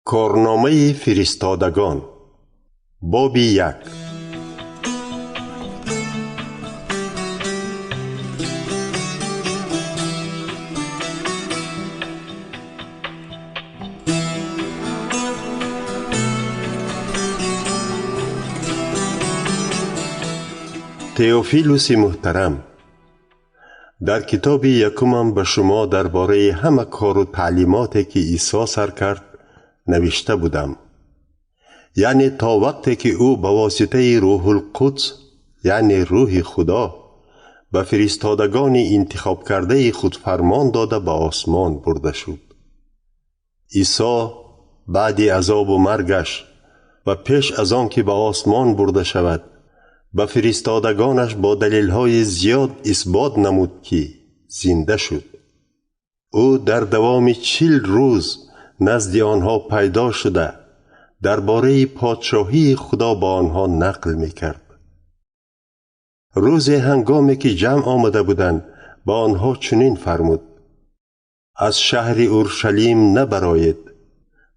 کارنامه فرستادگان باب 1. تئوفیلوس محترم، در کتاب یکمم به شما درباره همه کار و تعلیماتی که عیسی سر کرد نوشته بودم. یعنی تا وقتی که او به واسطه روح القدس یعنی روح خدا به فرستادگان انتخاب کرده خود فرمان داده به آسمان برده شد. عیسی بعد عذاب و مرگش و پیش از آن که به آسمان برده شود به فرستادگانش با دلیل‌های زیاد اثبات نمود که زنده شد. او در دوام 40 روز نزد آنها پیدا شده درباره پادشاهی خدا با آنها نقل می‌کرد. روز هنگامی که جمع آمده بودند با آنها چنین فرمود: از شهر اورشلیم نبرایید،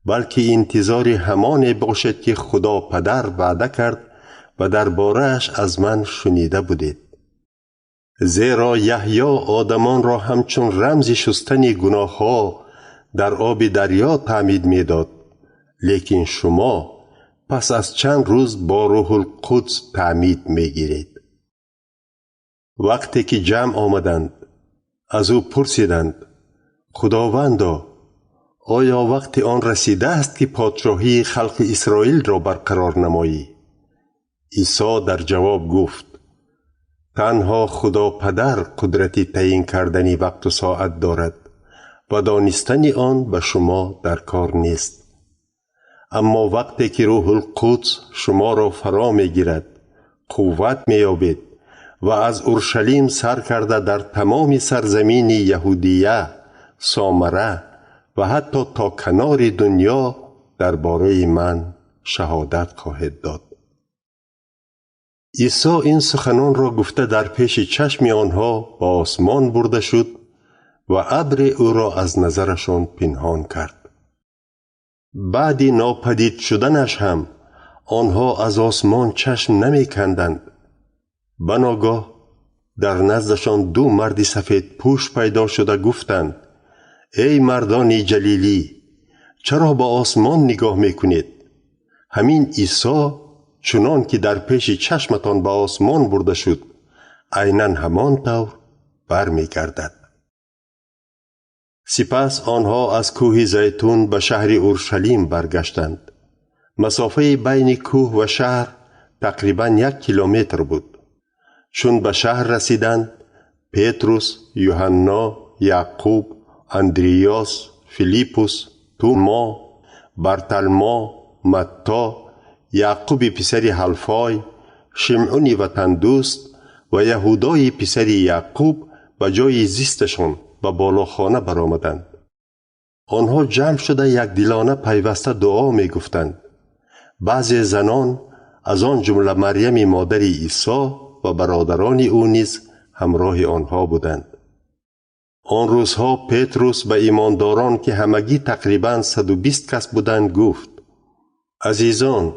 بلکه انتظار همان باشد که خدا پدر وعده کرد و درباره‌اش از من شنیده بودید. زیرا یحیی آدمان را همچون رمز شستن گناه‌ها در آب دریا تعمید می‌داد، لیکن شما پس از چند روز با روح القدس تعمید می‌گیرید. وقتی که جمع آمدند از او پرسیدند: خداوندا، آیا وقت آن رسیده است که پادشاهی خلق اسرائیل را برقرار نمایی؟ عیسی در جواب گفت: تنها خدا پدر قدرت تعیین کردن وقت و ساعت دارد و دانستن آن به شما در کار نیست. اما وقتی که روح القدس شما را فرا میگیرد قوت میابید و از اورشلیم سر کرده در تمام سرزمین یهودیه، سامره و حتی تا کنار دنیا درباره من شهادت خواهد داد. عیسی این سخنان را گفته در پیش چشم آنها به آسمان برده شد و ابر او را از نظرشان پنهان کرد. بعد ناپدید شدنش هم آنها از آسمان چشم نمی کندند. بناگاه در نزدشان 2 مرد سفید پوش پیدا شده گفتند: ای مردان جلیلی، چرا به آسمان نگاه میکنید؟ همین عیسی چنان که در پیش چشمتان به آسمان برده شد عیناً همان طور برمیگردد. سپس آنها از کوه زیتون به شهر اورشلیم برگشتند. مسافه بین کوه و شهر تقریباً 1 کیلومتر بود. چون به شهر رسیدند، پتروس، یوحنا، یعقوب، اندریاس، فیلیپوس، توما، برتلما، متی، یعقوب پسر حلفای، شمعون وطن دوست و یهودای پسر یعقوب به جای زیستشان به بالاخانه برآمدند. آنها جمع شده یک دلانه پیوسته دعا می گفتند. بعضی زنان از آن جمله مریم مادر عیسی و برادران او نیز همراه آنها بودند. آن روزها پتروس به ایمانداران که همگی تقریباً 120 کس بودند گفت: عزیزان،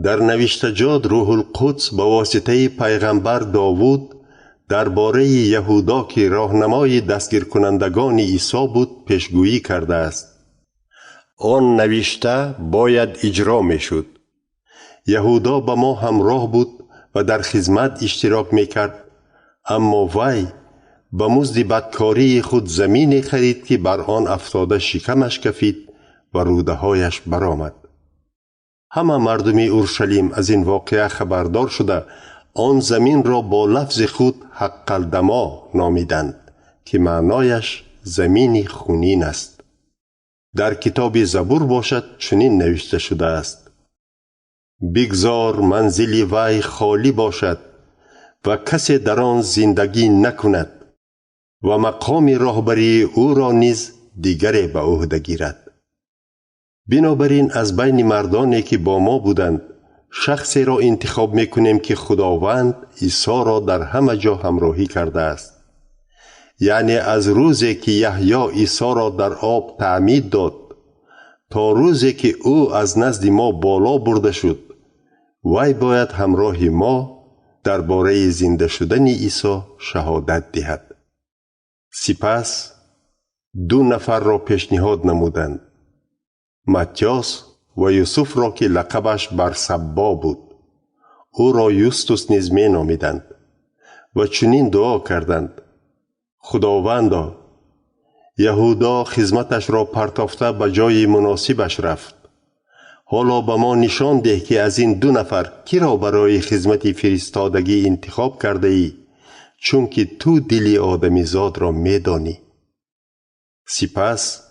در نوشتجات روح القدس با واسطه پیغمبر داوود درباره یهودا که راهنمای دستگیر کنندگان عیسی بود پیشگویی کرده است. آن نوشته باید اجرا می شد. یهودا با ما همراه بود و در خدمت اشتراک می کرد، اما وی به مزد بدکاری خود زمین خرید که بر آن افتاده شکمش کفید و روده هایش برآمد. همه مردم اورشلیم از این واقعه خبردار شده آن زمین را با لفظ خود حق الدما نامیدند که معنایش زمین خونین است. در کتاب زبور باشد چنین نوشته شده است: بگذار منزل وی خالی باشد و کسی در آن زندگی نکند و مقام راهبری او را نیز دیگری به عهده گیرد. بنابراین از بین مردانی که با ما بودند شخصی را انتخاب میکنیم که خداوند عیسی را در همه جا همراهی کرده است. یعنی از روزی که یحیی عیسی را در آب تعمید داد تا روزی که او از نزد ما بالا برده شد، وی باید همراه ما درباره زنده شدن عیسی شهادت دهد. سپس 2 نفر را پیشنهاد نمودند: متیاس و یوسف را که لقبش برسبا بود، او را یوستوس نیز می نامیدند، و چنین دعا کردند: خداوندا، یهودا خدمتش را پرتافته به جای مناسبش رفت. حالا به ما نشان ده که از این 2 نفر کی را برای خدمت فرستادگی انتخاب کرده ای، چون که تو دل آدمیزاد را می دانی. سپس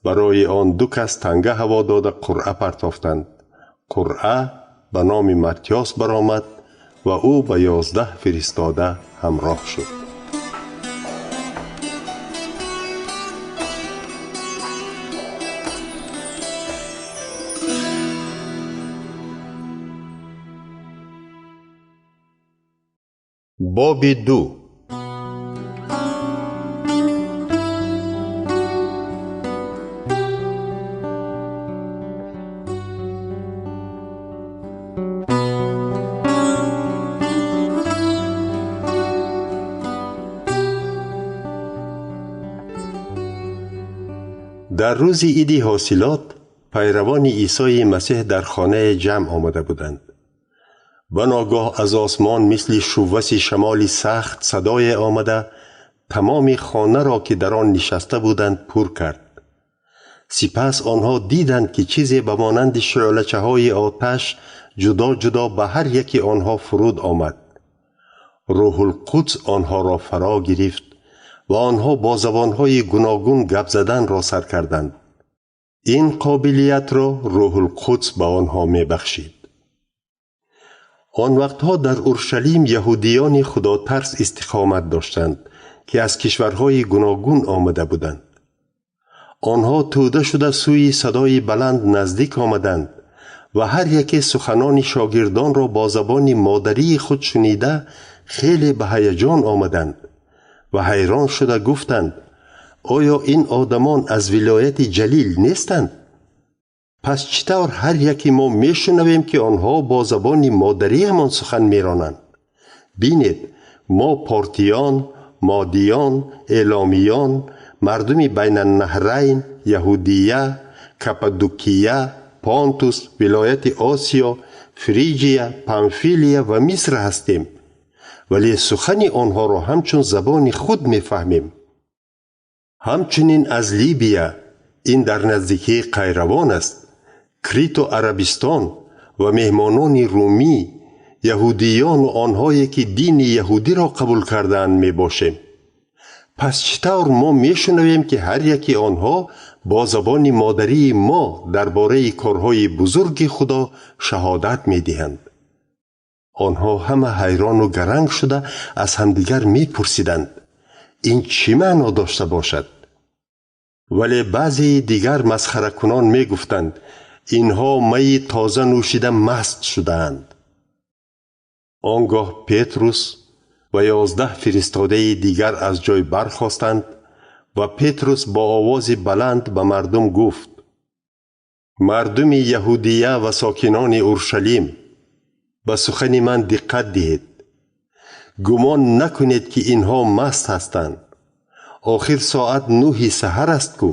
برای آن 2 کس تنگه هوا داده قرعه پرتافتند. قرعه به نام متیاس برآمد و او به 11 فرستاده همراه شد. باب 2. در روز عید حاصلات پیروان عیسی مسیح در خانه جمع آمده بودند. و ناگاه از آسمان مثل شووش شمالی سخت صدای آمده تمام خانه را که در آن نشسته بودند پر کرد. سپس آنها دیدند که چیزی به مانند شعله‌چه های آتش جدا جدا به هر یکی آنها فرود آمد. روح القدس آنها را فرا گرفت و آنها با زبانهای گوناگون گپ زدن را سر کردند. این قابلیت را روح القدس به آنها می بخشید. آن وقتها در اورشلیم یهودیان خدا ترس استقامت داشتند که از کشورهای گوناگون آمده بودند. آنها توده شده سوی صدای بلند نزدیک آمدند و هر یک سخنان شاگردان را با زبان مادری خود شنیده خیلی به هیجان آمدند و حیران شده گفتند: آیا این آدمان از ولایت جلیل نیستند؟ پس چطور هر یکی ما میشنویم که آنها با زبان مادری همان سخن میرانند؟ بینید، ما پارتیان، مادیان، الامیان، مردم بین النهرین، یهودیه، کپادوکیه، پانتوس، ولایت آسیا، فریجیا، پامفیلیا و مصر هستیم، ولی سخن آنها را همچون زبان خود میفهمیم. همچنین از لیبیا، این در نزدیکی قیروان است، کریت و عربستان و مهمانان رومی، یهودیان و آنهایی که دین یهودی را قبول کردند می باشیم. پس چطور ما می شنویم که هر یکی آنها با زبان مادری ما درباره کارهای بزرگ خدا شهادت می دهند؟ آنها همه حیران و گرنگ شده از همدیگر می پرسیدند: این چی معنا داشته باشد؟ ولی بعضی دیگر مسخره کنان می گفتند: اینها می تازه نوشیده مست شدند. آنگاه پتروس و 11 فرستاده دیگر از جای برخاستند و پتروس با آواز بلند به مردم گفت: مردم یهودیه و ساکنان اورشلیم، به سخن من دقت دهید. گمان نکنید که اینها مست هستند. آخر ساعت 9 سحر است کو.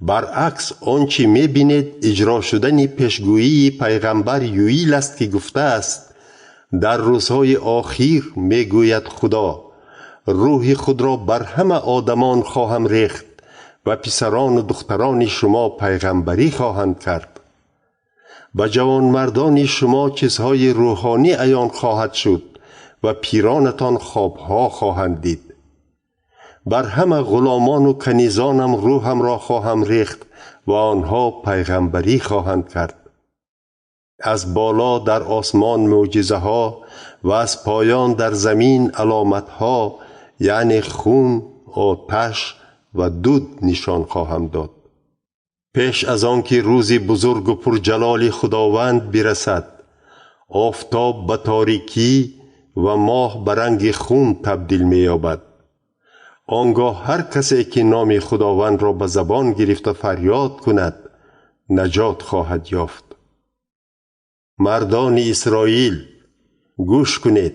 برعکس آنچه می بینید اجرا شدن پیشگویی پیغمبر یوئیل است که گفته است: در روزهای آخر می گوید خدا، روح خود را بر همه آدمان خواهم ریخت و پسران و دختران شما پیغمبری خواهند کرد. به جوان مردان شما چیزهای روحانی عیان خواهد شد و پیرانتان خوابها خواهند دید. بر همه غلامان و کنیزانم روحم را خواهم ریخت و آنها پیغمبری خواهند کرد. از بالا در آسمان معجزه ها و از پایان در زمین علامت ها، یعنی خون، آتش و دود نشان خواهم داد. پیش از آن که روزی بزرگ و پرجلال خداوند برسد، آفتاب به تاریکی و ماه به رنگ خون تبدیل می یابد. آنگاه هر کسی که نام خداوند را به زبان گرفته فریاد کند: نجات خواهد یافت. مردان اسرائیل گوش کنید.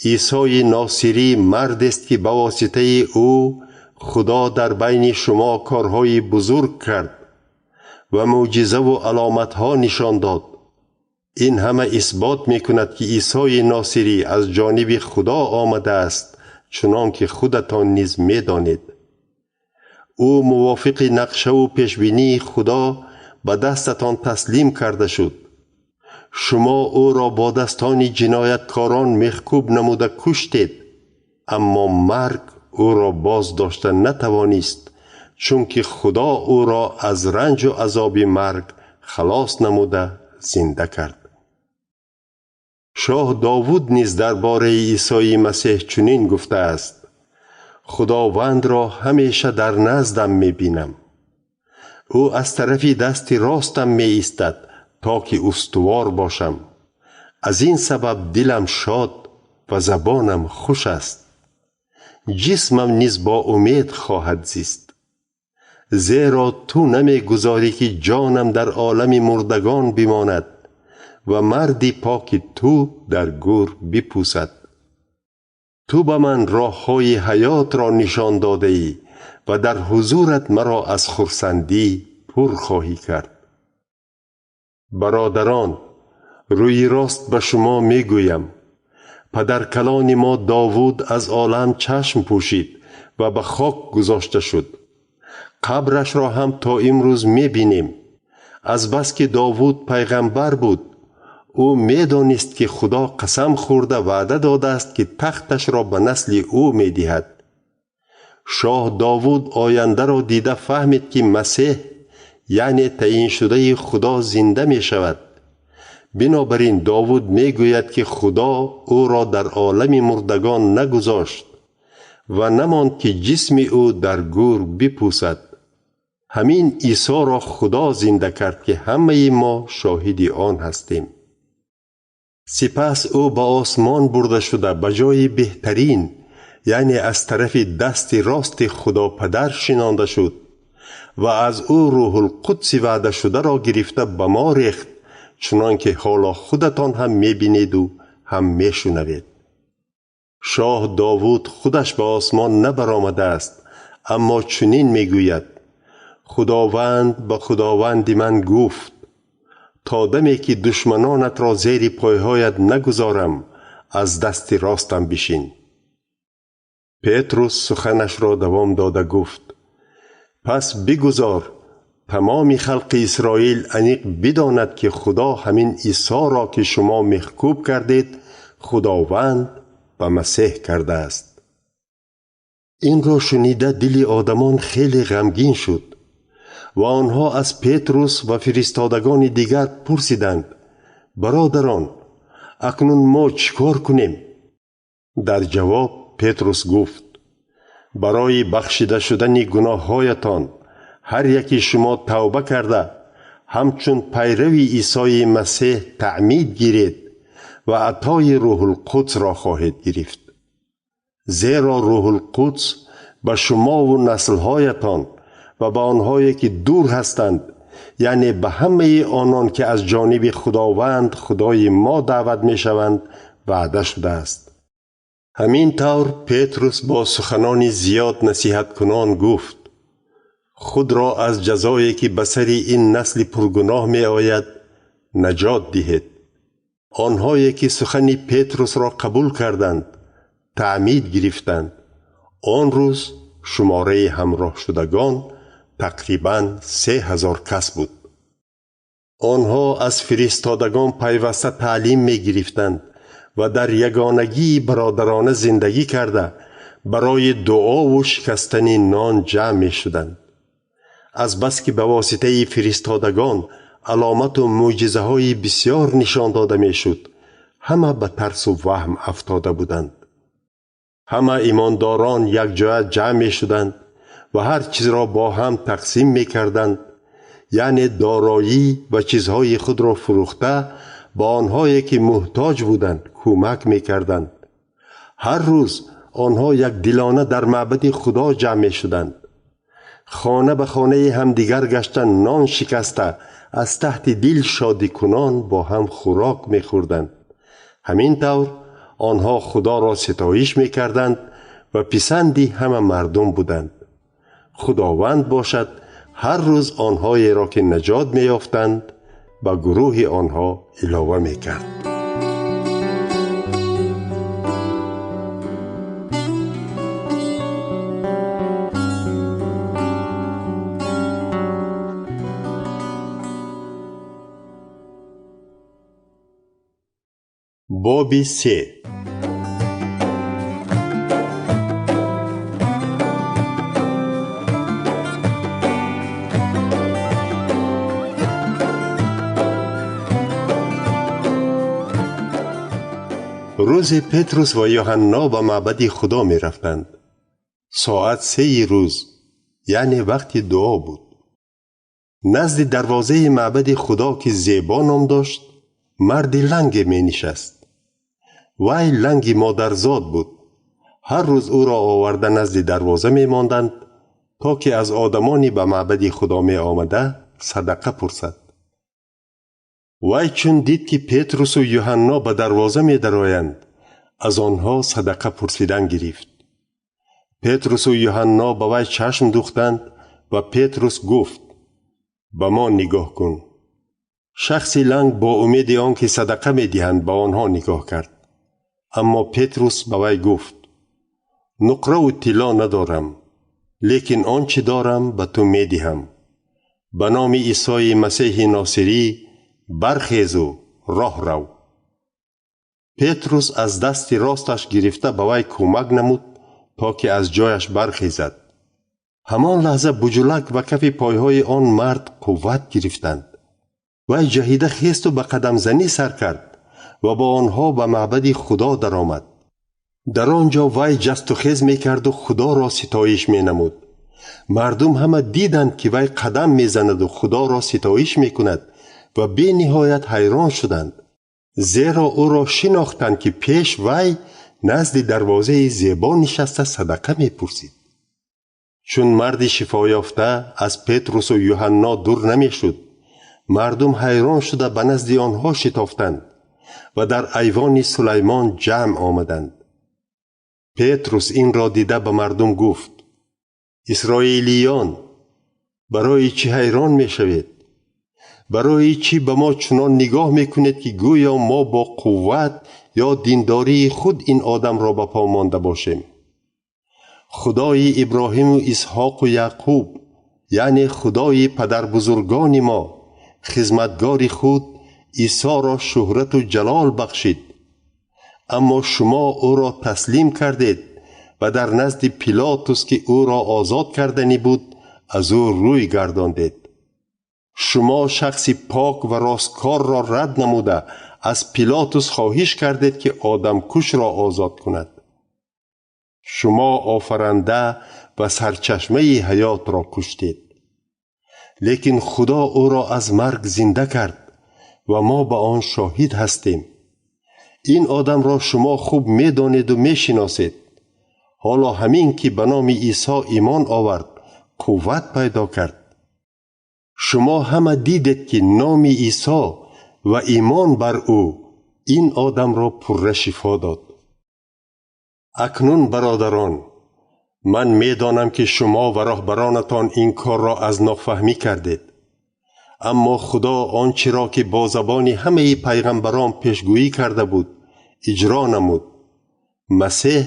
عیسی ناصری مرد است که به واسطه او خدا در بین شما کارهای بزرگ کرد و معجزه و علامتها نشان داد. این همه اثبات می کند که عیسی ناصری از جانب خدا آمده است، چنان که خودتان نیز می دانید. او موافق نقشه و پیشبینی خدا به دستتان تسلیم کرده شد. شما او را با دستان جنایتکاران میخکوب نموده کشتید، اما مرگ او را باز داشتن نتوانست، چون که خدا او را از رنج و عذاب مرگ خلاص نموده زنده کرد. شاه داوود نیز درباره عیسی مسیح چنین گفته است: خداوند را همیشه در نزدم میبینم. او از طرف دست راستم می ایستد تا که استوار باشم. از این سبب دلم شاد و زبانم خوش است. جسمم نیز با امید خواهد زیست. زیرا تو نمی گذاری که جانم در عالم مردگان بماند و مردی پاک تو در گور بپوسد. تو به من راه‌های حیات را نشان داده ای و در حضورت مرا از خرسندی پر خواهی کرد. برادران، روی راست به شما می گویم: پدر کلان ما داوود از عالم چشم پوشید و به خاک گذاشته شد. قبرش را هم تا امروز می بینیم. از بس که داوود پیغمبر بود، او می دانست که خدا قسم خورده وعده داده است که تختش را به نسل او می دهد. شاه داوود آینده را دیده فهمید که مسیح یعنی تعیین شده خدا زنده می شود. بنابراین داوود می گوید که خدا او را در عالم مردگان نگذاشت و نماند که جسم او در گور بپوسد. همین عیسی را خدا زنده کرد که همه ما شاهد آن هستیم. سپس او به آسمان برده شده به جای بهترین، یعنی از طرف دست راست خدا پدر شنانده شد و از او روح القدس وعده شده را گرفته به ما ریخت، چنان که حالا خودتان هم می بینید و هم می شنوید. شاه داوود خودش به آسمان نبرآمده است، اما چنین می گوید: خداوند به خداوند من گفت: تا دمی که دشمنانت را زیر پایهایت نگذارم، از دست راستم بشین. پتروس سخنش را دوام داده گفت: پس بگذار تمام خلق اسرائیل انیق بداند که خدا همین عیسی را که شما محکوب کردید خداوند و مسیح کرده است. این را شنیده دل آدمان خیلی غمگین شد و آنها از پتروس و فرستادگان دیگر پرسیدند: برادران، اکنون ما چیکار کنیم؟ در جواب پتروس گفت: برای بخشیده شدن گناههایتان هر یکی شما توبه کرده همچون پیروی عیسی مسیح تعمید گیرید و عطای روح القدس را خواهید گرفت. زیرا روح القدس به شما و نسلهایتان و به آنهایی که دور هستند، یعنی به همه آنان که از جانب خداوند خدای ما دعوت می شوند وعده شده است. همین طور پتروس با سخنان زیاد نصیحت کنان گفت: خود را از جزایی که به سر این نسل پرگناه می آید نجات دهید. آنهایی که سخن پتروس را قبول کردند تعمید گرفتند. آن روز شماره همراه شدگان تقریباً 3000 کس بود. آنها از فرستادگان پیوسته تعلیم می گرفتند و در یگانگی برادرانه زندگی کرده برای دعا و شکستن نان جمع می شدند. از بس که به واسطه فرستادگان علامت و معجزه های بسیار نشان داده می شد، همه به ترس و وهم افتاده بودند. همه ایمانداران یک جای جمع می شدند و هر چیز را با هم تقسیم می کردند، یعنی دارایی و چیزهای خود را فروخته با آنهایی که محتاج بودند کمک می کردند. هر روز آنها یک دلانه در معبد خدا جمع می شدند. خانه به خانه همدیگر گشتن نان شکسته از تحت دل شادی کنان با هم خوراک می خوردند. همین طور آنها خدا را ستایش می کردند و پسندی همه مردم بودند. خداوند باشد هر روز آنهایی را که نجات می یافتند به گروه آنها علاوه می کرد. باب 3. روز پتروس و یوحنا به معبد خدا می رفتند. ساعت 3 روز، یعنی وقت دعا بود. نزد دروازه معبد خدا که زیبا نام داشت، مرد لنگ می نشست. وی لنگی مادرزاد بود. هر روز او را آورده نزد دروازه می ماندند تا که از آدمانی به معبد خدا می آمده صدقه پرسد. وی چون دید که پتروس و یوحنا به دروازه می درآیند، از آنها صدقه پرسیدن گرفت. پتروس و یوحنا به وی چشم دوختند و پتروس گفت: به ما نگاه کن. شخصی لنگ با امید آنکه صدقه می دهند به آنها نگاه کرد. اما پتروس به وی گفت: نقره و طلا ندارم، لیکن آنچه دارم به تو می دهم. به نام عیسی مسیح ناصری برخیز و راه رو. پتروس از دست راستش گرفته به وی کمک نمود تا که از جایش برخیزد. همان لحظه بجلک و کف پایهای آن مرد قوت گرفتند. وی جهیده خیست و به قدم زنی سر کرد و با آنها به معبد خدا درآمد. در آنجا وی جست و خیز می کرد و خدا را ستایش می نمود. مردم همه دیدند که وی قدم می زند و خدا را ستایش می کند و بی نهایت حیران شدند، زیرا او را شناختند که پیش وی نزد دروازه زیبا نشسته صدقه می پرسید. چون مرد شفا یافته از پتروس و یوحنا دور نمی شد، مردم حیران شده به نزد آنها شتافتند و در ایوان سلیمان جمع آمدند. پتروس این را دیده به مردم گفت: اسرائیلیان، برای چی حیران می شوید؟ برای چی به ما چنان نگاه می کنید که گویا ما با قوت یا دینداری خود این آدم را به پا مانده باشیم؟ خدای ابراهیم و اسحاق و یعقوب، یعنی خدای پدر بزرگان ما، خدمتگار خود عیسی را شهرت و جلال بخشید. اما شما او را تسلیم کردید و در نزد پیلاطس که او را آزاد کردنی بود از او روی گرداندید. شما شخصی پاک و راستکار را رد نموده از پیلاطس خواهش کردید که آدم کش را آزاد کند. شما آفرنده و سرچشمه حیات را کشتید، لیکن خدا او را از مرگ زنده کرد و ما به آن شاهد هستیم. این آدم را شما خوب می دانید و می شناسید. حالا همین که به نام عیسی ایمان آورد قوت پیدا کرد. شما همه دیدید که نام عیسی و ایمان بر او این آدم را پر شفا داد. اکنون برادران، من می دانم که شما و راهبرانتان این کار را از نافهمی کردید. اما خدا آنچه را که با زبان همه پیغمبران پیشگویی کرده بود اجرا نمود. مسیح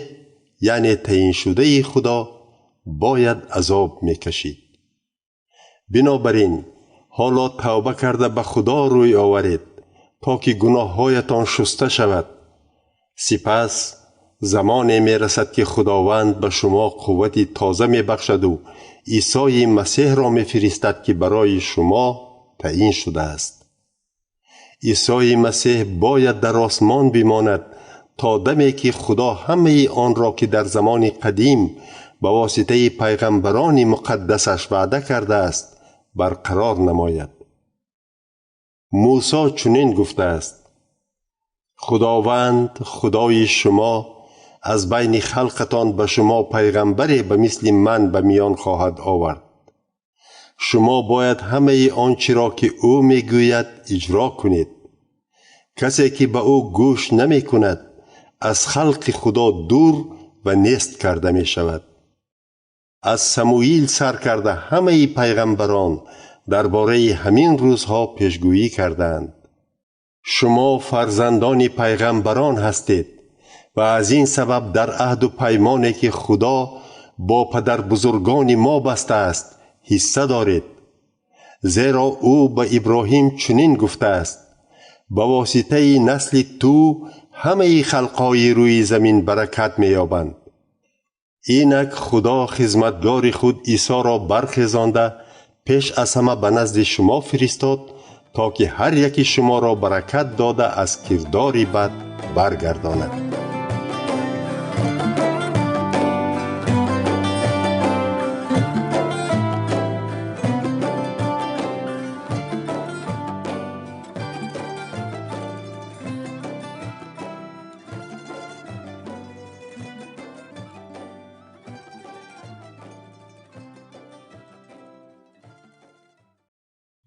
یعنی تعیین شده خدا باید عذاب میکشید. بنابراین حالا توبه کرده به خدا روی آورید تا که گناههایتان شسته شود. سپس زمانی می رسد که خداوند به شما قوتی تازه می بخشد و عیسی مسیح را می فرستد که برای شما تعیین شده است. عیسی مسیح باید در آسمان بماند تا دمی که خدا همه آن را که در زمان قدیم به واسطه پیغمبران مقدسش وعده کرده است برقرار نماید. موسی چنین گفته است: خداوند خدای شما از بین خلقتان به شما پیغمبری به مثل من به میان خواهد آورد. شما باید همه آنچه را که او میگوید اجرا کنید. کسی که به او گوش نمی کند از خلق خدا دور و نیست کرده می شود. از سموئیل سر کرده همه پیغمبران درباره همین روزها پیشگویی کردند. شما فرزندان پیغمبران هستید و از این سبب در عهد و پیمانی که خدا با پدر بزرگان ما بسته است حصه دارید. زیرا او به ابراهیم چنین گفته است: به واسطه نسل تو همه خلقهای روی زمین برکت می‌یابند. اینک خدا خدمتگار خود عیسی را برخزانده پیش از همه به نزد شما فرستاد تا که هر یکی شما را برکت داده از کرداری بد برگرداند.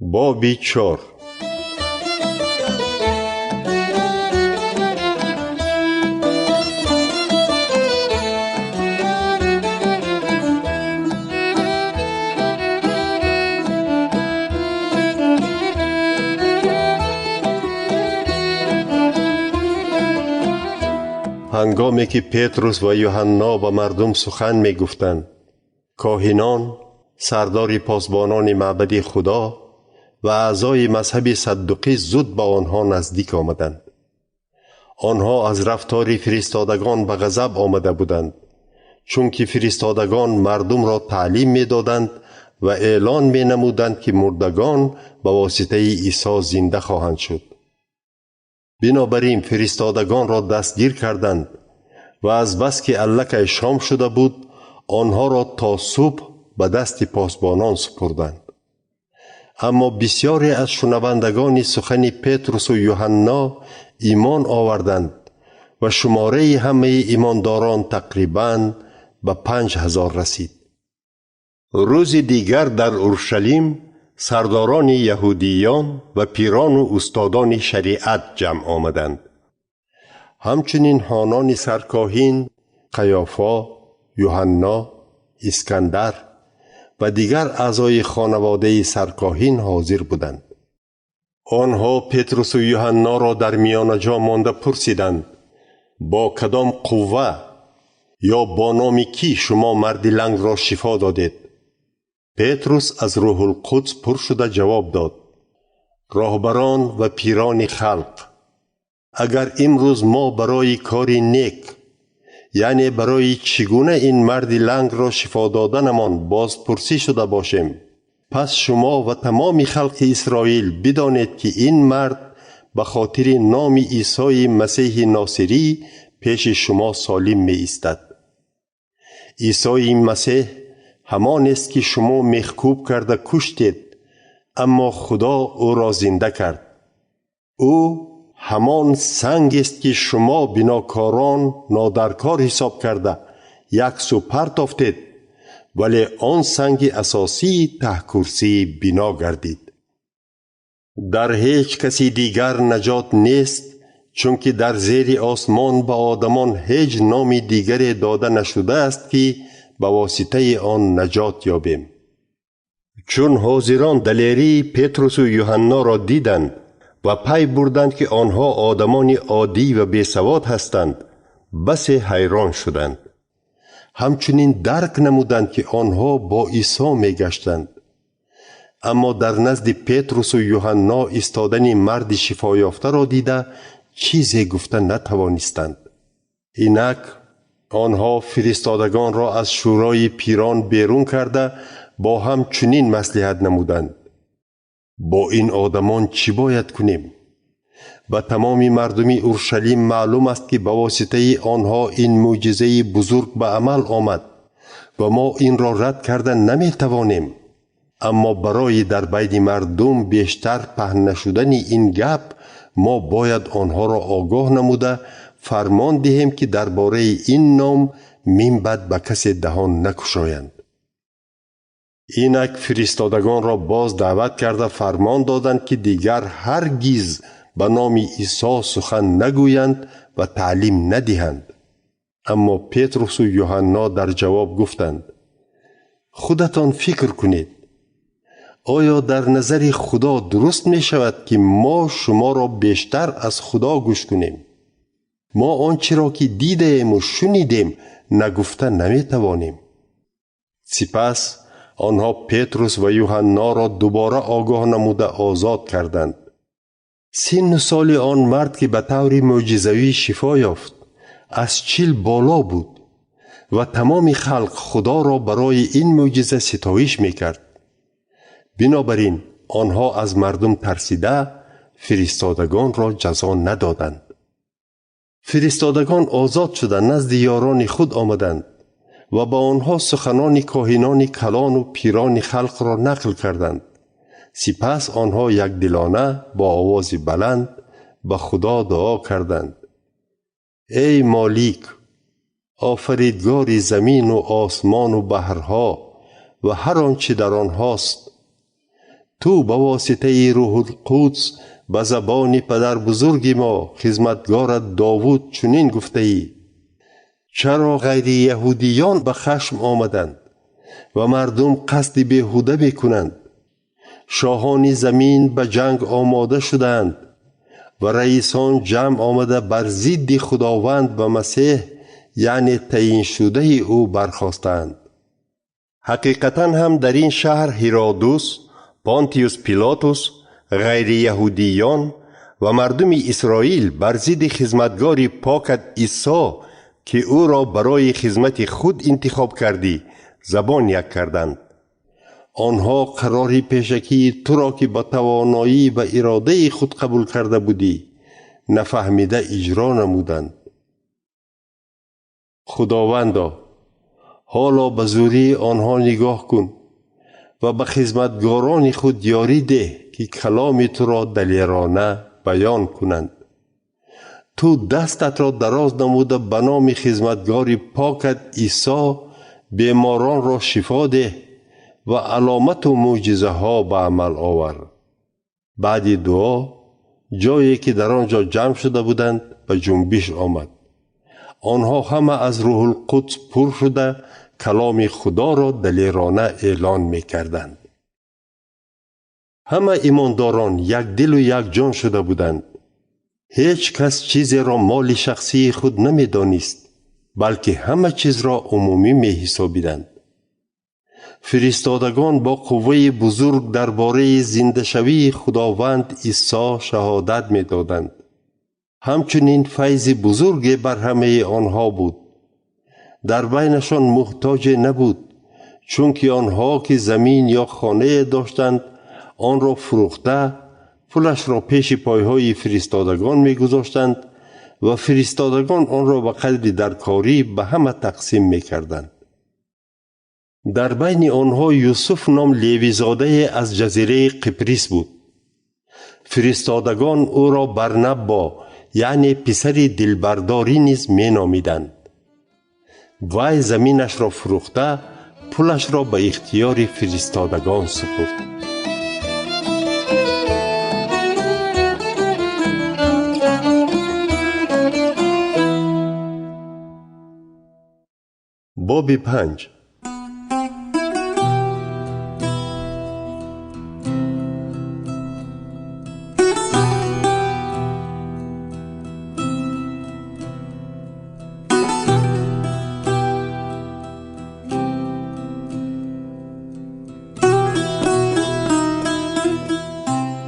باب 4. هنگامی که پتروس و یوحنا به مردم سخن می گفتند، کاهنان، سردار پاسبانان معبد خدا و اعضای مذهب صدوقی زود به آنها نزدیک آمدند. آنها از رفتار فرستادگان به غضب آمده بودند، چون که فرستادگان مردم را تعلیم می دادند و اعلان می نمودند که مردگان به واسطه عیسی زنده خواهند شد. بنابراین فرستادگان را دستگیر کردند و از بس که الک شام شده بود آنها را تا صبح به دست پاسبانان سپردند. اما بسیاری از شنوندگان سخن پتروس و یوحنا ایمان آوردند و شماره همه ایمانداران تقریباً به 5000 رسید. روز دیگر در اورشلیم سرداران یهودیان و پیران و استادان شریعت جمع آمدند. همچنین حانان سرکاهین، قیافا، یوحنا، اسکندر و دیگر اعضای خانواده سرکاهین حاضر بودند. آنها پتروس و یوحنا را در میان جا مانده پرسیدند: با کدام قوه یا با نام کی شما مرد لنگ را شفا دادید؟ پتروس از روح القدس پر شده جواب داد: راهبران و پیران خلق، اگر امروز ما برای کاری نیک، یعنی برای چگونه این مرد لنگ را شفا دادنمان بازپرسی شده باشیم، پس شما و تمام خلق اسرائیل بدانید که این مرد به خاطر نام عیسی مسیح ناصری پیش شما سالم می ایستد. عیسی مسیح همان است که شما میخکوب کرده کشتید، اما خدا او را زنده کرد. او همان سنگ است که شما بناکاران نادرکار حساب کرده یک سو پرتافتید، ولی آن سنگ اساسی ته کرسی بنا گردید. در هیچ کسی دیگر نجات نیست، چون که در زیر آسمان به آدمان هیچ نام دیگری داده نشده است که به واسطه آن نجات یابیم. چون حاضران دلیری پتروس و یوحنا را دیدند و پی بردند که آنها آدمان عادی و بیسواد هستند، بس حیران شدند. همچنین درک نمودند که آنها با عیسی می گشتند. اما در نزد پتروس و یوحنا ایستادن مرد شفا یافته را دیده چیزی گفتن نتوانستند. اینک آنها فرستادگان را از شورای پیران بیرون کرده با هم چنین مصلحت نمودند: با این آدمان چی باید کنیم؟ به تمام مردمی اورشلیم معلوم است که به واسطه آنها این معجزه بزرگ به عمل آمد و ما این را رد کردن نمی توانیم. اما برای در بین مردم بیشتر پهن نشدن این گپ ما باید آنها را آگاه نموده فرمان دهیم که درباره این نام من بد به کسی دهان نگشایند. اینک فرستادگان را باز دعوت کرده فرمان دادند که دیگر هرگز به نام عیسی سخن نگویند و تعلیم ندهند. اما پتروس و یوحنا در جواب گفتند: خودتان فکر کنید، آیا در نظر خدا درست می شود که ما شما را بیشتر از خدا گوش کنیم؟ ما آنچه را که دیدیم و شنیدیم نگفته نمی توانیم. سپس آنها پتروس و یوحنا را دوباره آگاه نموده آزاد کردند. سن سال آن مرد که به طور معجزوی شفا یافت از 40 بالا بود و تمام خلق خدا را برای این معجزه ستایش میکرد. بنابراین آنها از مردم ترسیده فرستادگان را جزا ندادند. فرستادگان آزاد شده نزد یاران خود آمدند و با آنها سخنان کاهنان کلان و پیران خلق را نقل کردند. سپس آنها یک دلانه با آواز بلند به خدا دعا کردند: ای مالک، آفریدگار زمین و آسمان و بحرها و هر آنچه در آنهاست، تو به واسطه روح القدس به زبان پدر بزرگ ما خدمتگارت داوود چنین گفته ای: چرا غیر یهودیان به خشم آمدند و مردم قصد بیهوده میکنند؟ شاهان زمین به جنگ آماده شدند و رئیسان جمع آمده بر ضد خداوند و مسیح یعنی تعیین شده او برخاستند. حقیقتا هم در این شهر هیرودوس، پانتیوس پیلاتوس، غیر یهودیان و مردم اسرائیل بر ضد خدمتگار پاکت عیسی که او را برای خدمت خود انتخاب کردی زبان یک کردند. آنها قراری پیشکی تو را که با توانایی و اراده خود قبول کرده بودی نفهمیده اجرا نمودند. خداوندا، حالا به زوری آنها نگاه کن و به خدمتگاران خود یاری ده که کلام تو را دلیرانه بیان کنند. تو دستت را دراز نموده به نام خدمتگار پاکت عیسی بیماران را شفا ده و علامت و معجزه ها به عمل آور. بعد دعا جایی که در آنجا جمع شده بودند به جنبش آمد. آنها همه از روح القدس پر شده کلام خدا را دلیرانه اعلان می کردند. همه ایمانداران یک دل و یک جان شده بودند. هیچ کس چیزی را مال شخصی خود نمی دانست، بلکه همه چیز را عمومی می حسابیدند. فرستادگان با قوه بزرگ درباره زنده شوی خداوند عیسی شهادت می دادند. همچنین فیض بزرگ بر همه آنها بود. در بینشان محتاج نبود، چون که آنها که زمین یا خانه داشتند آن را فروخته پولش را پیش پایهای فرستادگان می گذاشتند و فرستادگان آن را به قدر درکاری به همه تقسیم می کردند. در بین آنها یوسف نام لیوی زاده از جزیره قبرس بود. فرستادگان او را برنبا یعنی پسر دلبرداری نیز می نامیدند. وی زمینش را فروخته پولش را به اختیار فرستادگان سپرد. باب 5.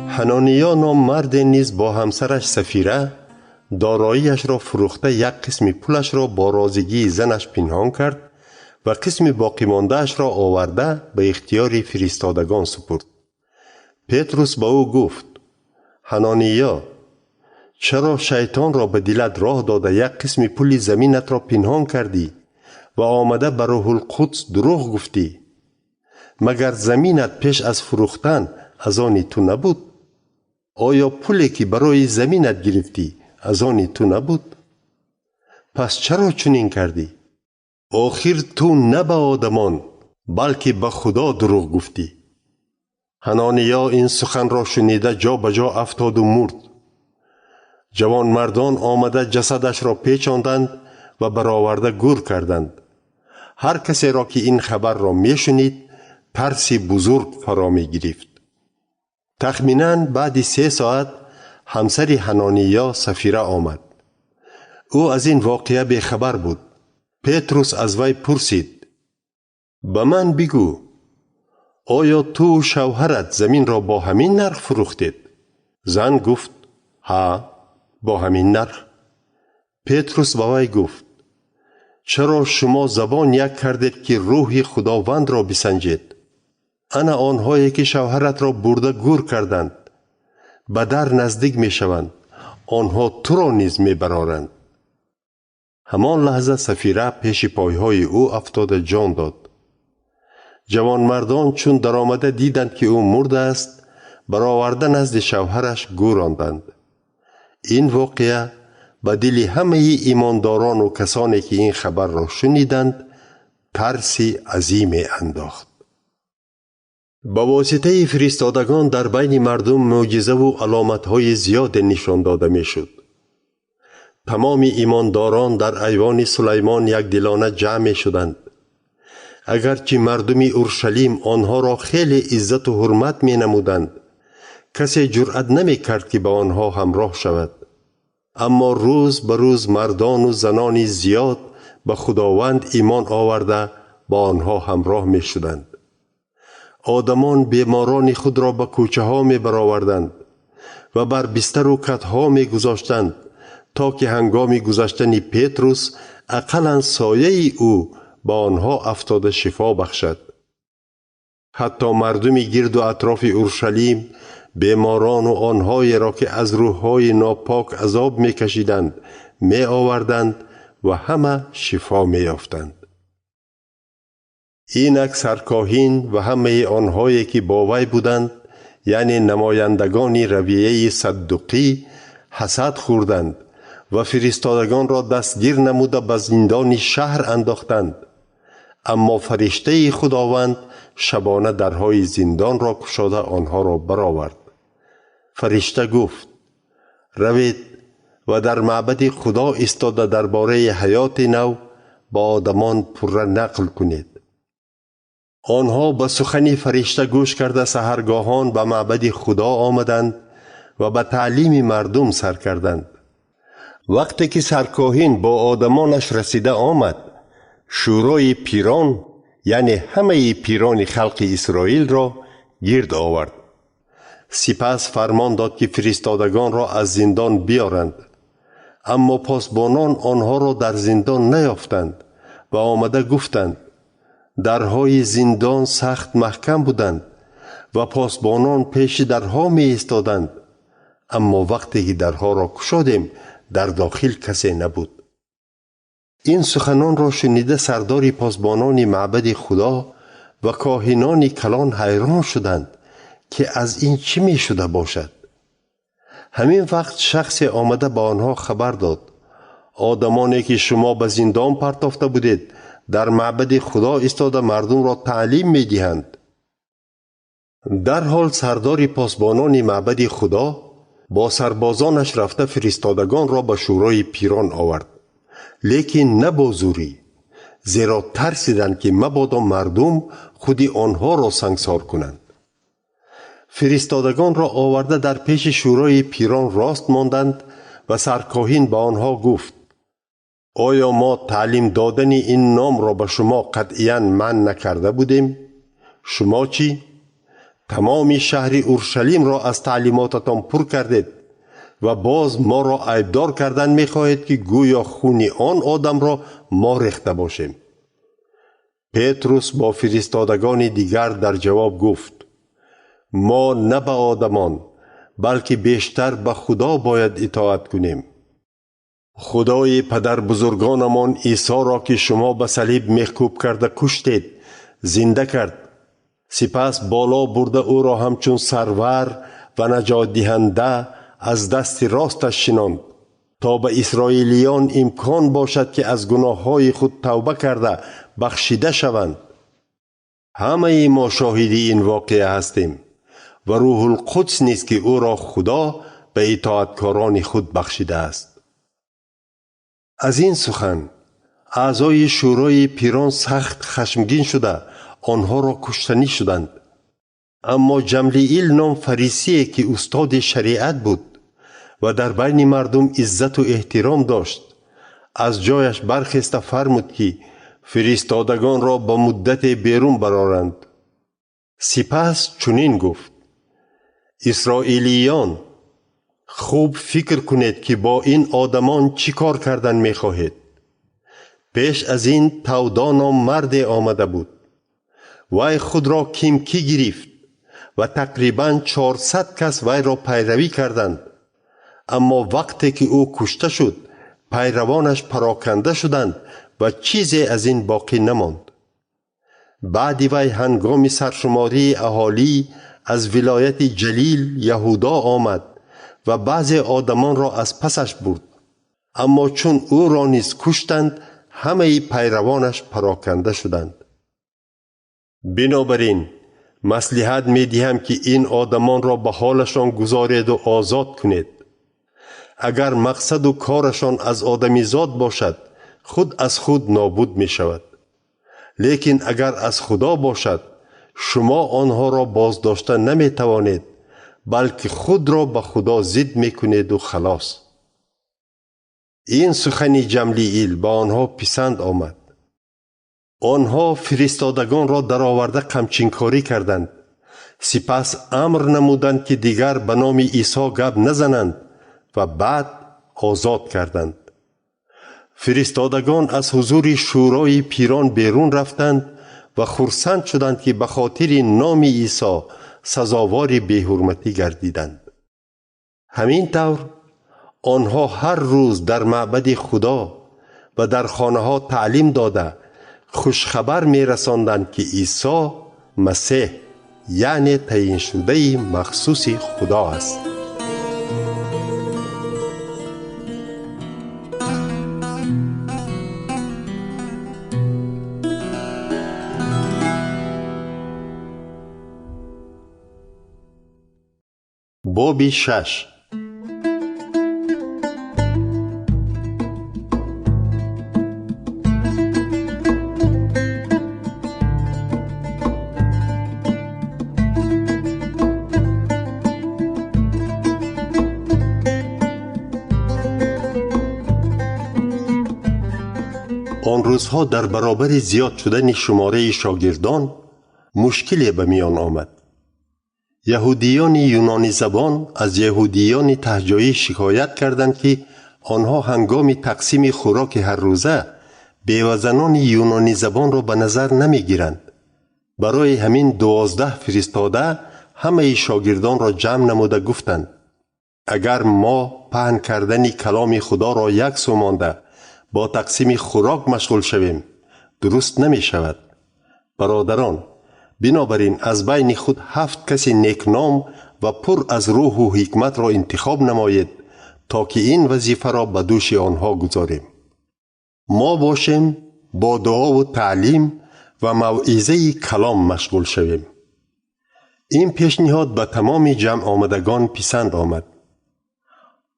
حنانیا نام مرد نیز با همسرش سفیره داراییش را فروخته یک قسم پولش را با رازگی زنش پنهان کرد و قسم باقی ماندهش را آورده به اختیار فرستادگان سپرد. پتروس با او گفت: حنانیا، چرا شیطان را به دلت راه داده یک قسم پول زمینت را پنهان کردی و آمده به روح القدس دروغ گفتی؟ مگر زمینت پیش از فروختن از آن تو نبود؟ آیا پولی که برای زمینت گرفتی از آن تو نبود؟ پس چرا چنین کردی؟ آخر تو نه به آدمان بلکه به خدا دروغ گفتی. حنانیا این سخن را شنیده جا به جا افتاد و مرد. جوان مردان آمده جسدش را پیچاندند و برآورده گور کردند. هر کسی را که این خبر را می شنید ترسی بزرگ فرا می گرفت. تخمیناً بعد 3 ساعت همسر حنانیا سفیره آمد. او از این واقعه به خبر بود. پتروس از وی پرسید: به من بگو، آیا تو و شوهرت زمین را با همین نرخ فروختید؟ زن گفت: ها، با همین نرخ. پتروس به وی گفت: چرا شما زبان یک کردید که روح خداوند را بسنجید؟ انا آنهایی که شوهرت را برده گور کردند به در نزدیک می شوند، آنها تو را نیز می برارند. همان لحظه سفیره پیش پایهای او افتاده جان داد. جوان مردان چون در آمده دیدند که او مرده است، برآورده نزد شوهرش گور راندند. این واقعه به دل همه ایمانداران و کسانی که این خبر را شنیدند ترسی عظیم انداخت. با واسطه فرستادگان در بین مردم معجزه و علامت‌های زیاد نشان داده می‌شد. تمام ایمانداران در ایوان سلیمان یک دلانه جمع شدند. اگرچه مردم اورشلیم آنها را خیلی عزت و حرمت می نمودند، کسی جرأت نمی کرد که با آنها همراه شود. اما روز به روز مردان و زنان زیاد به خداوند ایمان آورده با آنها همراه می شدند. آدمان بیماران خود را به کوچه ها می برآوردند و بر بستر و کتها می گذاشتند تا که هنگام گذشتن پتروس اقلاً سایه او با آنها افتاده شفا بخشد. حتی مردم گرد و اطراف اورشلیم بیماران و آنهایی را که از روح‌های ناپاک عذاب می کشیدند می آوردند و همه شفا می یافتند. اینک سرکاهین و همه آنهایی که با وی بودند، یعنی نمایندگان رویه صدوقی، حسد خوردند و فرستادگان را دستگیر نموده به زندان شهر انداختند. اما فرشته خداوند شبانه درهای زندان را گشاده آنها را برآورد. فرشته گفت: روید و در معبد خدا ایستاده درباره حیات نو با آدمان پره نقل کنید. آنها به سخن فرشته گوش کرده سحرگاهان به معبد خدا آمدند و به تعلیم مردم سر کردند. وقتی که سرکاهین با آدمانش رسیده آمد، شورای پیران، یعنی همه پیران خلق اسرائیل را گرد آورد. سپس فرمان داد که فرستادگان را از زندان بیارند. اما پاسبانان آنها را در زندان نیافتند و آمده گفتند: درهای زندان سخت محکم بودند و پاسبانان پیش درها می ایستادند، اما وقتی که درها را گشادیم در داخل کسی نبود. این سخنان را شنیده سردار پاسبانان معبد خدا و کاهنان کلان حیران شدند که از این چه می شده باشد. همین وقت شخصی آمده با آنها خبر داد: آدمانی که شما به زندان پرتافته بودید در معبد خدا ایستاده مردم را تعلیم می دهند. در حال سردار پاسبانان معبد خدا با سربازانش رفته فرستادگان را به شورای پیران آورد، لیکن نه با زوری، زیرا ترسیدند که مبادا مردم خودی آنها را سنگسار کنند. فرستادگان را آورده در پیش شورای پیران راست ماندند و سرکاهین به آنها گفت: آیا ما تعلیم دادن این نام را به شما قطعاً منع نکرده بودیم؟ شما چی؟ تمام شهر اورشلیم را از تعلیماتتان پر کردید و باز ما را عیبدار کردن می خواهید که گویا خون آن آدم را ما ریخته باشیم. پتروس با فرستادگان دیگر در جواب گفت: ما نه به آدمان بلکه بیشتر به خدا باید اطاعت کنیم. خدای پدر بزرگانمان عیسی را که شما به صلیب محکوب کرده کشتید زنده کرد. سپس بالا برده او را همچون سرور و نجات دهنده از دست راستش شناند تا به اسرائیلیان امکان باشد که از گناههای خود توبه کرده بخشیده شوند. همه ما شاهدی این واقعه هستیم و روح القدس نیست که او را خدا به اطاعتکاران خود بخشیده است. از این سخن اعضای شورای پیران سخت خشمگین شده آنها را کشتنی شدند. اما جملیل نام فریسی که استاد شریعت بود و در بین مردم عزت و احترام داشت از جایش برخاسته فرمود که فرستادگان را به مدت بیرون برآرند. سپس چنین گفت: اسرائیلیان، خوب فکر کنید که با این آدمان چی کار کردن می خواهید. پیش از این تودا نام مرد آمده بود. وی خود را کیمکی گرفت و تقریباً 400 کس وی را پیروی کردند. اما وقتی که او کشته شد پیروانش پراکنده شدند و چیزی از این باقی نماند. بعد وی هنگام سرشماری اهالی از ولایت جلیل یهودا آمد و بعضی آدمان را از پسش برد. اما چون او را نیز کشتند همه پیروانش پراکنده شدند. بنابراین مصلحت می دهم که این آدمان را به حالشان گذارید و آزاد کنید. اگر مقصد و کارشان از آدمیزاد باشد خود از خود نابود می شود. لیکن اگر از خدا باشد شما آنها را بازداشته نمی توانید، بلکه خود را به خدا ضد می کنید و خلاص. این سخن جملیل به آنها پسند آمد. آنها فرستادگان را درآورده قمچینکاری کردند. سپس امر نمودند که دیگر به نام عیسی گپ نزنند و بعد آزاد کردند. فرستادگان از حضور شورای پیران بیرون رفتند و خرسند شدند که به خاطر نام عیسی سزاوار بی‌حرمتی گردیدند. همین طور آنها هر روز در معبد خدا و در خانه ها تعلیم داده خوشخبر می رساندند که عیسی مسیح یعنی تعیین شده مخصوص خدا است. باب 6. آن روزها در برابر زیاد شدن شماره شاگردان مشکلی به میان آمد. یهودیان یونانی زبان از یهودیان تهجایی شکایت کردند که آنها هنگام تقسیم خوراک هر روزه بیوزنان یونانی زبان را به نظر نمی گیرند. برای همین 12 فرستاده همه شاگردان را جمع نموده گفتند: اگر ما پهن کردن کلام خدا را یک سو مانده با تقسیم خوراک مشغول شویم درست نمی شود. برادران، بنابراین از بین خود 7 کسی نیکنام و پر از روح و حکمت را انتخاب نمایید تا که این وظیفه را به دوش آنها گذاریم. ما باشیم با دعا و تعلیم و موعظه کلام مشغول شویم. این پیشنهاد به تمام جمع آمدگان پسند آمد.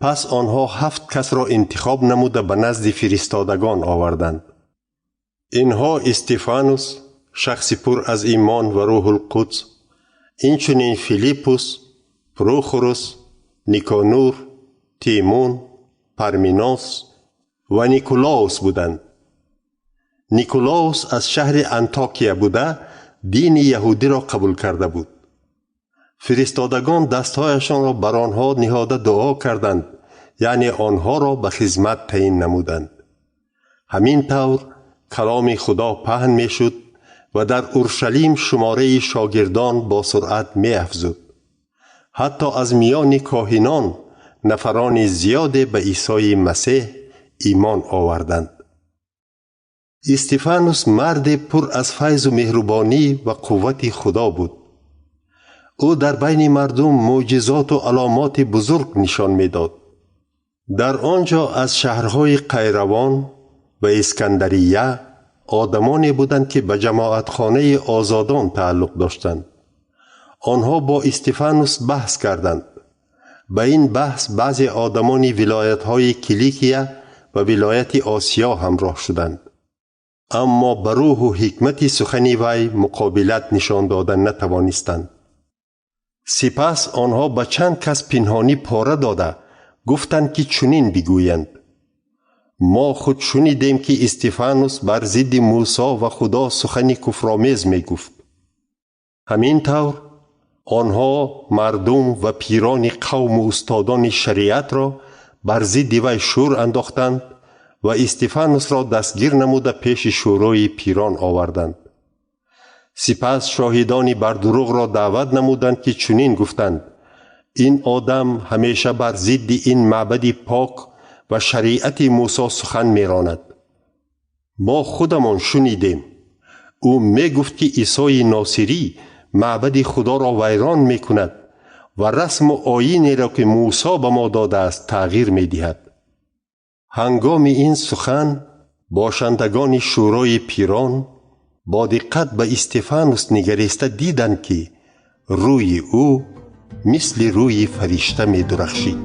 پس آنها 7 کس را انتخاب نموده به نزد فرستادگان آوردند. اینها استفانوس، شخص پر از ایمان و روح القدس، اینچنین فیلیپوس، پروخوروس، نیکانور، تیمون، پرمیناس و نیکولاوس بودند. نیکولاوس از شهر انطاکیه بوده دین یهودی را قبول کرده بود. فرستادگان دستهایشان را بر آنها نهاده دعا کردند، یعنی آنها را به خدمت تعیین نمودند. همین طور کلام خدا پهن می شد و در اورشلیم شماره شاگردان با سرعت می افزود. حتی از میان کاهنان نفران زیاد به عیسی مسیح ایمان آوردند. استفانوس مرد پر از فیض و مهربانی و قوت خدا بود. او در بین مردم معجزات و علامات بزرگ نشان میداد. در آنجا از شهرهای قیروان و اسکندریه، آدمانی بودند که به جماعتخانه آزادان تعلق داشتند. آنها با استفانوس بحث کردند. به این بحث بعضی آدمان ولایت‌های کلیکیا و ولایت آسیا همراه شدند. اما به روح و حکمت سخن وی مقابلت نشان دادن نتوانستند. سپس آنها به چند کس پنهانی پاره داده گفتند که چنین بگویند: ما خود شنیدیم که استفانوس بر ضد موسی و خدا سخن کفرآمیز می گفت. همین طور آنها مردم و پیران قوم و استادان شریعت را بر ضد وی شور انداختند و استفانوس را دستگیر نموده پیش شورای پیران آوردند. سپس شاهدانی بر دروغ را دعوت نمودند که چنین گفتند: این آدم همیشه بر ضد این معبد پاک و شریعت موسی سخن میراند. ما خودمان شنیدیم او می گفت که عیسی ناصری معبد خدا را ویران می کند و رسم و آیینی را که موسی به ما داده است تغییر می دهد. هنگام این سخن باشندگان شورای پیران با دقت به استفانوس نگریسته دیدند که روی او مثل روی فرشته می درخشید.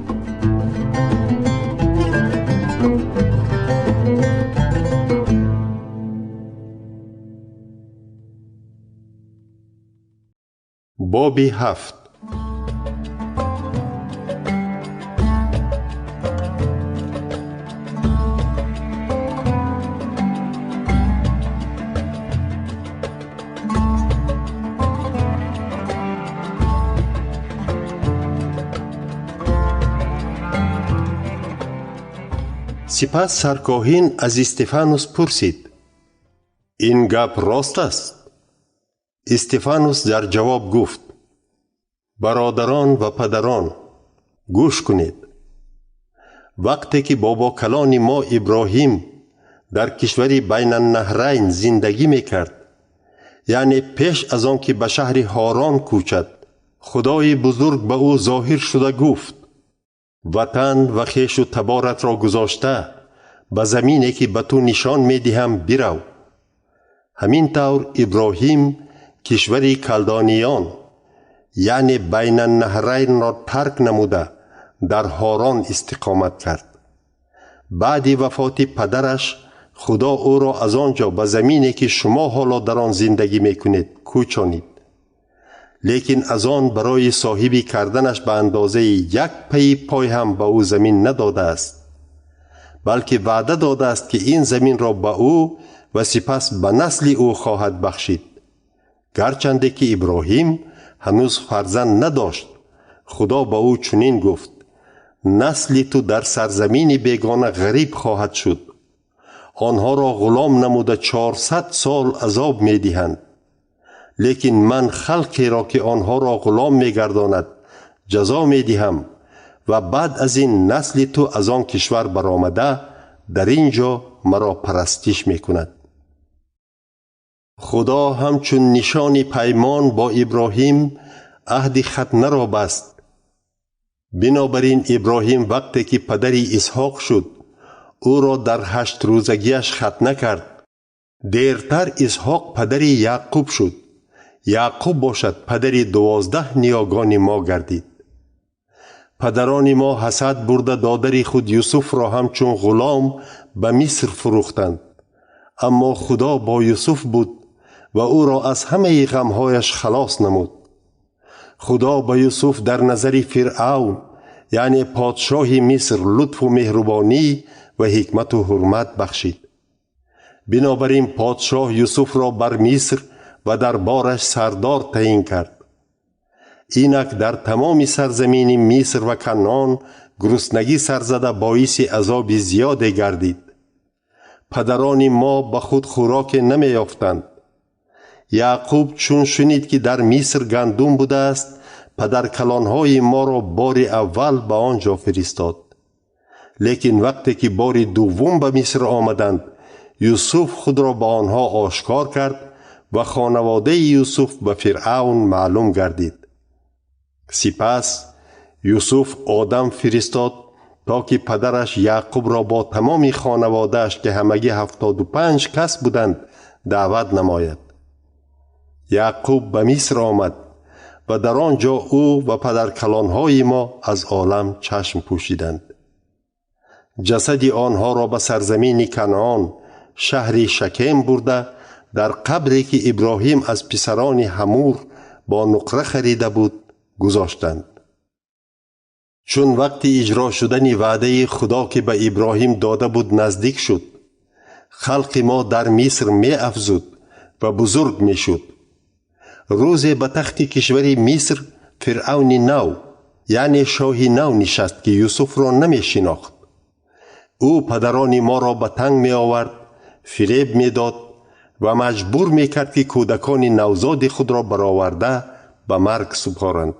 باب 7. سپس سرکاهن از استفانوس پرسید: این گپ راست است؟ استفانوس در جواب گفت: برادران و پدران، گوش کنید. وقتی که بابا کلان ما ابراهیم در کشوری بین النهرین زندگی میکرد، یعنی پیش از آن که به شهر هاران کوچد، خدای بزرگ به او ظاهر شده گفت: وطن و خویش و تبارت را گذاشته به زمینی که به تو نشان میدهم برو. همین طور ابراهیم کشوری کلدانیان یعنی بین النهرین را ترک نموده در هاران استقامت کرد. بعد وفات پدرش خدا او را از آنجا به زمینی که شما حالا در آن زندگی میکنید کوچانید. لیکن از آن برای صاحبی کردنش به اندازه یک پای هم به او زمین نداده است، بلکه وعده داده است که این زمین را به او و سپس به نسل او خواهد بخشید. گرچنده که ابراهیم هنوز فرزند نداشت، خدا به او چنین گفت: نسل تو در سرزمین بیگانه غریب خواهد شد. آنها را غلام نموده 400 سال عذاب می دهند. لیکن من خلقی را که آنها را غلام می گرداند جزا می دهم و بعد از این نسل تو از آن کشور برآمده در اینجا مرا پرستش می کند. خدا همچون نشان پیمان با ابراهیم عهد ختنه را بست. بنابراین ابراهیم وقتی که پدری اسحاق شد او را در 8 روزگیش ختنه کرد. دیرتر اسحاق پدری یعقوب شد. یعقوب باشد پدری 12 نیاگان ما گردید. پدران ما حسد برده دادر خود یوسف را همچون غلام به مصر فروختند، اما خدا با یوسف بود و او را از همه غمهایش خلاص نمود. خدا با یوسف در نظر فرعون یعنی پادشاه مصر لطف و مهربانی و حکمت و حرمت بخشید. بنابراین پادشاه یوسف را بر مصر و در بارش سردار تعیین کرد. اینک در تمام سرزمین مصر و کنعان گرسنگی سرزده باعث عذاب زیاد گردید. پدران ما به خود خوراک نمی یافتند. یعقوب چون شنید که در مصر گندم بوده است، پدر کلانهای ما را بار اول به آنجا فرستاد. لیکن وقتی که بار دوم به مصر آمدند، یوسف خود را به آنها آشکار کرد و خانواده یوسف به فرعون معلوم گردید. سپس یوسف آدم فرستاد تا که پدرش یعقوب را با تمام خانوادهش که همگی 75 کس بودند دعوت نماید. یعقوب به مصر آمد و در آنجا او و پدرکلانهای ما از عالم چشم پوشیدند. جسد آنها را به سرزمین کنعان شهر شکم برده در قبری که ابراهیم از پسران حمور با نقره خریده بود گذاشتند. چون وقت اجرا شدن وعده خدا که به ابراهیم داده بود نزدیک شد، خلق ما در مصر می افزود و بزرگ می شد. روزی به تخت کشور مصر فرعون نو یعنی شاه نو نشست که یوسف را نمی شناخت. او پدران ما را به تنگ می آورد، فریب می داد و مجبور می کرد که کودکان نوزاد خود را برآورده به مرگ سپارند.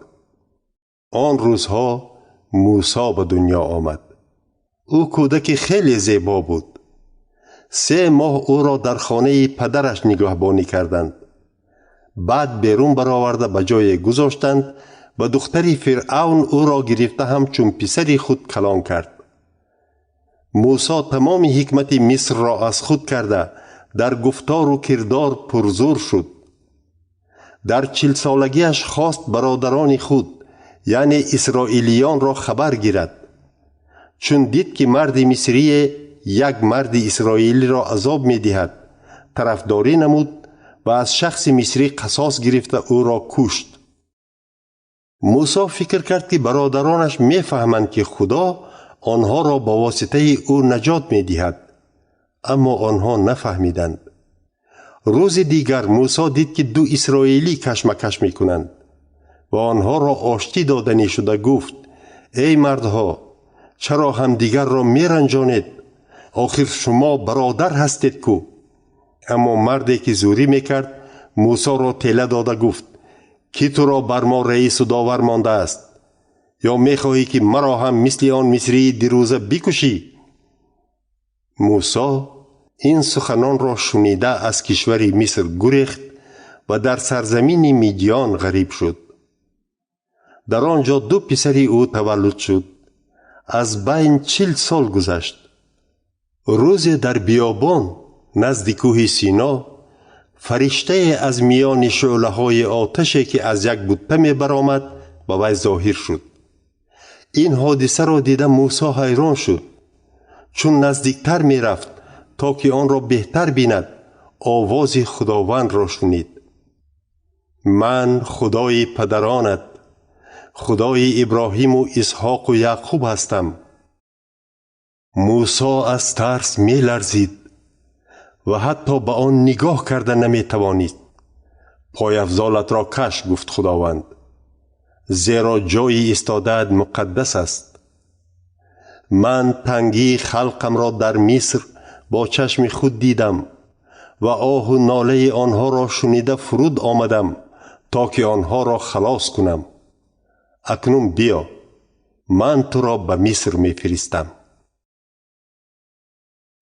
آن روزها موسی به دنیا آمد. او کودک خیلی زیبا بود. 3 ماه او را در خانه پدرش نگهبانی کردند. بعد بیرون برآورده به جای گذاشتند و دختری فرعون او را گرفته همچون پسری خود کلان کرد. موسی تمام حکمت مصر را از خود کرده در گفتار و کردار پرزور شد. در 40 سالگیش خواست برادران خود یعنی اسرائیلیان را خبر گیرد. چون دید که مرد مصری یک مرد اسرائیلی را عذاب می دهد، طرفداری نمود و از شخص مصری قصاص گرفته او را کشت. موسی فکر کرد که برادرانش می فهمند که خدا آنها را با واسطه او نجات می دهد، اما آنها نفهمیدند. روز دیگر موسی دید که 2 اسرائیلی کشمکش می کنند و آنها را آشتی دادنی شده. گفت: ای مردها، چرا همدیگر را می رنجانید؟ آخر شما برادر هستید کو؟ اما مردی که زوری می کرد موسی را تله داده گفت: کی تو را بر ما رئیس و داور مانده است؟ یا می خواهی که مرا هم مثل آن مصری دیروزه بکشی؟ موسی این سخنان را شنیده از کشور مصر گریخت و در سرزمین میدیان غریب شد. در آنجا 2 پسر او تولد شد. از بین 40 سال گذشت. روزی در بیابان نزد کوه سینا فرشته از میان شعله های آتشی که از یک بته می برآمد به وی ظاهر شد. این حادثه را دیده موسی حیران شد. چون نزدیکتر می رفت تا که آن را بهتر بیند، آواز خداوند را شنید: من خدای پدرانت، خدای ابراهیم و اسحاق و یعقوب هستم. موسی از ترس می لرزید و حتی به آن نگاه کرده نمی توانید. پای افضالت را کش، گفت خداوند، زیرا جای استادت مقدس است. من تنگی خلقم را در مصر با چشم خود دیدم و آه و ناله آنها را شنیده فرود آمدم تا که آنها را خلاص کنم. اکنون بیا، من تو را به مصر می فرستم.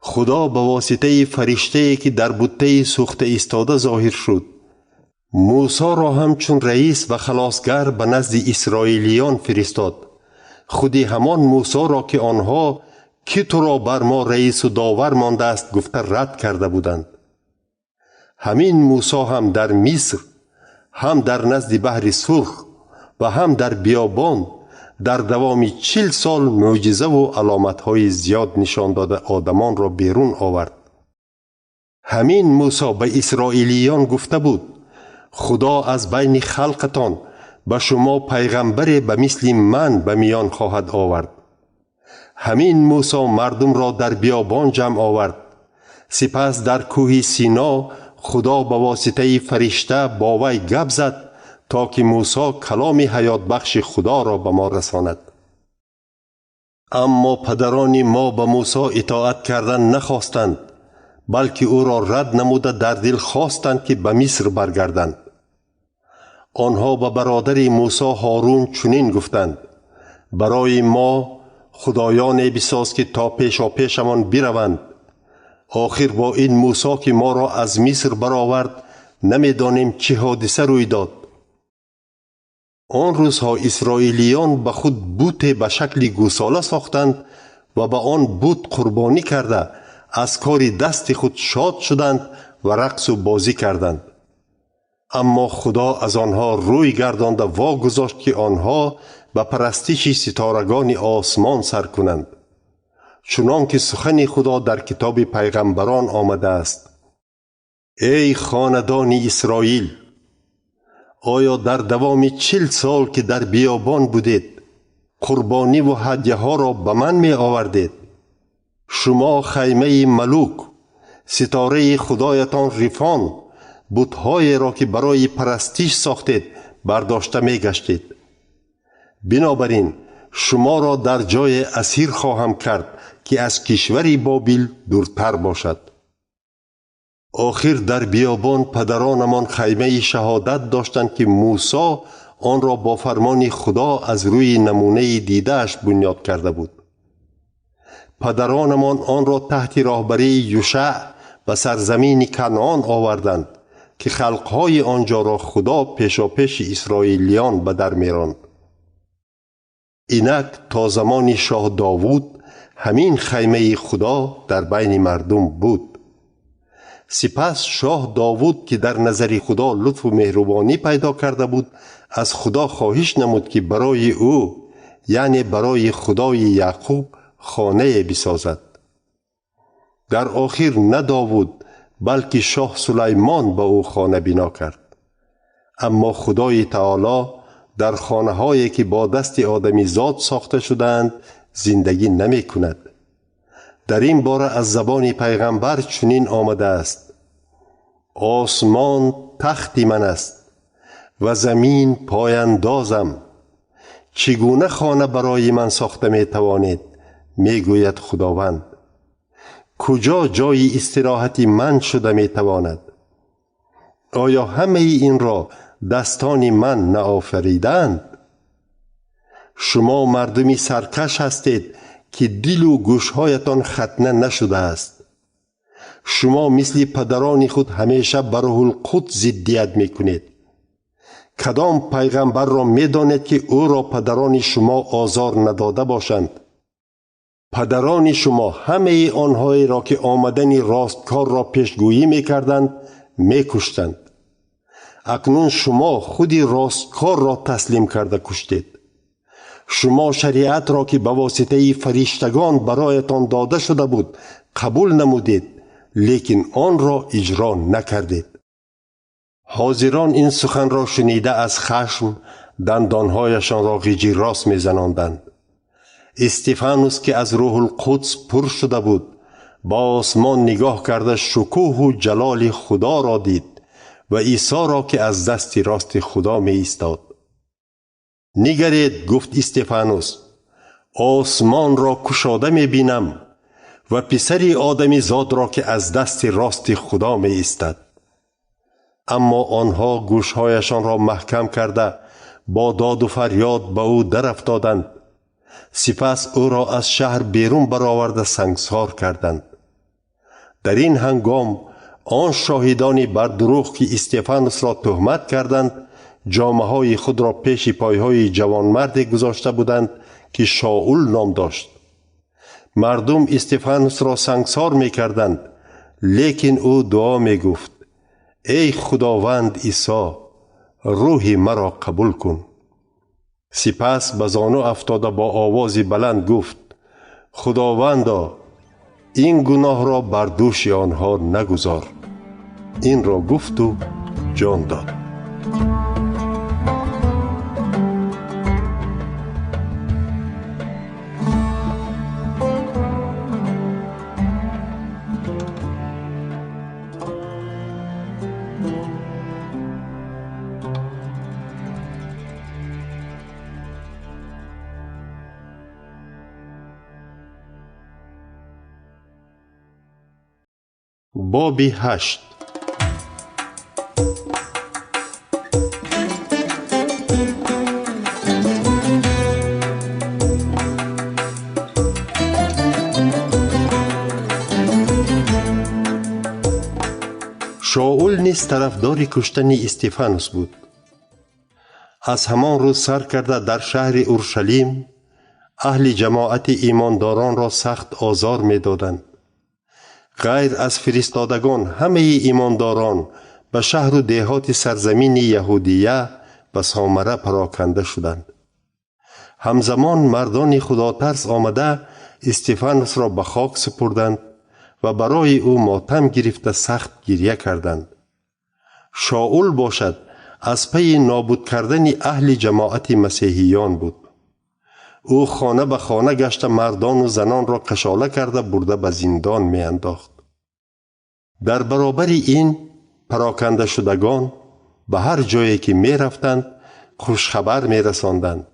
خدا به واسطه فرشته که در بته سوخته ایستاده ظاهر شد. موسی را همچون رئیس و خلاصگر به نزد اسرائیلیان فرستاد. خودی همان موسی را که آنها کی تو را بر ما رئیس و داور مانده است گفته رد کرده بودند. همین موسی هم در مصر، هم در نزد بحر سرخ و هم در بیابان در دوام 40 سال معجزه و علامت‌های زیاد نشان داده آدمان را بیرون آورد. همین موسی به اسرائیلیان گفته بود: خدا از بین خلقتان به شما پیغمبر به مثل من به میان خواهد آورد. همین موسی مردم را در بیابان جمع آورد. سپس در کوه سینا خدا به واسطه فرشته با وی گپ زد تا که موسی کلام حیات بخش خدا را به ما رساند. اما پدران ما به موسی اطاعت کردن نخواستند، بلکه او را رد نموده در دل خواستند که به مصر برگردند. آنها به برادر موسی هارون چنین گفتند: برای ما خدایان بساز که تا پیشا پیشمان بروند. آخر با این موسی که ما را از مصر برآورد نمیدانیم چه حادثه روی داد. آن روزها اسرائیلیان به خود بت به شکل گوساله ساختند و به آن بت قربانی کرده از کار دست خود شاد شدند و رقص و بازی کردند. اما خدا از آنها روی گرداند و واگذاشت که آنها به پرستش ستارگان آسمان سر کنند، چنان که سخن خدا در کتاب پیغمبران آمده است: ای خاندان اسرائیل، آیا در دوام 40 سال که در بیابان بودید قربانی و هدیه ها را به من می آوردید؟ شما خیمه ملوک، ستاره خدایتان رفان، بت‌های را که برای پرستش ساختید برداشته می گشتید. بنابراین شما را در جای اسیر خواهم کرد که از کشور بابل دورتر باشد. آخر در بیابان پدرانمان خیمه شهادت داشتند که موسی آن را با فرمان خدا از روی نمونه دیده‌اش بنیاد کرده بود. پدرانمان آن را تحت راهبری یوشع به سرزمین کنعان آوردند که خلقهای آنجا را خدا پیشاپیش اسرائیلیان به در می‌راند. اینک تا زمان شاه داوود همین خیمه خدا در بین مردم بود. سپس شاه داوود که در نظر خدا لطف و مهربانی پیدا کرده بود، از خدا خواهش نمود که برای او، یعنی برای خدای یعقوب، خانه بسازد. در آخر نه داوود بلکه شاه سلیمان به او خانه بنا کرد. اما خدای تعالی در خانه هایی که با دست آدمی زاد ساخته شدند زندگی نمی کند. در این باره از زبان پیغمبر چنین آمده است: آسمان تخت من است و زمین پایندازم. چگونه خانه برای من ساخته می توانید؟ می گوید خداوند. کجا جای استراحت من شده می تواند؟ آیا همه این را دستان من نآفریدند؟ شما مردمی سرکش هستید که دل و گوشهایتان ختنه نشده است. شما مثل پدران خود همیشه بر روح القدس ضدیت میکنید. کدام پیغمبر را میدانید که او را پدران شما آزار نداده باشند؟ پدران شما همه آنهایی را که آمدن راستکار را پیشگویی میکردند میکشتند. اکنون شما خودی راستکار را تسلیم کرده کشتید. شما شریعت را که به واسطه فرشتگان برایتان داده شده بود قبول نمودید، لیکن آن را اجرا نکردید. حاضران این سخن را شنیده از خشم دندانهایشان را غیجی راست میزناندند. استفانوس که از روح القدس پر شده بود با آسمان نگاه کرده شکوه و جلال خدا را دید و عیسی را که از دست راست خدا می ایستاد. نگرید، گفت استفانوس، آسمان را کشاده می بینم و پسر آدمی زاد را که از دست راست خدا می ایستد. اما آنها گوشهایشان را محکم کرده با داد و فریاد به او در افتادند. سپس او را از شهر بیرون برآورده سنگسار کردند. در این هنگام آن شاهدانی بر دروغ که استفانوس را تهمت کردند جامه های خود را پیش پایهای جوانمردی گذاشته بودند که شاول نام داشت. مردم استفانوس را سنگسار می کردند، لیکن او دعا می گفت: ای خداوند عیسی، روح مرا قبول کن. سپس به زانو افتاده با آواز بلند گفت: خداوندا، این گناه را بر دوش آنها نگذار. این را گفت و جان داد. باب 8. شاول نیز طرفدار کشتن استفانوس بود. از همان روز سر کرده در شهر اورشلیم اهل جماعت ایمانداران را سخت آزار می دادند. غیر از فرستادگان همه ایمانداران به شهر و دهات سرزمین یهودیه به سامره پراکنده شدند. همزمان مردان خدا ترس آمده استفانوس را به خاک سپردند و برای او ماتم گرفته سخت گریه کردند. شاول باشد از پی نابود کردن اهل جماعت مسیحیان بود. او خانه به خانه گشته مردان و زنان را کشاله کرده برده به زندان می انداخت. در برابر این پراکنده شدگان به هر جایی که می رفتند خوشخبر می رساندند.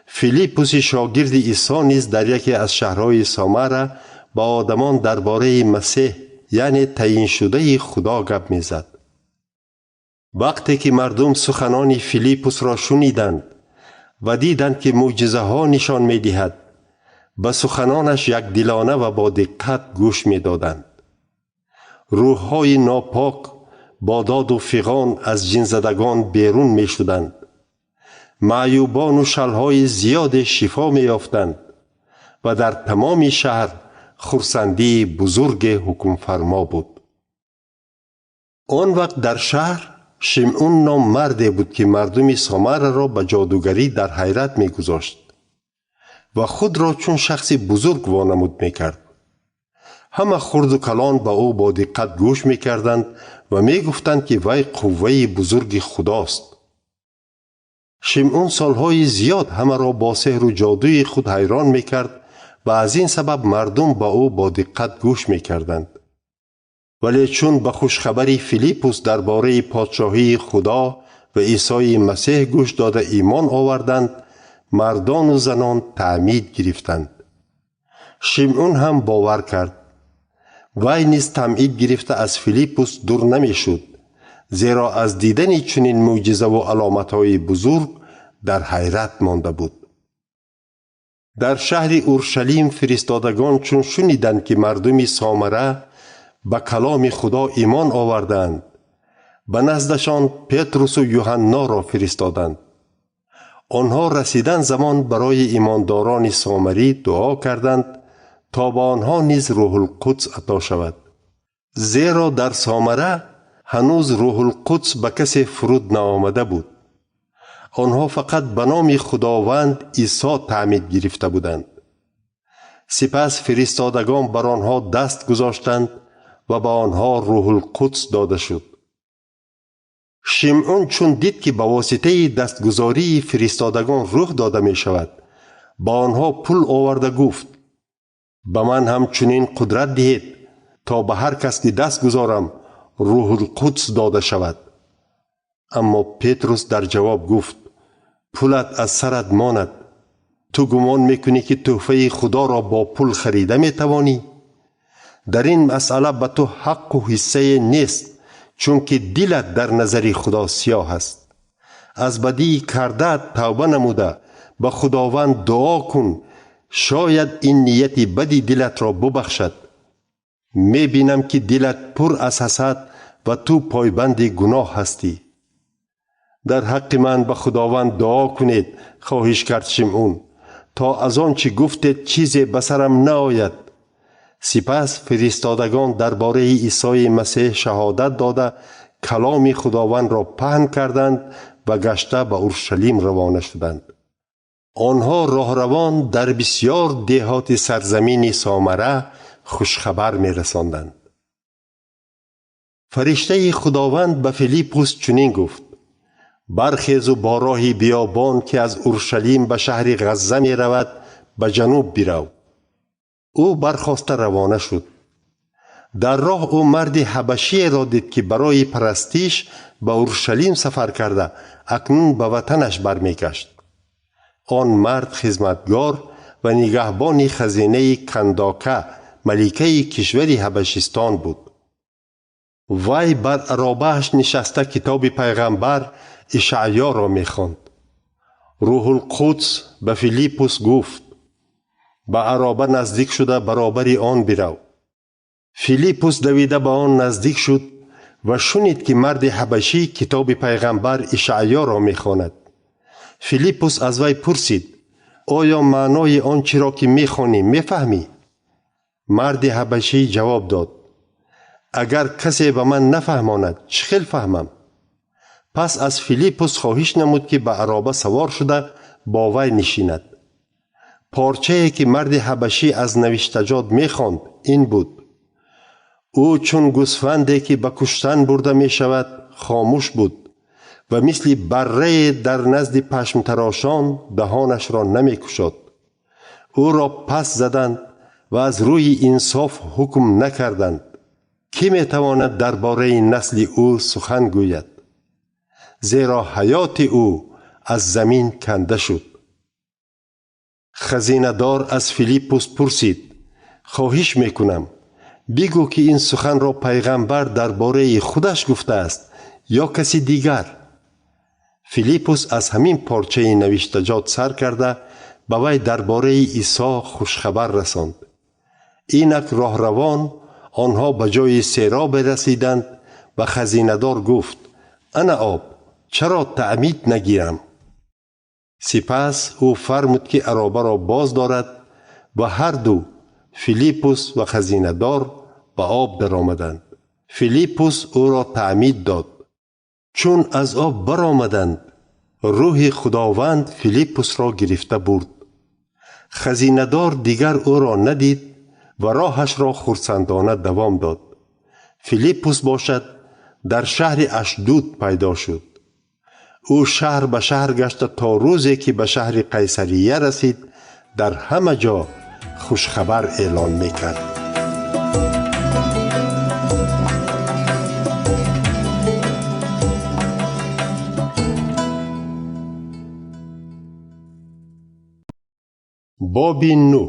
فیلیپوس شاگرد عیسی نیز در یکی از شهرهای سامره با آدمان درباره مسیح یعنی تعیین شده خدا گپ می زد. وقتی که مردم سخنان فیلیپوس را شنیدند و دیدند که معجزه ها نشان می دهد، به سخنانش یک دلانه و با دقت گوش می دادند. روح های ناپاک با داد و فغان از جن زدگان بیرون می شدند. معیوبان و شلهای زیاد شفا می یافتند و در تمام شهر خرسندی بزرگ حکم فرما بود. آن وقت در شهر شمعون نام مرد بود که مردم سامره را به جادوگری در حیرت می گذاشت و خود را چون شخص بزرگ وانمود می کرد. همه خرد و کلان به او با دقت گوش می کردند و می گفتند که وی قوه بزرگ خداست. شمعون سالهای زیاد همه را با سحر و جادوی خود حیران می کرد و از این سبب مردم به او با دقت گوش می کردند. ولی چون به خوشخبری فیلیپوس درباره پادشاهی خدا و عیسی مسیح گوش داده ایمان آوردند، مردان و زنان تعمید گرفتند. شمعون هم باور کرد. وی نیز تعمید گرفته از فیلیپوس دور نمی شد، زیرا از دیدن چنین معجزه و علامت‌های بزرگ در حیرت مانده بود. در شهر اورشلیم فرستادگان چون شنیدند که مردم سامره به کلام خدا ایمان آوردند، به نزدشان پتروس و یوحنا را فرستادند. آنها رسیدن زمان برای ایمانداران سامری دعا کردند تا با آنها نیز روح القدس عطا شود، زیرا در سامره هنوز روح القدس به کسی فرود نآمده بود. آنها فقط به نام خداوند عیسی تعمید گرفته بودند. سپس فرستادگان بر آنها دست گذاشتند و به آنها روح القدس داده شد. شمعون چون دید که به واسطه دستگذاری فرستادگان روح داده می شود، با آنها پول آورده گفت: به من هم چنین قدرت دهید تا به هر کس که دست گذارم روح القدس داده شود. اما پتروس در جواب گفت: پولت از سرت ماند. تو گمان میکنی که تحفه خدا را با پول خریده میتوانی؟ در این مسئله به تو حق و حصه نیست، چون که دلت در نظر خدا سیاه است. از بدی کرده توبه نموده به خداوند دعا کن، شاید این نیت بدی دلت را ببخشد. میبینم که دلت پر از حسد و تو پایبند گناه هستی. در حق من به خداوند دعا کنید، خواهش کرد شمعون، تا از آن چی گفتید چیزی به سرم نآید. سپس فرستادگان درباره عیسی مسیح شهادت داده کلام خداوند را پهن کردند و گشته به اورشلیم روانه شدند. آنها راهروان در بسیار دهات سرزمین سامره خوشخبر می رساندند. فرشته خداوند به فیلیپوس چنین گفت: برخیز و با راه بیابان که از اورشلیم به شهر غزه می رود به جنوب برو. او برخاسته روانه شد. در راه او مرد حبشی را دید که برای پرستیش به اورشلیم سفر کرده اکنون به وطنش برمیگشت. آن مرد خدمتگار و نگهبان خزینه کنداکه ملکه کشور حبشستان بود. وی بر عرابه‌اش نشسته کتاب پیغمبر اشعیا را می‌خواند. روح القدس به فیلیپوس گفت: به عرابه نزدیک شده برابر آن برو. فیلیپوس دویده به آن نزدیک شد و شنید که مرد حبشی کتاب پیغمبر اشعیا را می‌خواند. فیلیپوس از وی پرسید: آیا معنای آنچه را که می‌خوانی می‌فهمی؟ مرد حبشی جواب داد: اگر کسی به من نفهماند چه خیل فهمم؟ پس از فیلیپوس خواهش نمود که به عرابه سوار شده با وی نشیند. پارچه‌ای که مرد حبشی از نوشتجات می‌خواند این بود: او چون گوسفندی که به کشتن برده می شود خاموش بود و مثل بره در نزد پشم تراشان دهانش را نمی کشد. او را پس زدند و از روی انصاف حکم نکردند. کی می تواند درباره نسل او سخن گوید؟ زیرا حیات او از زمین کنده شد. خزینه‌دار از فیلیپوس پرسید: خواهش میکنم بگو که این سخن را پیغمبر درباره خودش گفته است یا کسی دیگر؟ فیلیپوس از همین پارچه نوشتجات سر کرده به وی درباره عیسی خوشخبر رساند. اینک راهروان آنها به جای سیراب رسیدند و خزینه‌دار گفت: انا آب، چرا تعمید نگیرم؟ سپس او فرمود که عرابه را باز دارد و هر دو فیلیپوس و خزینه‌دار به آب در آمدند. فیلیپوس او را تعمید داد. چون از آب برآمدند روح خداوند فیلیپوس را گرفته برد. خزینه‌دار دیگر او را ندید و راهش را خرسندانه دوام داد. فیلیپوس باشد در شهر اشدود پیدا شد. او شهر به شهر گشت تا روزی که به شهر قیصریه رسید در همه جا خوشخبر اعلان میکرد. باب 9.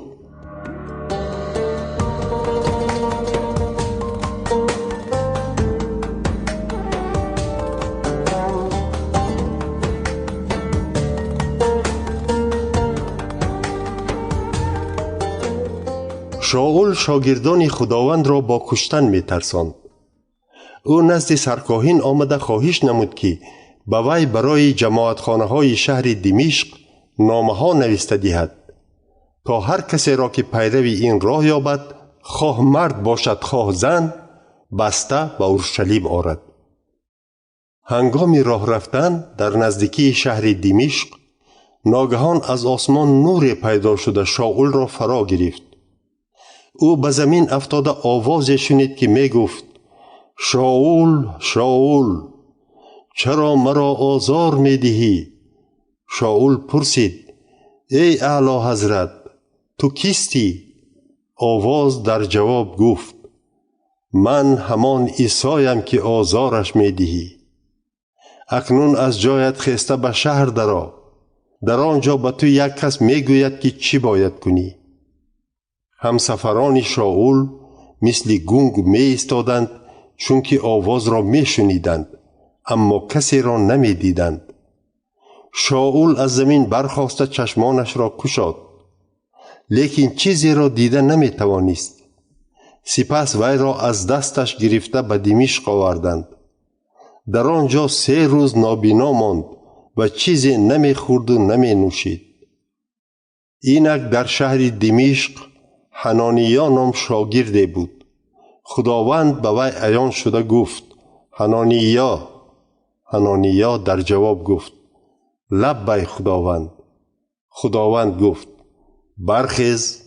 شاول شاگردان خداوند را با کشتن می ترساند. او نزد سرکاهن آمده خواهش نمود که به وی برای جماعتخانه های شهر دمشق نامه ها نوشته دهد تا هر کسی را که پیروی این راه یابد، خواه مرد باشد خواه زن، بسته به اورشلیم آرد. هنگام راه رفتن در نزدیکی شهر دمشق ناگهان از آسمان نور پیدا شده شاول را فرا گرفت. او به زمین افتاده آواز شنید که می گفت: شاول، شاول، چرا مرا آزار می دهی؟ شاول پرسید: ای اعلی حضرت، تو کیستی؟ آواز در جواب گفت: من همان عیسایم که آزارش می دهی. اکنون از جایت خسته به شهر درآ. در آنجا به تو یک کس می گوید که چی باید کنی. همسفران شاول مثل گنگ می ایستادند، چون که آواز را می شنیدند اما کسی را نمی دیدند. شاول از زمین برخاسته چشمانش را گشاد، لیکن چیزی را دیده نمی توانست. سپس وی را از دستش گرفته به دمشق آوردند. در آنجا 3 روز نابینا ماند و چیزی نمی خورد و نمی نوشید. اینک در شهر دمشق حنانیا نام شاگردی بود. خداوند به وی عیان شده گفت: حنانیا. حنانیا در جواب گفت: لبیک خداوند. خداوند گفت: برخیز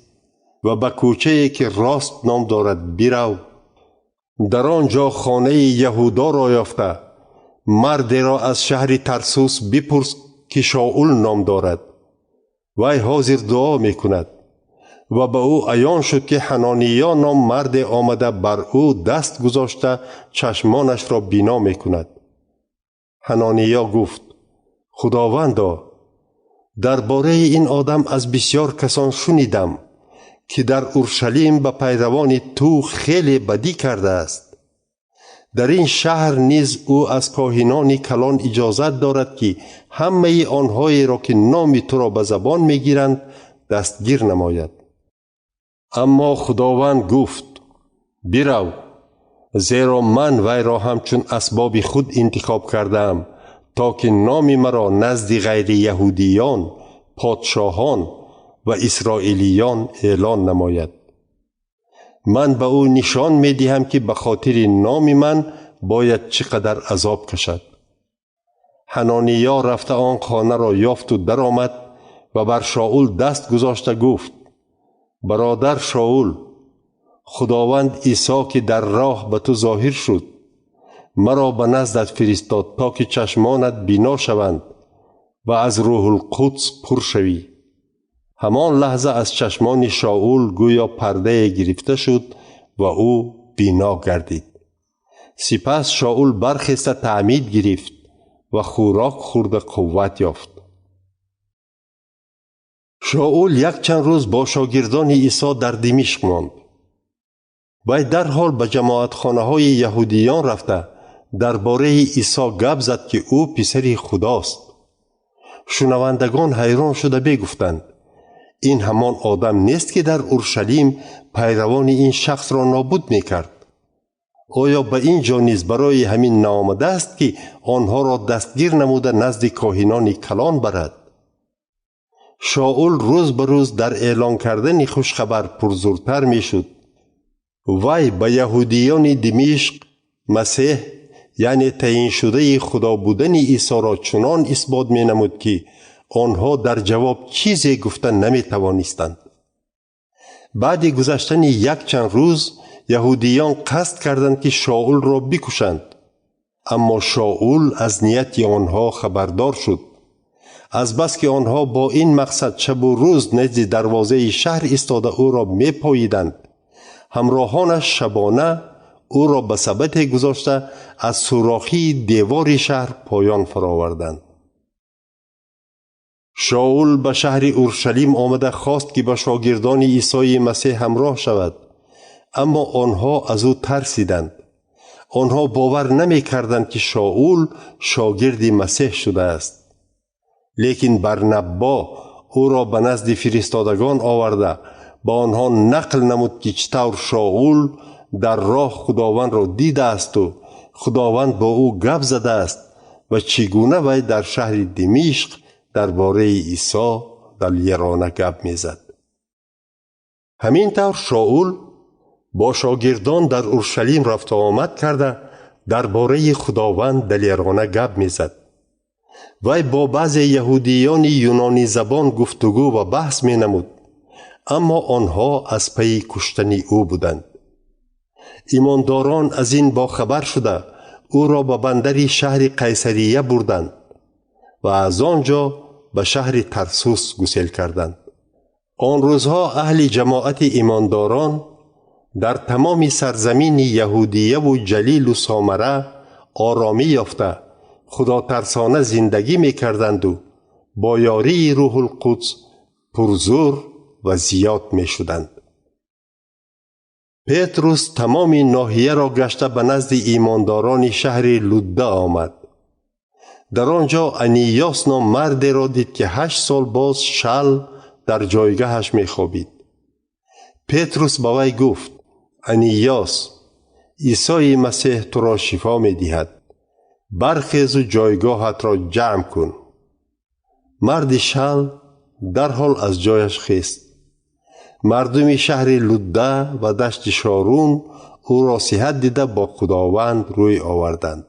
و به کوچه‌ای که راست نام دارد برو. در آنجا خانه یهودا را یافته مردی را از شهر ترسوس بپرس که شاول نام دارد. وی حاضر دعا می کند. و به او عیان شد که حنانیا نام مرد آمده بر او دست گذاشته چشمانش را بینا می کند. حنانیا گفت: خداوندا، درباره این آدم از بسیار کسان شنیدم که در اورشلیم به پیروان تو خیلی بدی کرده است. در این شهر نیز او از کاهنان کلان اجازت دارد که همه آنهایی را که نام تو را به زبان می گیرند دستگیر نماید. اما خداوند گفت: برو، زیرا من وی را همچون اسباب خود انتخاب کردم تا که نام مرا نزد غیر یهودیان، پادشاهان و اسرائیلیان اعلان نماید. من به او نشان می دهم که به خاطر نام من باید چقدر عذاب کشد. حنانیا رفته آن خانه را یافت و در آمد و بر شاول دست گذاشته گفت: برادر شاول، خداوند عیسی که در راه به تو ظاهر شد مرا به نزدت فرستاد تا که چشمانت بینا شوند و از روح القدس پر شوی. همان لحظه از چشمان شاول گویا پرده گرفته شد و او بینا گردید. سپس شاول برخسته تعمید گرفت و خوراک خورد قوت یافت. شاول یک چند روز با شاگردان عیسی در دمشق ماند. وی در حال به جماعتخانه های یهودیان رفته درباره عیسی گپ زد که او پسر خداست. شنوندگان حیران شده بگفتند: این همان آدم نیست که در اورشلیم پیروان این شخص را نابود میکرد؟ آیا به این جا نیز برای همین نآمده است که آنها را دستگیر نموده نزد کاهنان کلان برد؟ شاول روز به روز در اعلان کردن خوشخبر پرزورتر می شد. وی به یهودیان دمشق مسیح یعنی تعیین شده خدا بودن عیسی را چنان اثبات می نمود که آنها در جواب چیزی گفتن نمی توانستند. بعد گذشتن یک چند روز یهودیان قصد کردند که شاول را بکشند، اما شاول از نیت آنها خبردار شد. از بس که آنها با این مقصد شب و روز نزد دروازه شهر ایستاده او را می پاییدند، همراهانش شبانه او را به سبت گذاشته از سوراخی دیوار شهر پایان فراوردند. شاول به شهر اورشلیم آمده خواست که به شاگردان عیسی مسیح همراه شود، اما آنها از او ترسیدند. آنها باور نمی کردند که شاول شاگرد مسیح شده است. لیکن برنبا او را به نزد فرستادگان آورده با آنها نقل نمود که چطور شاول در راه خداوند را دیده است و خداوند با او گپ زده است و چگونه وی در شهر دمشق درباره عیسی دلیرانه گپ میزد. همین طور شاول با شاگردان در اورشلیم رفت و آمد کرده درباره خداوند دلیرانه گپ میزد. وی با بعضی یهودیان یونانی زبان گفتگو و بحث می نمود، اما آنها از پی کشتن او بودند. ایمانداران از این با خبر شده او را به بندر شهر قیصریه بردند و از آنجا به شهر ترسوس گسیل کردند. آن روزها اهل جماعت ایمانداران در تمام سرزمین یهودیه و جلیل و سامره آرامی یافته خدا ترسانه زندگی می کردند و با یاری روح القدس پرزور و زیاد می شدند. پتروس تمام ناحیه را گشته به نزد ایمانداران شهر لوده آمد. در آنجا انیاس نام مردی را دید که 8 سال باز شل در جایگاهش می خوابید. پتروس به وی گفت: انیاس، عیسی مسیح تو را شفا می دهد. برخیز و جایگاهت را جمع کن. مرد شل در حال از جایش خیست. مردم شهر لوده و دشت شارون او را صحت دیده با خداوند روی آوردند.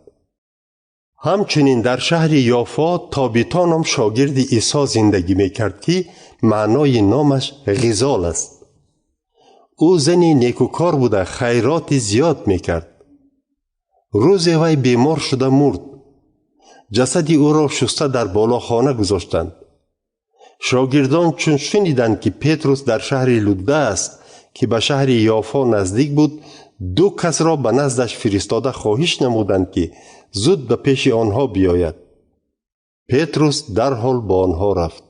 همچنین در شهر یافا تابیتا نام شاگرد عیسی زندگی میکرد که معنای نامش غزال است. او زنی نیکوکار بوده، خیرات زیاد میکرد. روزی وی بیمار شده مرد. جسد او را شسته در بالاخانه گذاشتند. شاگردان چون شنیدند که پتروس در شهر لوده است که به شهر یافا نزدیک بود، 2 کس را به نزدش فرستاده خواهش نمودند که زود به پیش آنها بیاید. پتروس در حال با آنها رفت.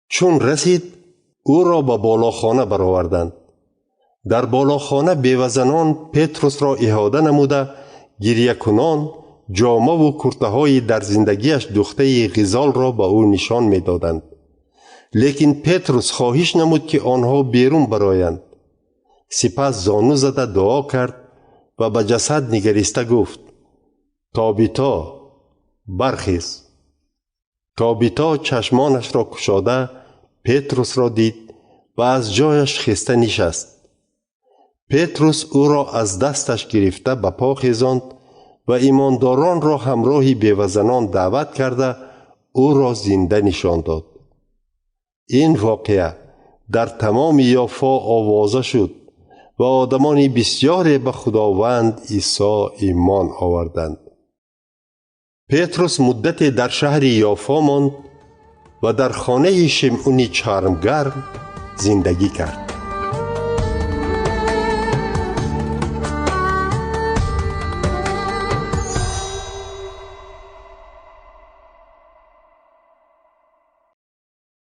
چون رسید او را به بالاخانه برآوردند. در بالاخانه بیوه‌زنان پتروس را احاطه نموده گریه کنان جامه و کرته های در زندگیش دخته غزال را به او نشان می دادند. لیکن پتروس خواهش نمود که آنها بیرون برآیند. سپس زانو زده دعا کرد و به جسد نگریسته گفت: تابیتا برخیز. تابیتا چشمانش را گشاده پتروس را دید و از جایش خسته نشست. پتروس او را از دستش گرفته به پا خیزاند و ایمانداران را همراه بیوزنان دعوت کرده او را زنده نشان داد. این واقعه در تمام یافا آوازه شد و آدمان بسیاری به خداوند عیسی ایمان آوردند. پتروس مدتی در شهر یافا ماند و در خانه شمعون چرمگر زندگی کرد.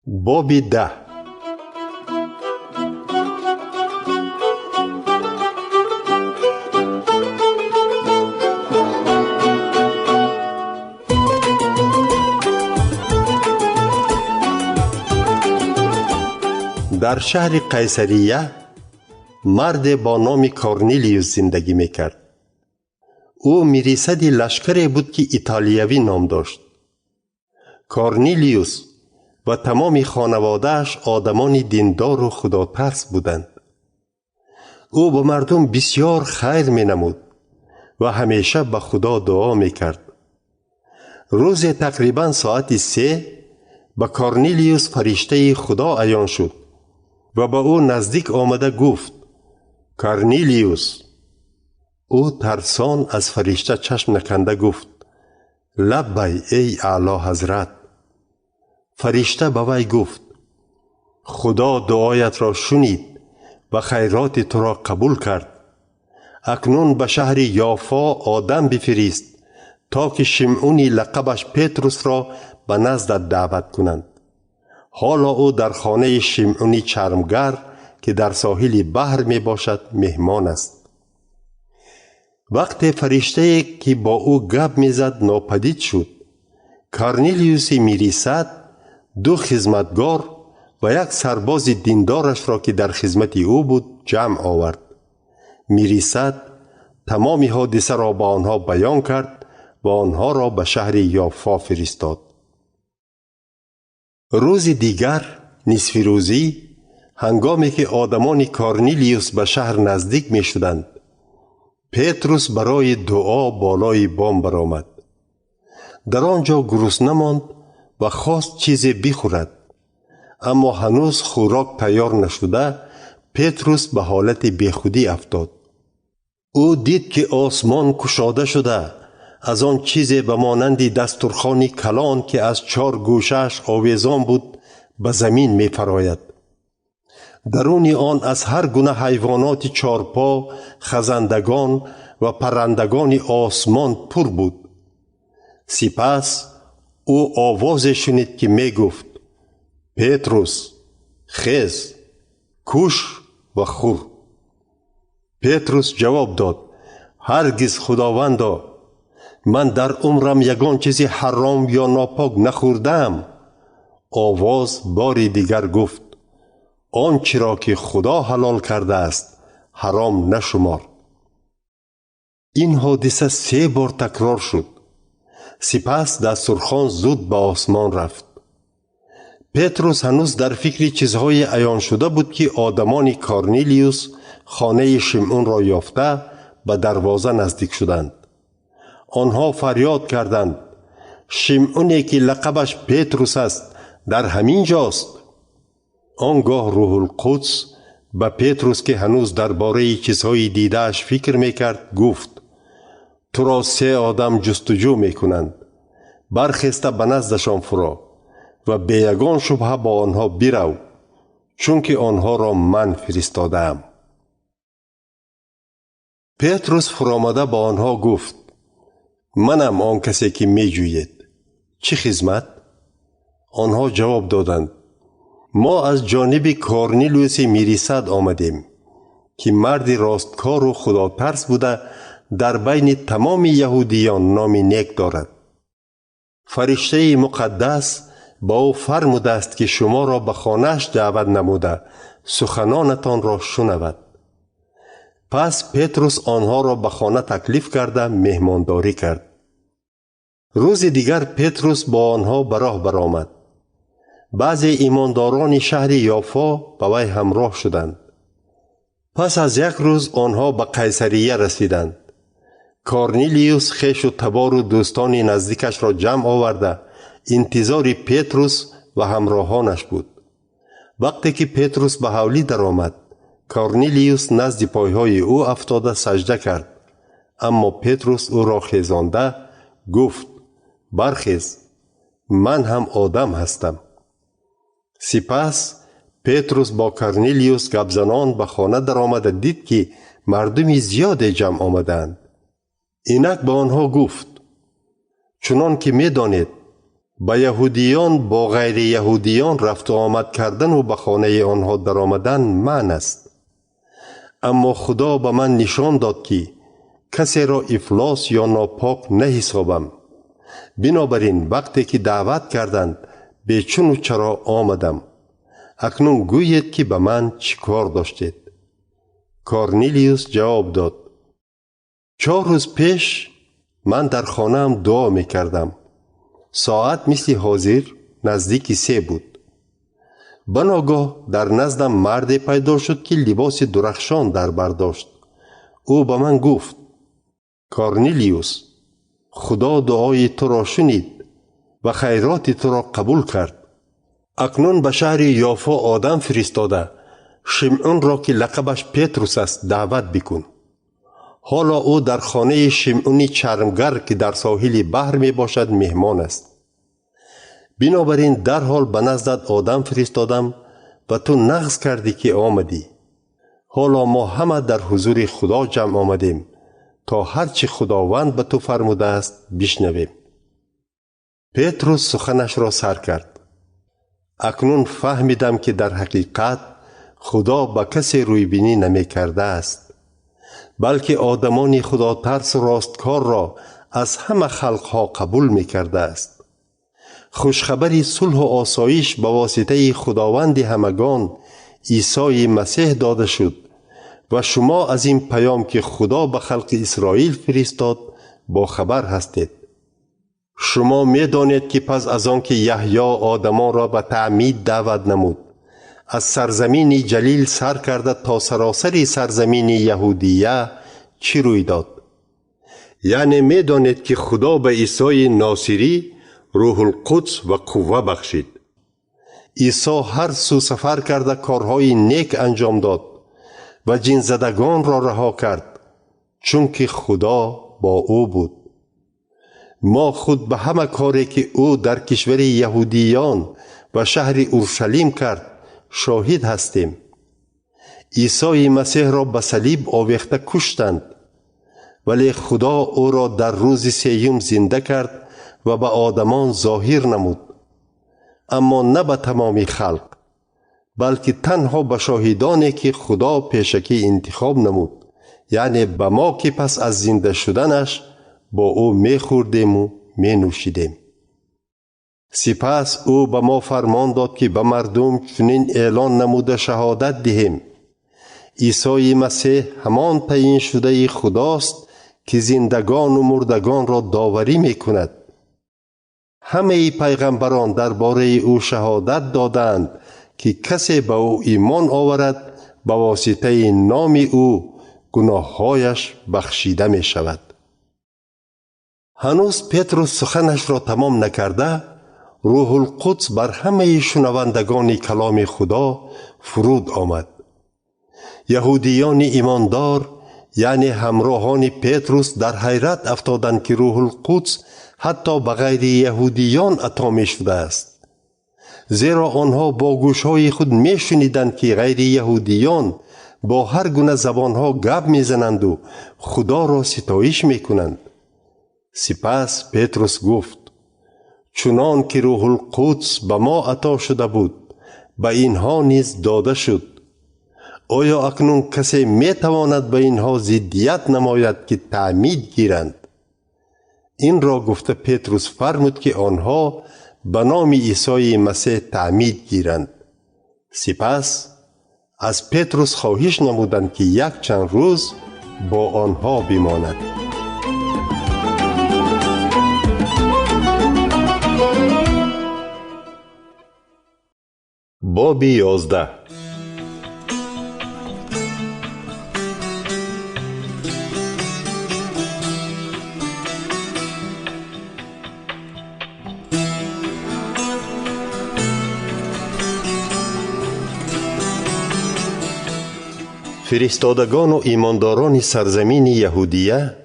باب 10. در شهر قیصریه مرد با نام کورنلیوس زندگی میکرد. او میرصد لشکری بود که ایتالیوی نام داشت. کورنلیوس و تمام خانوادهش آدمان دیندار و خداترس بودند. او به مردم بسیار خیر می نمود و همیشه به خدا دعا می کرد. روز تقریبا ساعت 3 به کورنلیوس فرشته خدا عیان شد و به او نزدیک آمده گفت: کورنلیوس. او ترسان از فرشته چشم نکنده گفت: لبی ای اعلی حضرت. فرشته به وی گفت: خدا دعایت را شنید و خیرات تو را قبول کرد. اکنون به شهر یافا آدم بفرست تا که شمعونی لقبش پتروس را به نزدت دعوت کنند. حالا او در خانه شمعونی چرمگر که در ساحل بحر می باشد مهمان است. وقت فرشته که با او گپ می زد ناپدید شد، کورنلیوس میرصد 2 خدمتگار و 1 سرباز دیندارش را که در خدمت او بود جمع آورد. میرصد تمام حادثه را با آنها بیان کرد و آنها را به شهر یافا فرستاد. روز دیگر نصف روزی هنگامی که آدمان کورنلیوس به شهر نزدیک می شدند، پتروس برای دعا بالای بام برآمد. در آنجا گرسنه ماند و خواست چیزی بخورد، اما هنوز خوراک تیار نشده پتروس به حالت بیخودی افتاد. او دید که آسمان گشاده شده، از آن چیزی به مانند دسترخوانی کلان که از 4 گوشش آویزان بود به زمین می فراید. درون آن از هر گونه حیوانات 4 پا، خزندگان و پرندگان آسمان پر بود. سپس او آواز شنید که می گفت: پتروس، خیز، کوش و خور. پتروس جواب داد: هرگز خداوندا، من در عمرم یگان چیزی حرام یا ناپاک نخوردم. آواز باری دیگر گفت: آنچه را که خدا حلال کرده است حرام نشمار. این حادثه 3 بار تکرار شد. سپس دسترخوان زود به آسمان رفت. پتروس هنوز در فکر چیزهای عیان شده بود که آدمان کورنلیوس خانه شمعون را یافته به دروازه نزدیک شدند. آنها فریاد کردند: شمعونی که لقبش پتروس است در همین جاست. آنگاه روح القدس به پتروس که هنوز درباره چیزهای دیده‌اش فکر میکرد گفت: تو را 3 آدم جستجو میکنند. برخسته به نزدشان فرا و به یگان شبهه با آنها برو، چون که آنها را من فرستادم. پتروس فرامده با آنها گفت: منم آن کسی که می جوید. چه خدمت؟ آنها جواب دادند: ما از جانب کورنلیوس میرصد آمدیم که مرد راستکار و خداترس بوده در بین تمام یهودیان نام نیک دارد. فرشته مقدس با او فرموده است که شما را به خانه‌اش دعوت نموده سخنانتان را شنود. پس پتروس آنها را به خانه تکلیف کرده مهمانداری کرد. روز دیگر پتروس با آنها به راه برآمد. بعضی ایمانداران شهر یافا به وی همراه شدند. پس از یک روز آنها به قیصریه رسیدند. کورنلیوس خویش و تبار و دوستان نزدیکش را جمع آورده انتظار پتروس و همراهانش بود. وقتی که پتروس به حولی در آمد، کورنلیوس نزد پایهای او افتاده سجده کرد. اما پتروس او را خیزانده گفت: برخیز، من هم آدم هستم. سپس پتروس با کورنلیوس گپ زنان به خانه در آمده دید که مردمی زیاد جمع آمدند. اینک به آنها گفت: چنان که می دانید به یهودیان با غیر یهودیان رفت و آمد کردن و به خانه آنها در آمدن منع است. اما خدا به من نشان داد که کسی را افلاس یا ناپاک نحسابم. بنابراین وقتی که دعوت کردند به چون و چرا آمدم. اکنون گویید که به من چی کار داشتید؟ کورنلیوس جواب داد: 4 روز پیش من در خانه‌ام دعا می کردم. ساعت مثل حاضر نزدیک 3 بود. بناگاه در نزدم مرد پیدا شد که لباس درخشان در بر داشت. او به من گفت: کورنلیوس، خدا دعای تو را شنید و خیرات تو را قبول کرد. اکنون به شهر یافا آدم فرستاده شمعون را که لقبش پتروس است دعوت بکن. حالا او در خانه شمعونی چرمگر که در ساحل بحر می باشد مهمان است. بنابراین در حال به نزدت آدم فرستادم و تو نقض کردی که آمدی. حالا ما همه در حضور خدا جمع آمدیم تا هرچی خداوند به تو فرموده است بشنویم. پتروس سخنش را سر کرد: اکنون فهمیدم که در حقیقت خدا به کسی رویبینی نمی کرده است، بلکه آدمان خدا ترس و راستکار را از همه خلقها قبول می کرده است. خوشخبری صلح و آسایش به واسطه خداوند همگان عیسی مسیح داده شد و شما از این پیام که خدا به خلق اسرائیل فرستاد با خبر هستید. شما می دانید که پس از آن که یحیی آدمان را به تعمید دعوت نمود، از سرزمین جلیل سر کرده تا سراسر سرزمین یهودیه چی روی داد؟ یعنی می دانید که خدا به عیسی ناصری روح القدس و قوه بخشید. عیسی هر سو سفر کرده کارهای نیک انجام داد و جن زدگان را رها کرد، چون که خدا با او بود. ما خود به همه کاری که او در کشور یهودیان و شهر اورشلیم کرد شاهد هستیم. عیسی مسیح را به صلیب آویخته کشتند، ولی خدا او را در روز سیوم زنده کرد و به آدمان ظاهر نمود، اما نه به تمام خلق، بلکه تنها به شاهدانی که خدا پیشکی انتخاب نمود، یعنی به ما که پس از زنده شدنش با او می خوردیم و می نوشیدیم. سپس او به ما فرمان داد که به مردم چنین اعلان نموده شهادت دهیم: عیسی مسیح همان تعیین شده خداست که زندگان و مردگان را داوری می کند. همه پیغمبران درباره او شهادت دادند که کسی به او ایمان آورد به واسطه نام او گناههایش بخشیده می شود. هنوز پتروس سخنش را تمام نکرده، روح القدس بر همه شنوندگان کلام خدا فرود آمد. یهودیان ایماندار یعنی همراهان پتروس در حیرت افتادند که روح القدس حتی به غیر یهودیان عطا می شده است، زیرا آنها با گوشهای خود می شنیدند که غیر یهودیان با هر گونه زبانها گپ می زنند و خدا را ستایش می کنند. سپس پتروس گفت: چنان که روح القدس به ما عطا شده بود به اینها نیز داده شد. آیا اکنون کسی می تواند به اینها ضدیت نماید که تعمید گیرند؟ این را گفته پتروس فرمود که آنها به نام عیسی مسیح تعمید گیرند. سپس از پتروس خواهش نمودند که یک چند روز با آنها بماند. باب 11. فرستادگان و ایمانداران سرزمین یهودیه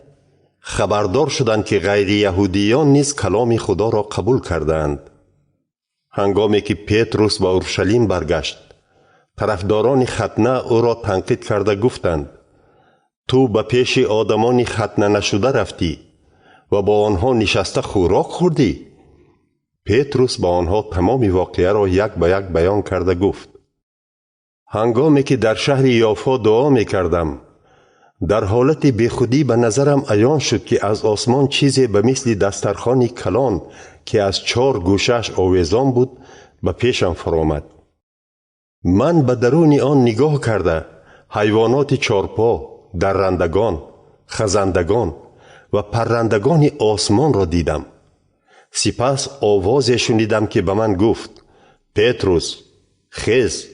خبردار شدند که غیر یهودیان نیز کلام خدا را قبول کردند. هنگامی که پتروس به اورشلیم برگشت، طرفداران ختنه او را تنقید کرده گفتند: تو به پیش آدمان ختنه نشده رفتی و با آنها نشسته خوراک خوردی؟ پتروس با آنها تمام واقعه را یک به یک بیان کرده گفت: هنگامی که در شهر یافا دعا می کردم، در حالت بیخودی به نظرم عیان شد که از آسمان چیزی به مثل دسترخوان کلان که از 4 گوشش آویزان بود به پیشم فرآمد. من به درون آن نگاه کرده حیوانات 4 پا، درندگان، خزندگان و پرندگان آسمان را دیدم. سپس آوازی شنیدم که به من گفت: پتروس، خیز،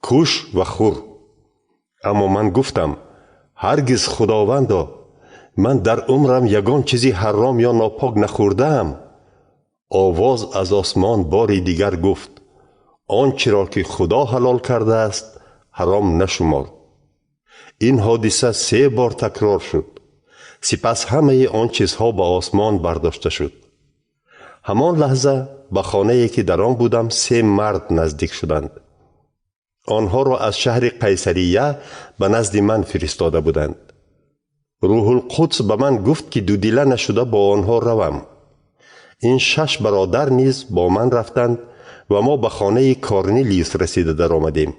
کوش و خور. اما من گفتم: هرگز خداوندا، من در عمرم یگان چیزی حرام یا ناپاک نخوردم. آواز از آسمان باری دیگر گفت: آنچه را که خدا حلال کرده است حرام نشمار. این حادثه 3 بار تکرار شد. سپس همه آن چیزها به آسمان برداشته شد. همان لحظه به خانه‌ای که در آن بودم 3 مرد نزدیک شدند. آنها را از شهر قیصریه به نزد من فرستاده بودند. روح القدس به من گفت که دودیله نشده با آنها روم. این 6 برادر نیز با من رفتند و ما به خانه کارنلیوس رسیده در آمدیم.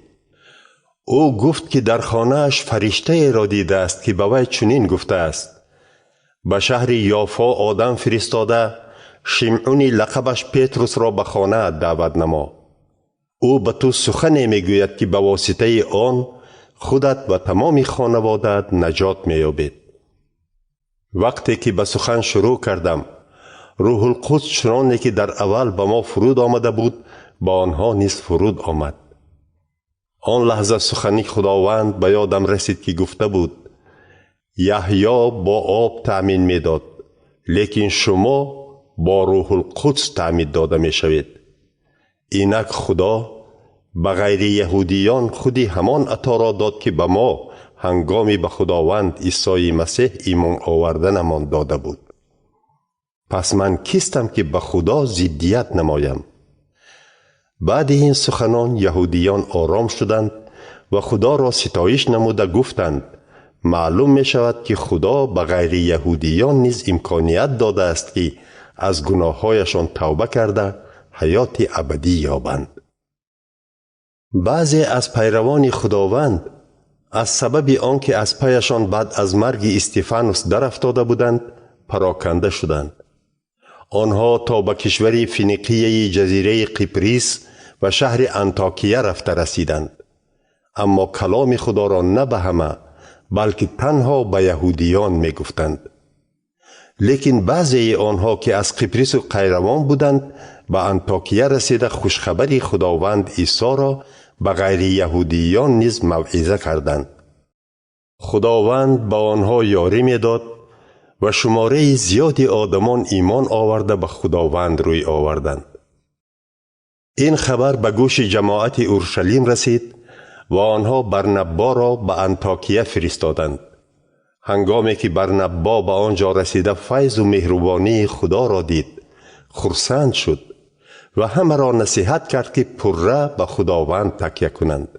او گفت که در خانه اش فرشته را دیده است که به وی چنین گفته است: به شهر یافا آدم فرستاده شمعونی لقبش پتروس را به خانه دعوت نما. او به تو سخنی میگوید که به واسطه آن خودت و تمام خانواده‌ات نجات می‌یابید. وقتی که به سخن شروع کردم، روح القدس چنانه که در اول به ما فرود آمده بود با آنها نیز فرود آمد. آن لحظه سخنی خداوند به یادم رسید که گفته بود: یحیی با آب تأمین می‌داد، لیکن شما با روح القدس تأمین داده می‌شوید. اینک خدا به غیر یهودیان خودی همان عطا را داد که به ما هنگامی به خداوند عیسی مسیح ایمان آوردنمان داده بود. پس من کیستم که به خدا ضدیت نمایم؟ بعد این سخنان یهودیان آرام شدند و خدا را ستایش نموده گفتند: معلوم می شود که خدا به غیر یهودیان نیز امکانیت داده است که از گناهایشان توبه کرده حیات ابدی یابند. بعضی از پیروان خداوند از سبب آنکه از پیشان بعد از مرگ استفانوس در افتاده بودند پراکنده شدند. آنها تا به کشور فینیقیه جزیره قبریس و شهر انطاکیه رفته رسیدند. اما کلام خدا را نه به همه بلکه تنها به یهودیان می گفتند. لیکن بعضی آنها که از قبریس و قیروان بودند به انطاکیه رسیده خوشخبری خداوند عیسی را به غیر یهودیان نیز موعظه کردند. خداوند به آنها یاری می داد و شماره زیادی آدمان ایمان آورده به خداوند روی آوردند. این خبر به گوش جماعت اورشلیم رسید و آنها برنبا را به انطاکیه فرستادند. هنگامی که برنبا به آنجا رسیده فیض و مهربانی خدا را دید، خرسند شد و همه را نصیحت کرد که پره به خداوند تکیه کنند.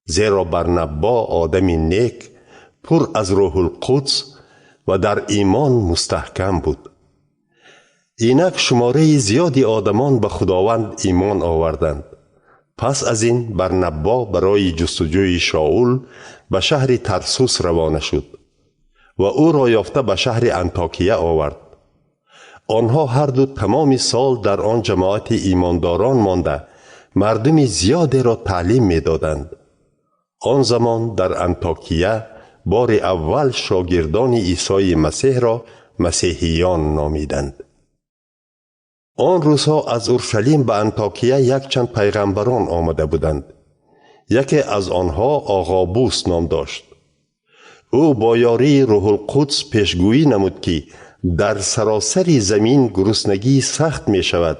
زیرا برنبا آدمی نیک، پر از روح القدس و در ایمان مستحکم بود. اینک شماره زیادی آدمان به خداوند ایمان آوردند. پس از این برنبا برای جستجوی شاول به شهر ترسوس روانه شد و او را یافته به شهر انطاکیه آورد. آنها هر دو تمام سال در آن جماعت ایمانداران مانده مردم زیادی را تعلیم می دادند. آن زمان در انطاکیه بار اول شاگردان عیسی مسیح را مسیحیان نامیدند. آن روزها از اورشلیم به انطاکیه یک چند پیغمبران آمده بودند. یکی از آنها آغابوس نام داشت. او با یاری روح القدس پیشگویی نمود که در سراسر زمین گرسنگی سخت می شود.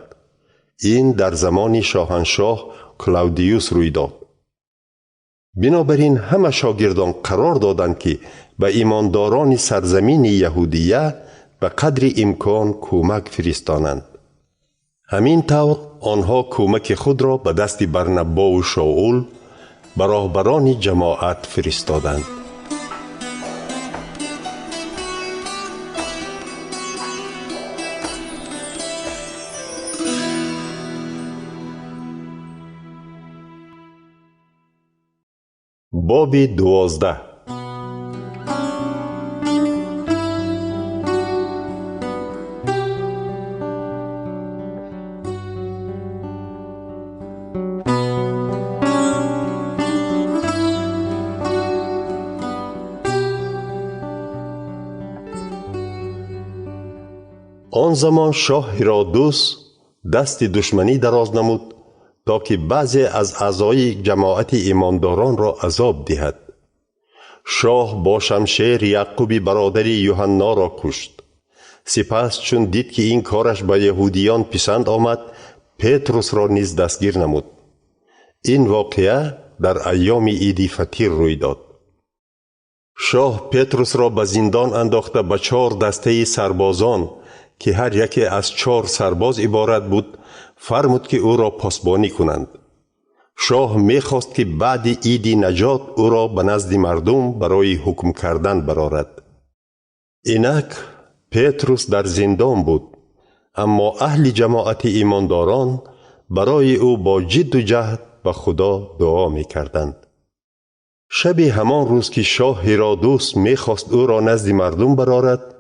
این در زمان شاهنشاه کلاودیوس روی داد. بنابراین همه شاگردان قرار دادند که به ایمانداران سرزمین یهودیه به قدر امکان کمک فرستانند. همین طور آنها کمک خود را به دست برنبا و شاول به راهبران جماعت فرستادند. باب 12. آن زمان شاه هرودوس دست دشمنی دراز نمود تا که بعضی از اعضای جماعت ایمانداران را عذاب دهد. شاه با شمشیر یعقوب برادر یوحنا را کشت. سپس چون دید که این کارش به یهودیان پسند آمد، پتروس را نیز دستگیر نمود. این واقعه در ایام عید فطیر روی داد. شاه پتروس را به زندان انداخته به 4 دسته سربازان که هر یکی از 4 سرباز عبارت بود فرمود که او را پاسبانی کنند. شاه می‌خواست که بعد عید نجات او را به نزد مردم برای حکم کردن برآورد. اینک پتروس در زندان بود، اما اهل جماعت ایمانداران برای او با جد و جهد به خدا دعا می‌کردند. شب همان روز که شاه هرودوس می‌خواست او را نزد مردم برآورد،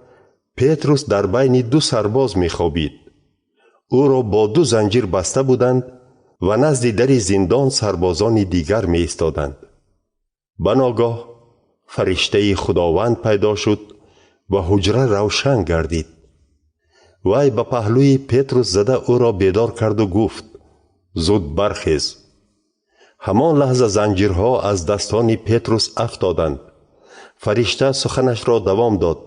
پتروس در بین 2 سرباز می‌خوابید. او را با 2 زنجیر بسته بودند و نزد در زندان سربازان دیگر می ایستادند. بناگاه فرشته خداوند پیدا شد و حجره روشن گردید. وی به پهلوی پتروس زده او را بیدار کرد و گفت: زود برخیز. همان لحظه زنجیرها از دستان پتروس افتادند. فرشته سخنش را دوام داد: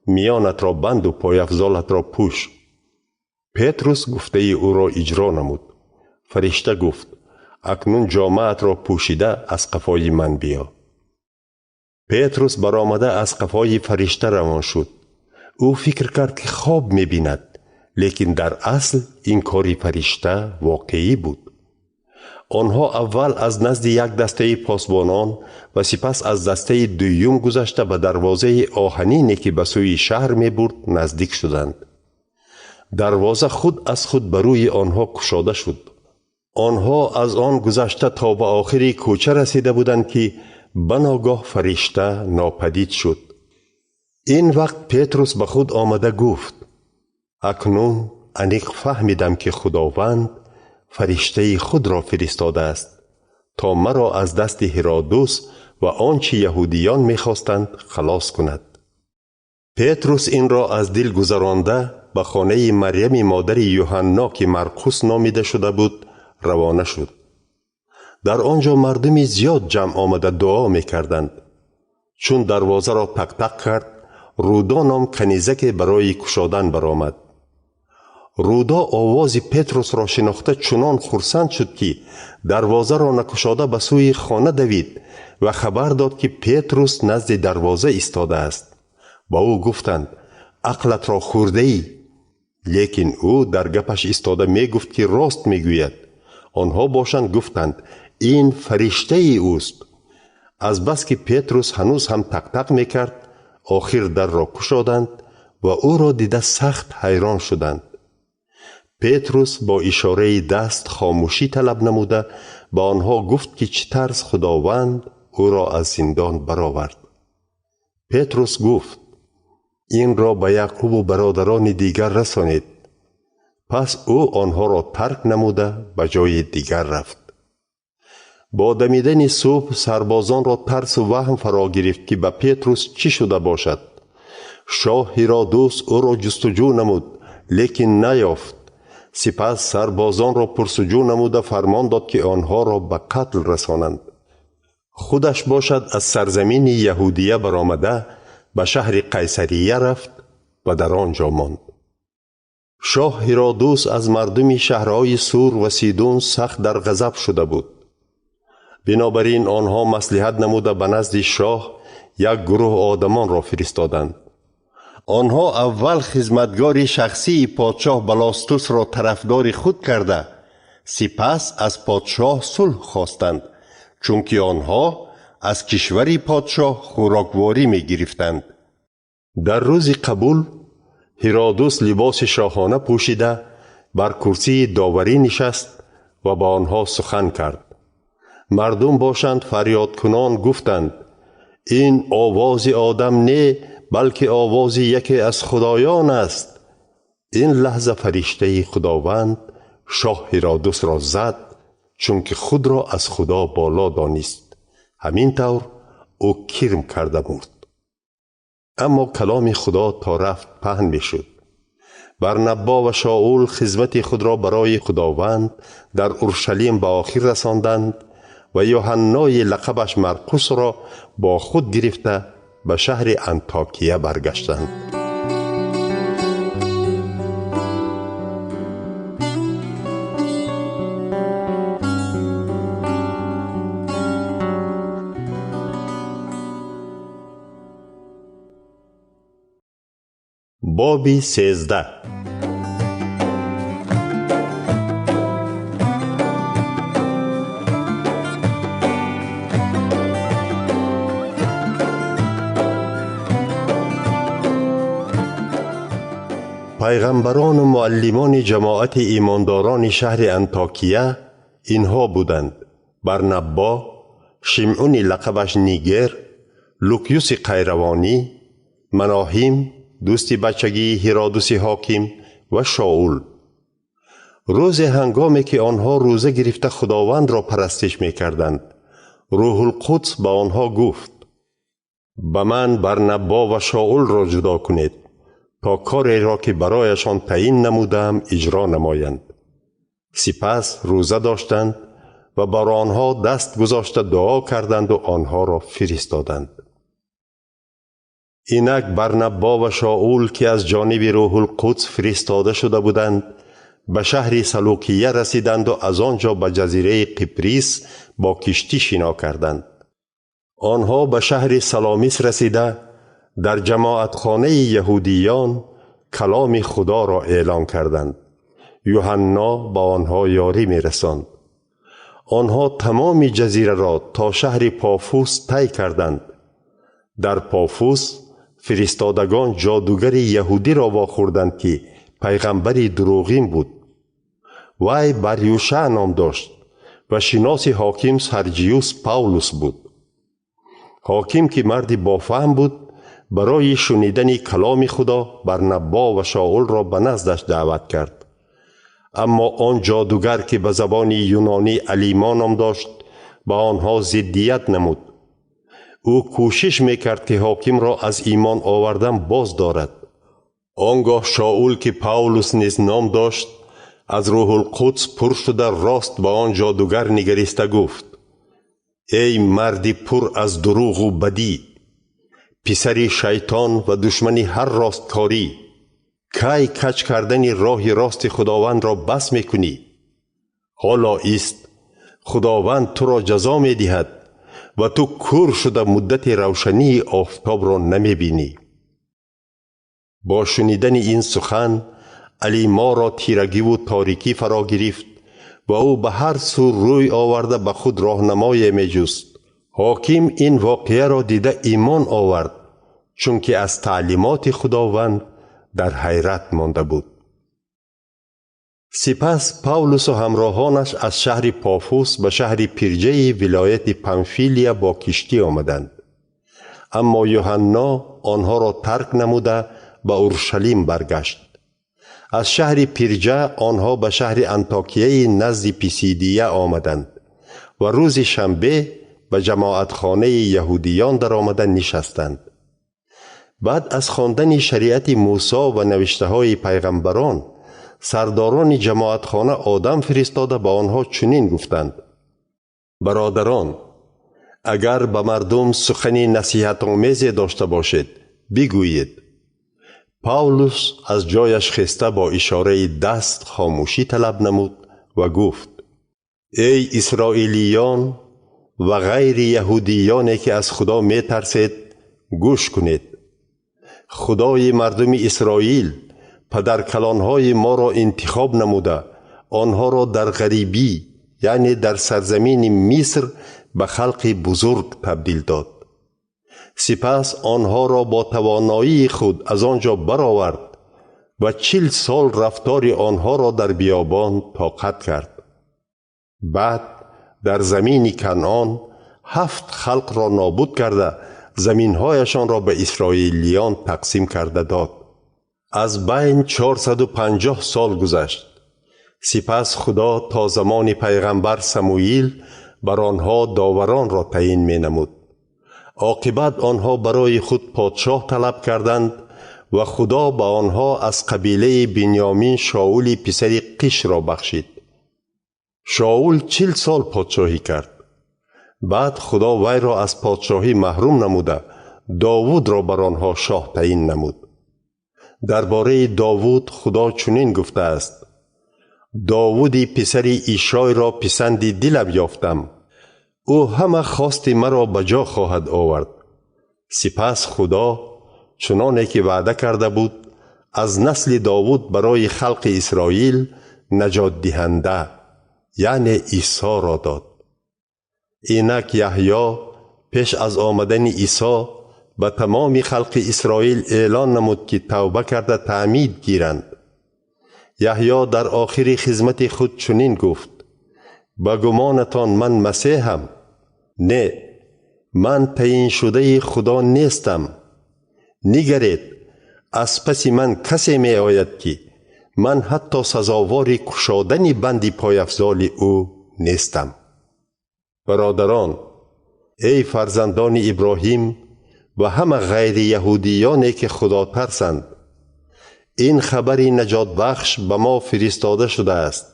میانت را بند و پایافزالت را پوش. پتروس گفته او را اجرا نمود. فرشته گفت: اکنون جامه‌ات را پوشیده از قفای من بیا. پتروس برآمده از قفای فرشته روان شد. او فکر کرد که خواب می‌بیند، لیکن در اصل این کاری فرشته واقعی بود. آنها اول از نزد یک دسته پاسبانان و سپس از دسته دوم گذشته به دروازه آهنینی که به سوی شهر می‌برد نزدیک شدند. دروازه خود از خود بر روی آنها گشاده شد. آنها از آن گذشته تا به آخر کوچه رسیده بودند که بناگاه فرشته ناپدید شد. این وقت پتروس به خود آمده گفت: اکنون انیق فهمیدم که خداوند فرشته خود را فرستاده است تا مرا از دست هرودوس و آنچه یهودیان می‌خواستند خلاص کند. پتروس این را از دل گذرانده به خانه مریم مادر یوحنا که مرقس نامیده شده بود روانه شد. در آنجا مردمی زیاد جمع آمده دعا می‌کردند. چون دروازه را تق تق کرد، رودا نام کنیزک برای کشادن برآمد. رودا آواز پتروس را شناخته چنان خرسند شد که دروازه را نکشاده به سوی خانه دوید و خبر داد که پتروس نزد دروازه ایستاده است. با او گفتند: عقلت را خورده ای؟ لیکن او در گپش ایستاده می گفت که راست می گوید. آنها باشند گفتند: این فرشته ای اوست. از بس که پتروس هنوز هم تق تق می کرد، آخر در را گشادند و او را دیده سخت حیران شدند. پتروس با اشاره دست خاموشی طلب نموده به آنها گفت که چه طرز خداوند او را از زندان برآورد. پتروس گفت: این را به یعقوب و برادران دیگر رسانید. پس او آنها را ترک نموده به جای دیگر رفت. با دمیدن صبح سربازان را ترس و وهم فرا گرفت که به پتروس چی شده باشد. شاه هرودوس او را جستجو نمود، لیکن نیافت. سپس سربازان را پرسجو نموده فرمان داد که آنها را به قتل رسانند. خودش باشد از سرزمین یهودیه برآمده به شهر قیصریه رفت و در آنجا ماند. شاه هرودوس از مردم شهرهای سور و سیدون سخت در غضب شده بود. بنابراین آنها مصلحت نموده به نزد شاه یک گروه آدمان را فرستادند. آنها اول خدمتگار شخصی پادشاه بلاستوس را طرفدار خود کرده، سپس از پادشاه صلح خواستند، چون که آنها از کشوری پادشاه خوراکواری می گرفتند. در روز قبول هرودوس لباس شاهانه پوشیده بر کرسی داوری نشست و با آنها سخن کرد. مردم باشند فریاد کنان گفتند: این آواز آدم نه، بلکه آواز یکی از خدایان است. این لحظه فرشته خداوند شاه هرودوس را زد، چون که خود را از خدا بالا دانست. همین طور او کرم کرده مرد. اما کلام خدا تا رفت پهن می شد. برنبا و شاول خدمت خود را برای خداوند در اورشلیم به آخر رساندند و یوحنای لقبش مرقس را با خود گرفته به شهر انطاکیه برگشتند. باب 13. پیغمبران و معلمان جماعت ایمانداران شهر انطاکیه اینها بودند: برنبا، شمعون لقبش نیگر، لوکیوس قیروانی، مناهیم دوست بچگی هرودوس حاکم و شاول. روز هنگامی که آنها روزه گرفته خداوند را پرستش می کردند، روح القدس با آنها گفت: به من برنبا و شاول را جدا کنید تا کاری را که برایشان تعیین نمودم اجرا نمایند. سپس روزه داشتند و بر آنها دست گذاشته دعا کردند و آنها را فرستادند. اینک برنبا و شاول که از جانب روح القدس فرستاده شده بودند به شهر سلوکیه رسیدند و از آنجا به جزیره قبریس با کشتی شنا کردند. آنها به شهر سلامیس رسیده در جماعت خانه یهودیان کلام خدا را اعلان کردند. یوحنا با آنها یاری می رساند. آنها تمام جزیره را تا شهر پافوس طی کردند. در پافوس فرستادگان جادوگر یهودی را واخوردند که پیغمبری دروغین بود. وی بریوشع نام داشت و شناس حاکم سرجیوس پاولوس بود. حاکم که مردی با فهم بود، برای شنیدن کلام خدا برنبا و شاول را به نزدش دعوت کرد. اما آن جادوگر که به زبان یونانی الیما نام داشت با آنها ضدیت نمود. او کوشش میکرد که حاکم را از ایمان آوردن باز دارد. آنگاه شاول که پاولوس نیز نام داشت از روح القدس پر شده راست با آن جادوگر نگریسته گفت: ای مردی پر از دروغ و بدی، پسر شیطان و دشمن هر راستکاری، کی کج کردن راه راست خداوند را بس میکنی؟ حالا است خداوند تو را جزا می دهد و تو کور شده مدت روشنی آفتاب را نمی بینی. با شنیدن این سخن الیما را تیرگی و تاریکی فرا گرفت و او به هر سو روی آورده به خود راهنمایی می جست. حاکم این واقعه را دیده ایمان آورد، چون که از تعلیمات خداوند در حیرت مانده بود. سپس پاولوس و همراهانش از شهر پافوس به شهر پرجه ولایت پامفیلیا با کشتی آمدند. اما یوحنا آنها را ترک نموده به اورشلیم برگشت. از شهر پرجه آنها به شهر انطاکیه نزد پیسیدیه آمدند و روز شنبه به جماعت خانه یهودیان در آمدن نشستند. بعد از خواندن شریعت موسی و نوشته های پیغمبران، سرداران جماعت خانه آدم فرستاده به آنها چنین گفتند: برادران، اگر به مردم سخنی نصیحت آمیز داشته باشید بگویید. پاولوس از جایش خسته با اشاره دست خاموشی طلب نمود و گفت: ای اسرائیلیان و غیر یهودیانی که از خدا می ترسید گوش کنید. خدای مردم اسرائیل پدرکلانهای ما را انتخاب نموده آنها را در غریبی یعنی در سرزمین مصر به خلق بزرگ تبدیل داد. سپس آنها را با توانایی خود از آنجا برآورد و 40 سال رفتار آنها را در بیابان طاقت کرد. بعد در زمین کنعان 7 خلق را نابود کرده زمینهایشان را به اسرائیلیان تقسیم کرده داد. از بین 450 سال گذشت. سپس خدا تا زمان پیغمبر سموئیل بر آنها داوران را تعیین می نمود. عاقبت آنها برای خود پادشاه طلب کردند و خدا به آنها از قبیله بنیامین شاول پسر قیش را بخشید. شاول 40 سال پادشاهی کرد. بعد خدا وی را از پادشاهی محروم نموده داوود را بر آنها شاه تعیین نمود. درباره داوود خدا چنین گفته است: داوود پسر ایشای را پسند دلم یافتم، او همه خواست مرا به جا خواهد آورد. سپس خدا چنانه که وعده کرده بود از نسل داوود برای خلق اسرائیل نجات دهنده یعنی عیسی را داد. اینک یحیی پیش از آمدن عیسی به تمام خلق اسرائیل اعلان نمود که توبه کرده تعمید گیرند. یحیی در آخر خدمت خود چنین گفت: به گمانتان من مسیحم؟ نه، من تعیین شده خدا نیستم. نگرید، از پس من کسی می آید که من حتی سزاوار کشادن بند پایافزال او نیستم. برادران، ای فرزندان ابراهیم و همه غیر یهودیانی که خدا ترسند، این خبر نجات بخش به ما فرستاده شده است.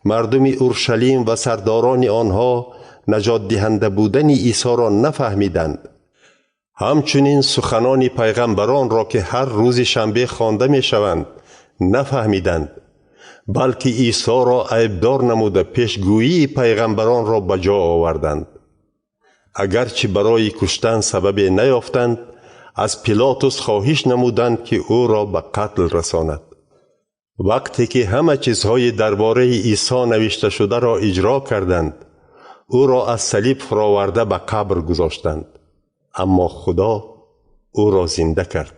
مردم اورشلیم و سرداران آنها نجات دهنده بودن عیسی را نفهمیدند. همچنین سخنان پیغمبران را که هر روز شنبه خوانده می شوند نفهمیدند، بلکه عیسی را عیبدار نموده پیشگویی پیغمبران را به جا آوردند. اگرچه برای کشتن سبب نیافتند، از پیلاطس خواهش نمودند که او را به قتل رساند. وقتی که همه چیزهای درباره عیسی نوشته شده را اجرا کردند، او را از صلیب فراورده به قبر گذاشتند، اما خدا او را زنده کرد.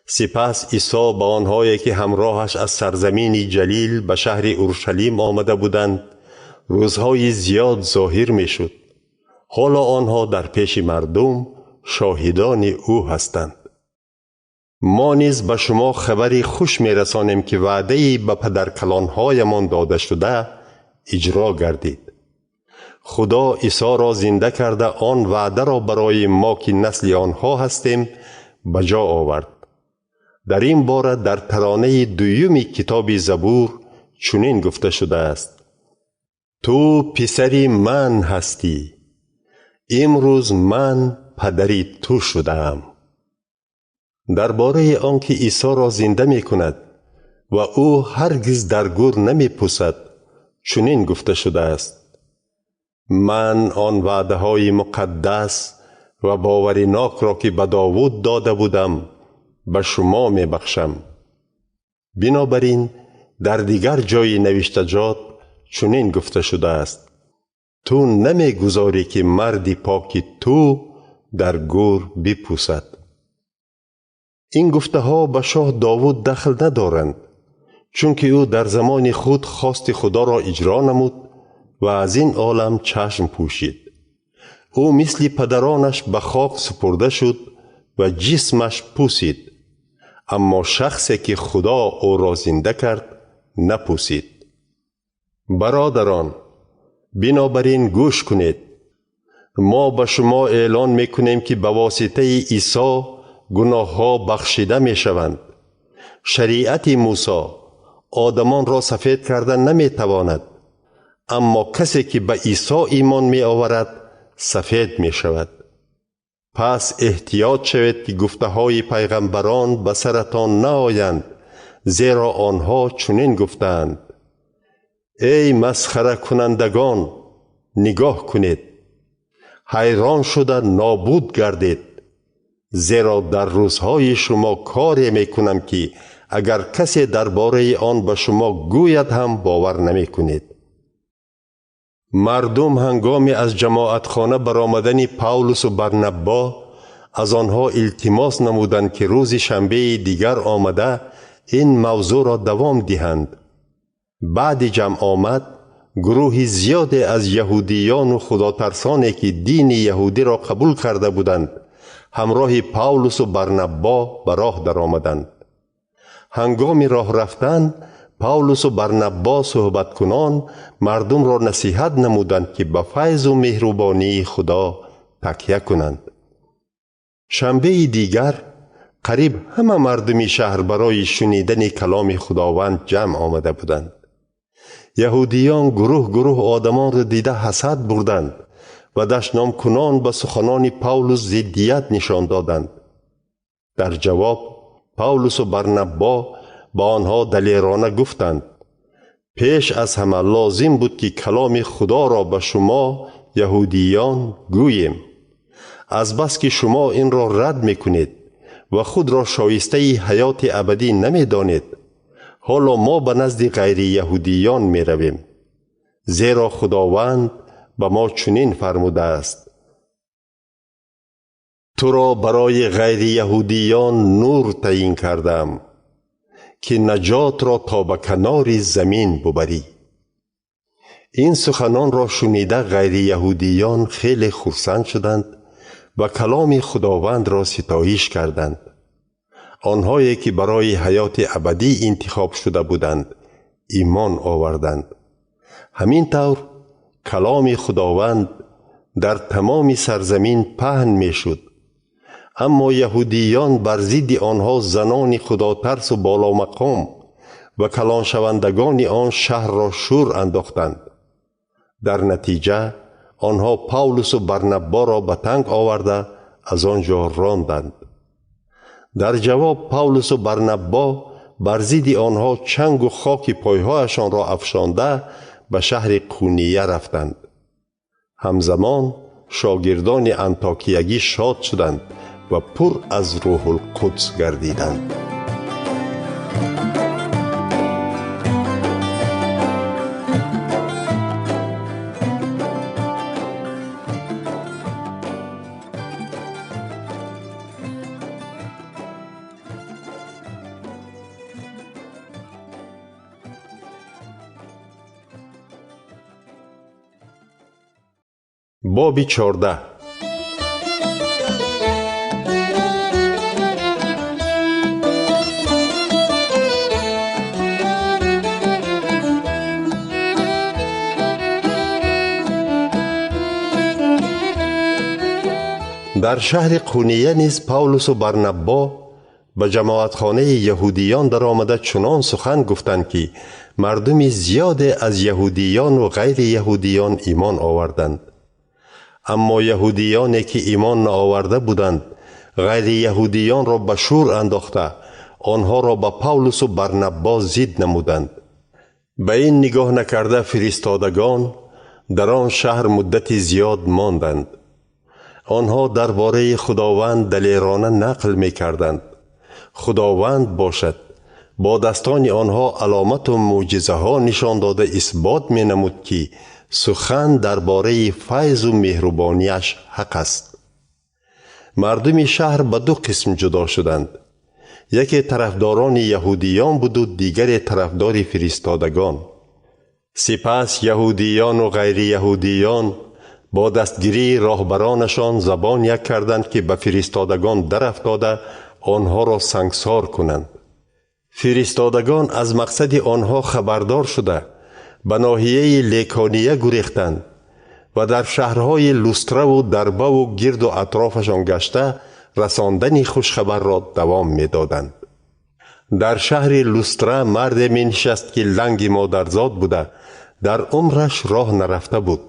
سپس عیسی به آنهایی که همراهش از سرزمین جلیل به شهر اورشلیم آمده بودند روزهای زیاد ظاهر می شد. حالا آنها در پیش مردم شاهدان او هستند. ما نیز به شما خبری خوش می رسانیم که وعده به پدرکلانهایمان داده شده اجرا گردید. خدا عیسی را زنده کرده آن وعده را برای ما که نسل آنها هستیم به جا آورد. در این باره در ترانه دوم کتاب زبور چنین گفته شده است: تو پسری من هستی، امروز من پدری تو شدم. درباره آنکه عیسی را زنده می کند و او هرگز در گور نمی پوسد چنین گفته شده است: من آن وعده های مقدس و باورناک را که به داوود داده بودم به شما می بخشم. بنابراین در دیگر جای نوشتجات چنین گفته شده است: تو نمی گذاری که مردی پاک تو در گور بپوسد. این گفته ها به شاه داوود دخل ندارند، چون که او در زمان خود خواست خدا را اجرا نمود و از این عالم چشم پوشید. او مثل پدرانش به خاک سپرده شد و جسمش پوسید، اما شخصی که خدا او را زنده کرد نپوسید. برادران، بنابراین گوش کنید. ما به شما اعلان میکنیم که به واسطه عیسی گناه ها بخشیده می شوند. شریعت موسی آدمان را سفید کردن نمی تواند، اما کسی که به عیسی ایمان می آورد سفید می شود. پس احتیاط شوید که گفته های پیغمبران به سرتان نآیند، زیرا آنها چنین گفتند: ای مسخره کنندگان، نگاه کنید، حیران شده نابود گردید، زیرا در روزهای شما کاری میکنم که اگر کسی درباره آن به شما گوید هم باور نمی کنید. مردم هنگامی از جماعتخانه برآمدن پاولوس و برنبا از آنها التماس نمودند که روز شنبه دیگر آمده این موضوع را دوام دهند. بعد جمع آمد، گروه زیادی از یهودیان و خداترسانی که دین یهودی را قبول کرده بودند همراه پاولوس و برنبا به راه در آمدند. هنگام راه رفتن پاولوس و برنبا صحبت کنان مردم را نصیحت نمودند که به فیض و مهربانی خدا تکیه کنند. شنبه دیگر قریب همه مردم شهر برای شنیدن کلام خداوند جمع آمده بودند. یهودیان گروه گروه آدمان را دیده حسد بردند و دشنام کنان به سخنان پاولوس ضدیت نشان دادند. در جواب پاولوس و برنبا با آنها دلیرانه گفتند: پیش از همه لازم بود که کلام خدا را به شما یهودیان گوییم، از بس که شما این را رد میکنید و خود را شایسته حیات ابدی نمیدانید. حالا ما به نزد غیر یهودیان می رویم، زیرا خداوند به ما چنین فرموده است: تو را برای غیر یهودیان نور تعیین کردم که نجات را تا به کنار زمین ببری. این سخنان را شنیده غیر یهودیان خیلی خرسند شدند و کلام خداوند را ستایش کردند. آنهایی که برای حیات ابدی انتخاب شده بودند ایمان آوردند. همین طور کلام خداوند در تمام سرزمین پهن می شد. اما یهودیان بر ضد آنها زنان خداترس و بالا مقام و کلان شوندگان آن شهر را شور انداختند. در نتیجه آنها پاولوس و برنبا را به تنگ آورده از آنجا راندند. در جواب پاولوس و برنبا بر ضد آنها چنگ و خاک پایهایشان را افشانده به شهر قونیه رفتند. همزمان شاگردان انطاکیگی شاد شدند و پر از روح القدس گردیدند. باب 14. در شهر قونیه نیز پاولوس و برنبا به جماعتخانه یهودیان در آمده چنان سخن گفتند که مردم زیاد از یهودیان و غیر یهودیان ایمان آوردند. اما یهودیانی که ایمان نآورده بودند غیر یهودیان را به شور انداخته آنها را به پاولوس و برنبا ضد نمودند. به این نگاه نکرده فرستادگان در آن شهر مدت زیاد ماندند. آنها درباره خداوند دلیرانه نقل می کردند. خداوند باشد با دستان آنها علامت و معجزه ها نشان داده اثبات می نمود که سخن درباره فیض و مهربانیش حق است. مردم شهر به دو قسم جدا شدند. یکی طرفداران یهودیان بود و دیگر طرفدار فرستادگان. سپس یهودیان و غیر یهودیان با دستگیری راهبرانشان زبان یک کردند که به فرستادگان در افتاده آنها را سنگسار کنند. فرستادگان از مقصد آنها خبردار شده به ناحیه لیکانیه گریختند و در شهرهای لوسترا و دربه و گرد و اطرافشان گشته رساندن خوشخبر را دوام می دادند. در شهر لوسترا مرد می نشست که لنگ مادرزاد بوده در عمرش راه نرفته بود.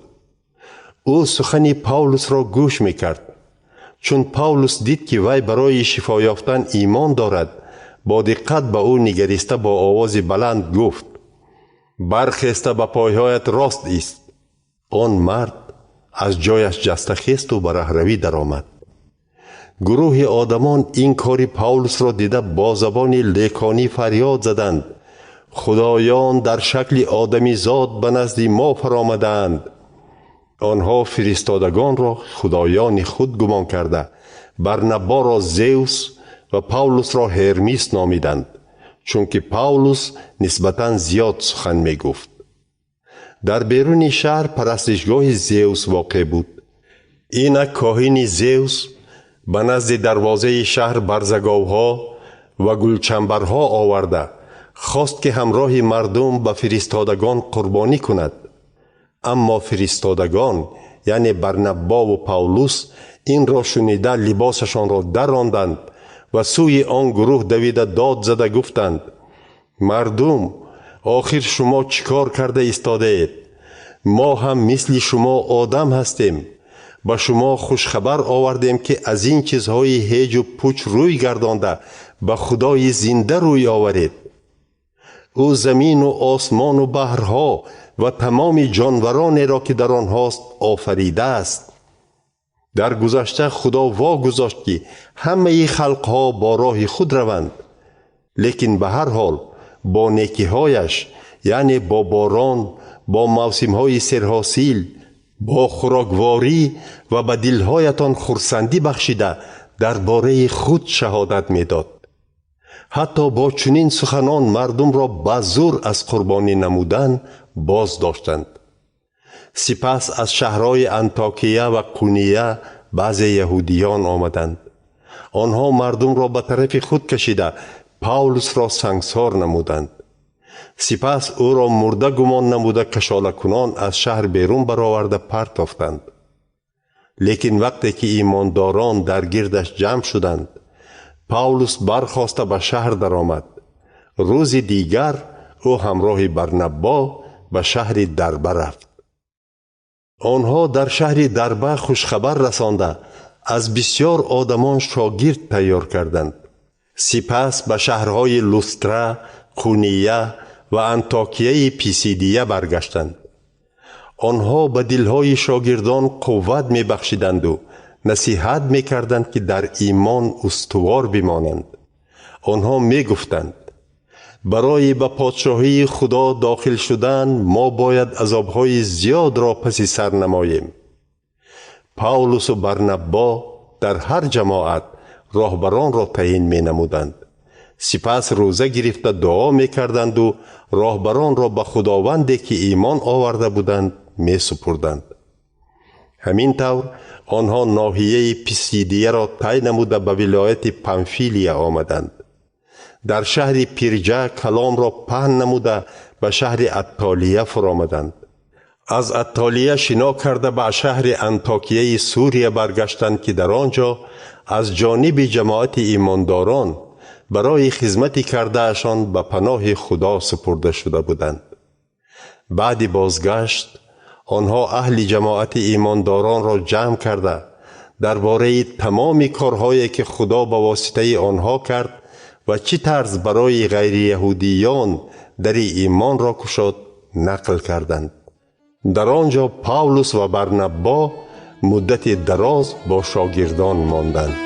او سخن پاولوس را گوش می کرد. چون پاولوس دید که وی برای شفا یافتن ایمان دارد با دقت به او نگریسته با آواز بلند گفت: برخسته به پایهایت راست است. آن مرد از جایش جسته خیست و به راهروی درآمد. گروه آدمان این کار پاولس را دیده با زبان لکانی فریاد زدند: خدایان در شکل آدمی زاد به نزد ما فرآمدند. آنها فرستادگان را خدایان خود گمان کرده برنبا را زئوس و پاولس را هرمیس نامیدند، چون که پاولس نسبتاً زیاد سخن می گفت. در بیرون شهر پرستشگاه زئوس واقع بود. اینک کاهن زئوس به نزد دروازه شهر برزگاوها و گلچنبرها آورده خواست که همراه مردم به فرستادگان قربانی کند. اما فرستادگان یعنی برنبا و پاولس این را شنیده لباسشان را دراندند و سوی آن گروه دویده داد زده گفتند: مردم، آخر شما چیکار کرده ایستاده اید؟ ما هم مثل شما آدم هستیم. با شما خوشخبر آوردیم که از این چیزهای هیج و پوچ روی گردانده به خدای زنده روی آورید. او زمین و آسمان و بحرها و تمام جانورانی را که در آنهاست آفریده است. در گذشته خدا واگذاشت که همه خلقها با راه خود روند، لیکن به هر حال با نیکی‌هایش، یعنی با باران، با موسم‌های سرحاصل، با خوراکواری و به دلهایتان خرسندی بخشیده درباره خود شهادت می‌داد. حتی با چنین سخنان مردم را به زور از قربانی نمودن باز داشتند. سپس از شهرهای انطاکیه و قونیه بعضی یهودیان آمدند. آنها مردم را به طرف خود کشیده پاولس را سنگسار نمودند. سپس او را مرده گمان نموده کشاله کنان از شهر بیرون برآورده پرتافتند. لیکن وقتی که ایمانداران در گردش جمع شدند، پاولس برخاسته به شهر درآمد. روز دیگر او همراه برنبا به شهر دربه رفت. آنها در شهر دربه خوشخبر رسانده از بسیار آدمان شاگرد تیار کردند. سپس به شهرهای لوسترا، قونیه و انطاکیه پیسیدیه برگشتند. آنها به دلهای شاگردان قوت می بخشیدند و نصیحت می کردند که در ایمان استوار بمانند. آنها می گفتند: برای به پادشاهی خدا داخل شدن ما باید عذابهای زیاد را پس سر نماییم. پاولس و برنبا در هر جماعت راهبران را تعیین می نمودند. سپس روزه گرفته دعا می کردند و راهبران را به خداوندی که ایمان آورده بودند می سپردند. همین طور آنها ناحیه پیسیدیه را طی نموده به ولایت پامفیلیا آمدند. در شهر پرجه کلام را پهن نموده به شهر اتالیه فرآمدند. از اتالیه شنا کرده به شهر انطاکیه سوریه برگشتند که در آنجا از جانب جماعت ایمانداران برای خدمت کردهشان به پناه خدا سپرده شده بودند. بعد بازگشت آنها اهل جماعت ایمانداران را جمع کرده درباره تمام کارهایی که خدا به واسطه آنها کرد و چه طرز برای غیر یهودیان در ایمان را گشاد نقل کردند. در آنجا پاولس و برنبا مدت دراز با شاگردان ماندند.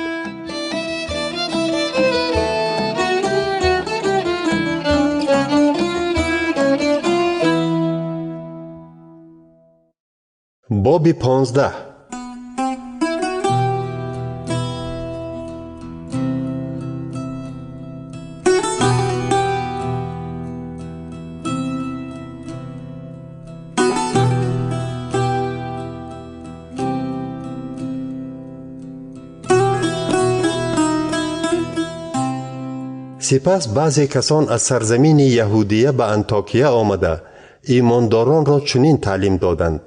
باب 15. سپس بعضی کسان از سرزمین یهودیه به انطاکیه آمده ایمانداران را چنین تعلیم دادند: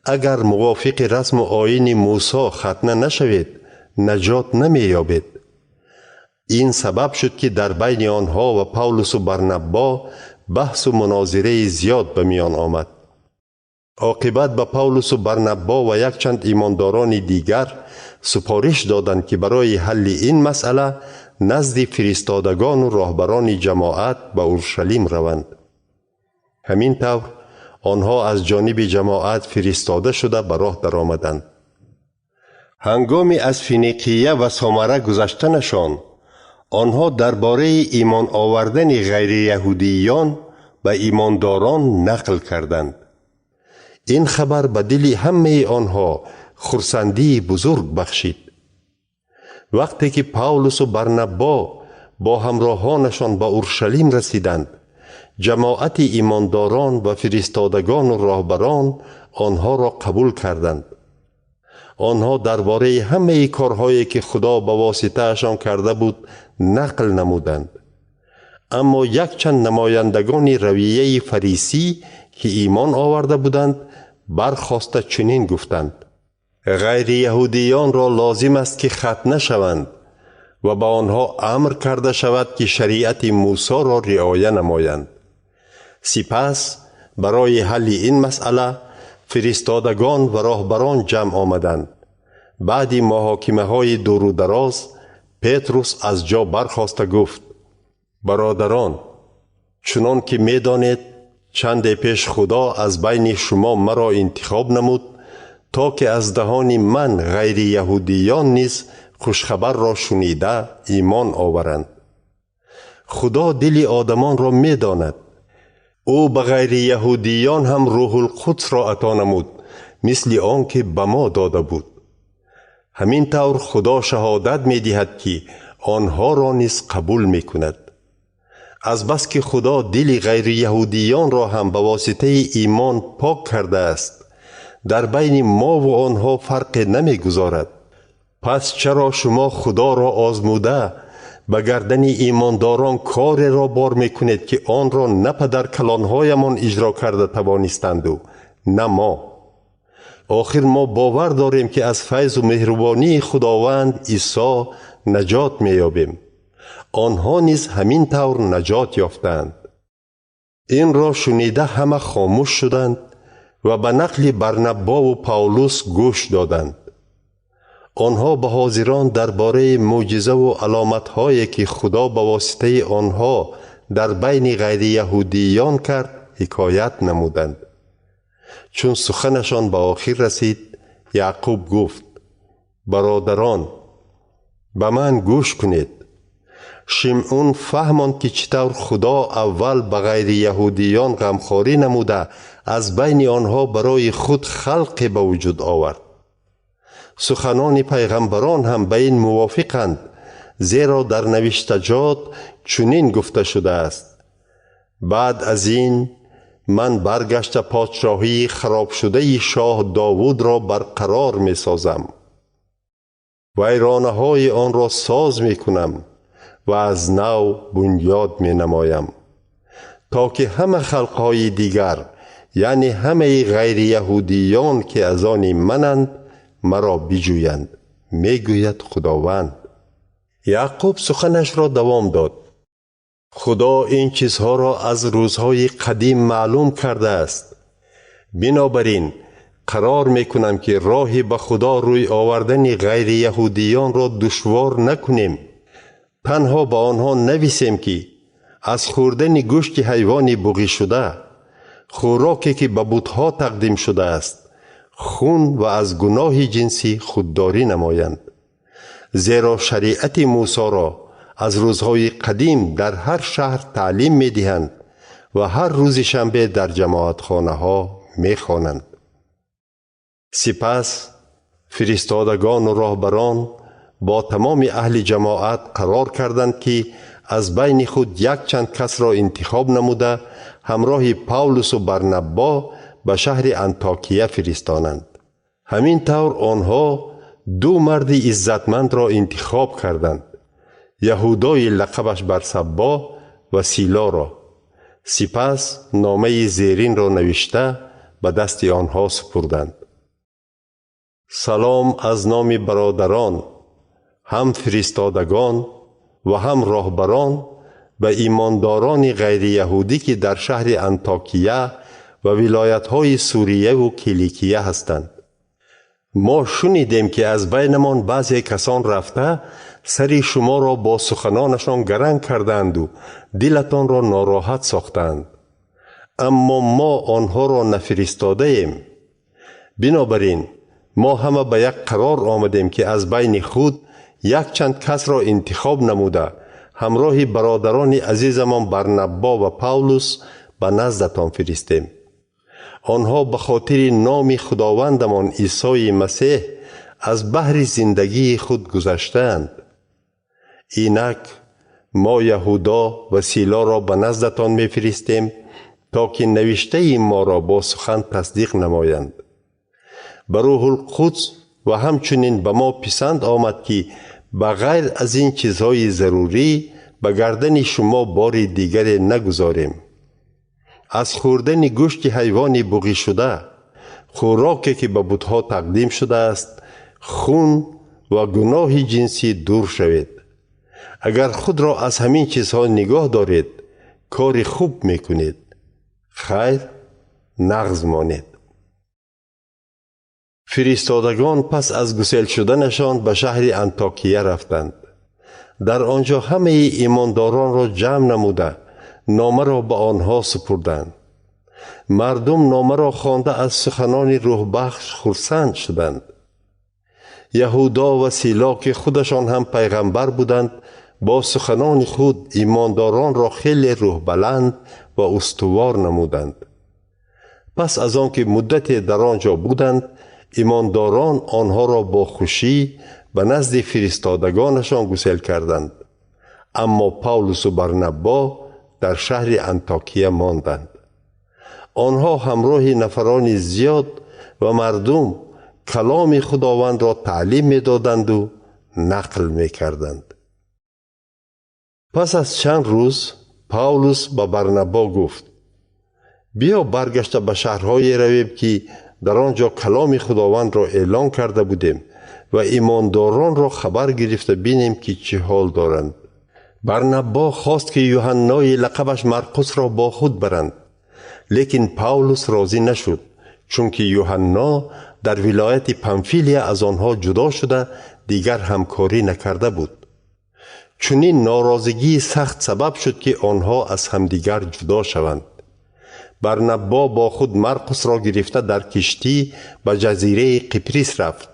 اگر موافق رسم و آیین موسی ختنه نشوید نجات نمی یابید. این سبب شد که در بین آنها و پاولس و برنبا بحث و مناظره زیاد به میان آمد. عاقبت به پاولس و برنبا و یک چند ایمانداران دیگر سپارش دادند که برای حل این مسئله نزد فرستادگان و راهبران جماعت به اورشلیم روند. همین طور آنها از جانب جماعت فرستاده شده به راه درآمدند. هنگامی از فینیقیه و سامره گذشتنشان، آنها درباره ایمان آوردن غیر یهودیان به ایمانداران نقل کردند. این خبر به دل همه آنها خرسندی بزرگ بخشید. وقتی که پاولس و برنبا با همراهانشان به اورشلیم رسیدند، جماعت ایمانداران و فرستادگان و راهبران آنها را قبول کردند. آنها درباره همه کارهایی که خدا به واسطه‌شان کرده بود نقل نمودند. اما یک چند نمایندگان رویه فریسی که ایمان آورده بودند برخاسته چنین گفتند: غیر یهودیان را لازم است که ختنه شوند و به آنها امر کرده شود که شریعت موسی را رعایت نمایند. سپس برای حل این مسئله فرستادگان و راهبران جمع آمدند. بعد محاکمه های دور و دراز پتروس از جا برخاسته گفت: برادران، چنان که می دانید چند پیش خدا از بین شما مرا انتخاب نمود تا که از دهان من غیر یهودیان نیز خوشخبر را شنیده ایمان آورند. خدا دل آدمان را می داند. او به غیر یهودیان هم روح القدس را عطا نمود، مثل آن که به ما داده بود. همین طور خدا شهادت می دهد که آنها را نیز قبول می کند. از بس که خدا دل غیر یهودیان را هم به واسطه ایمان پاک کرده است، در بین ما و آنها فرق نمی گذارد. پس چرا شما خدا را آزموده به گردن ایمانداران کار را بار می کنید که آن را نه پدر کلانهایمان اجرا کرده توانستند و نه ما؟ آخر ما باور داریم که از فیض و مهربانی خداوند عیسی نجات می یابیم. آنها نیز همین طور نجات یافتند. این را شنیده همه خاموش شدند و به نقل برنبا و پاولس گوش دادند. آنها به حاضران درباره معجزه و علامت‌هایی که خدا به واسطه آنها در بین غیر یهودیان کرد حکایت نمودند. چون سخنشان به آخر رسید، یعقوب گفت: برادران، به من گوش کنید. شمعون فهماند که چطور خدا اول به غیر یهودیان غمخواری نموده از بین آنها برای خود خلق به وجود آورد. سخنان پیغمبران هم به این موافقند، زیرا در نوشتجات چنین گفته شده است: بعد از این من برگشت پادشاهی خراب شده شاه داوود را برقرار می سازم، ویرانه های آن را ساز می کنم و از نو بنیاد می نمایم، تا که همه خلقهای دیگر، یعنی همه غیر یهودیان که از آن منند، مرا بجویند، می گوید خداوند. یعقوب سخنش را دوام داد: خدا این چیزها را از روزهای قدیم معلوم کرده است. بنابراین قرار می کنم که راهی به خدا روی آوردن غیر یهودیان را دشوار نکنیم. تنها با آنها نویسیم که از خوردن گوشت حیوان بغی شده، خوراکی که به بت‌ها تقدیم شده است، خون و از گناه جنسی خودداری نمایند. زیرا شریعت موسی را از روزهای قدیم در هر شهر تعلیم می دهند و هر روز شنبه در جماعت خانه ها می خوانند. سپس فرستادگان و راهبران با تمام اهل جماعت قرار کردند که از بین خود یک چند کس را انتخاب نموده همراه پاولس و برنبا به شهر انطاکیه فرستانند. همین طور آنها دو مرد عزتمند را انتخاب کردند: یهودای لقبش برسبا و سیلا را. سپس نامه زیرین را نوشته به دست آنها سپردند: سلام از نام برادران، هم فرستادگان و هم راهبران به ایمانداران غیر یهودی که در شهر انطاکیه و ولایت‌های سوریه و کیلیکیه هستند. ما شنیدیم که از بینمان بعضی کسان رفته سری شما را با سخنانشان گرنگ کردند و دلتان را ناراحت ساختند. اما ما آنها را نفرستاده ایم. بنابراین ما همه به یک قرار آمدیم که از بین خود یک چند کس را انتخاب نموده همراه برادران عزیزمان برنبا و پاولوس به نزدتان فرستیم. آنها به خاطر نام خداوندمان عیسی مسیح از بحر زندگی خود گذشتند. اینک ما یهودا و سیلا را به نزدتان می فرستیم تا که نوشته ما را با سخن تصدیق نمایند. به روح القدس و همچنین به ما پسند آمد که بغیر از این چیزهای ضروری به گردن شما بار دیگر نگذاریم. از خوردن گوشت حیوان بغی شده، خوراکی که به بتها تقدیم شده است، خون و گناه جنسی دور شوید. اگر خود را از همین چیزها نگاه دارید، کار خوب میکنید. خیر، نغز مانید. فرستادگان پس از گسیل شدنشان به شهر انطاکیه رفتند. در آنجا همه ایمانداران را جمع نموده نامه را به آنها سپردند. مردم نامه را خوانده از سخنان روح بخش خرسند شدند. یهودا و سیلا که خودشان هم پیغمبر بودند با سخنان خود ایمانداران را خیلی روح بلند و استوار نمودند. پس از آن که مدتی در آنجا بودند، ایمانداران آنها را با خوشی به نزد فرستادگانشان گسیل کردند. اما پاولوس و برنبا در شهر انطاکیه ماندند. آنها همراه نفران زیاد و مردم کلام خداوند را تعلیم می دادند و نقل می کردند. پس از چند روز پاولوس با برنبا گفت: بیا برگشته به شهرهای رویم که در آنجا کلام خداوند را اعلان کرده بودیم و ایمانداران را خبر گرفته بینیم که چه حال دارند. برنبا خواست که یوحنای لقبش مرقس را با خود برند، لیکن پاولوس راضی نشد، چون که یوحنا در ولایت پامفیلیا از آنها جدا شده دیگر همکاری نکرده بود. چنین ناراضگی سخت سبب شد که آنها از همدیگر جدا شوند. برنبا با خود مرقس را گرفته در کشتی به جزیره قبرس رفت.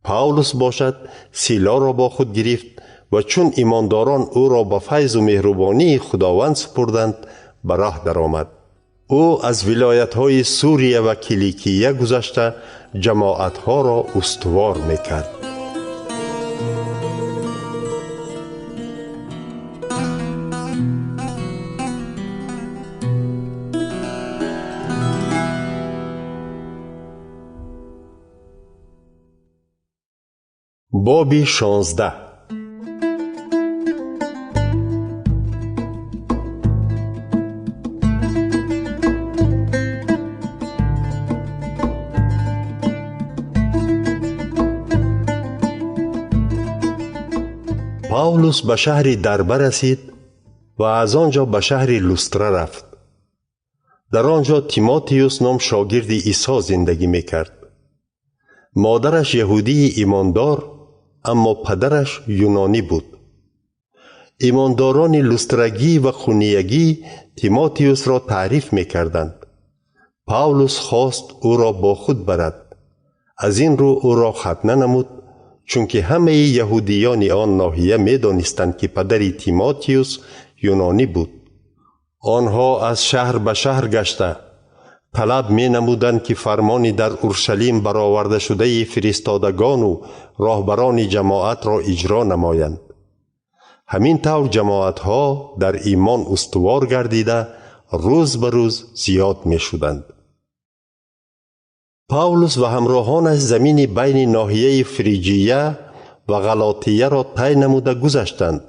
پاولوس باشد سیلا را با خود گرفت و چون ایمانداران او را به فیض و مهربانی خداوند سپردند به راه درآمد. او از ولایت‌های سوریه و کیلیکیه گذشته جماعت‌ها را استوار می‌کرد. باب 16. پاولوس به شهر دربه رسید و از آنجا به شهر لوسترا رفت. در آنجا تیموتئوس نام شاگرد عیسی زندگی میکرد. مادرش یهودی ایماندار اما پدرش یونانی بود. ایمانداران لوسترگی و خونیگی تیموتئوس را تعریف میکردند. پاولوس خواست او را با خود برد. از این رو او را ختنه نمود، چون که همه یهودیان آن ناحیه می دانستند که پدر تیموتئوس یونانی بود. آنها از شهر به شهر گشته طلب می نمودند که فرمانی در اورشلیم برآورده شده فرستادگان و راهبران جماعت را اجرا نمایند. همین طور جماعت ها در ایمان استوار گردیده روز به روز زیاد می شدند. پاولوس و همراهانش زمین بین ناحیه فریجیه و غلاطیه را طی نموده گذشتند،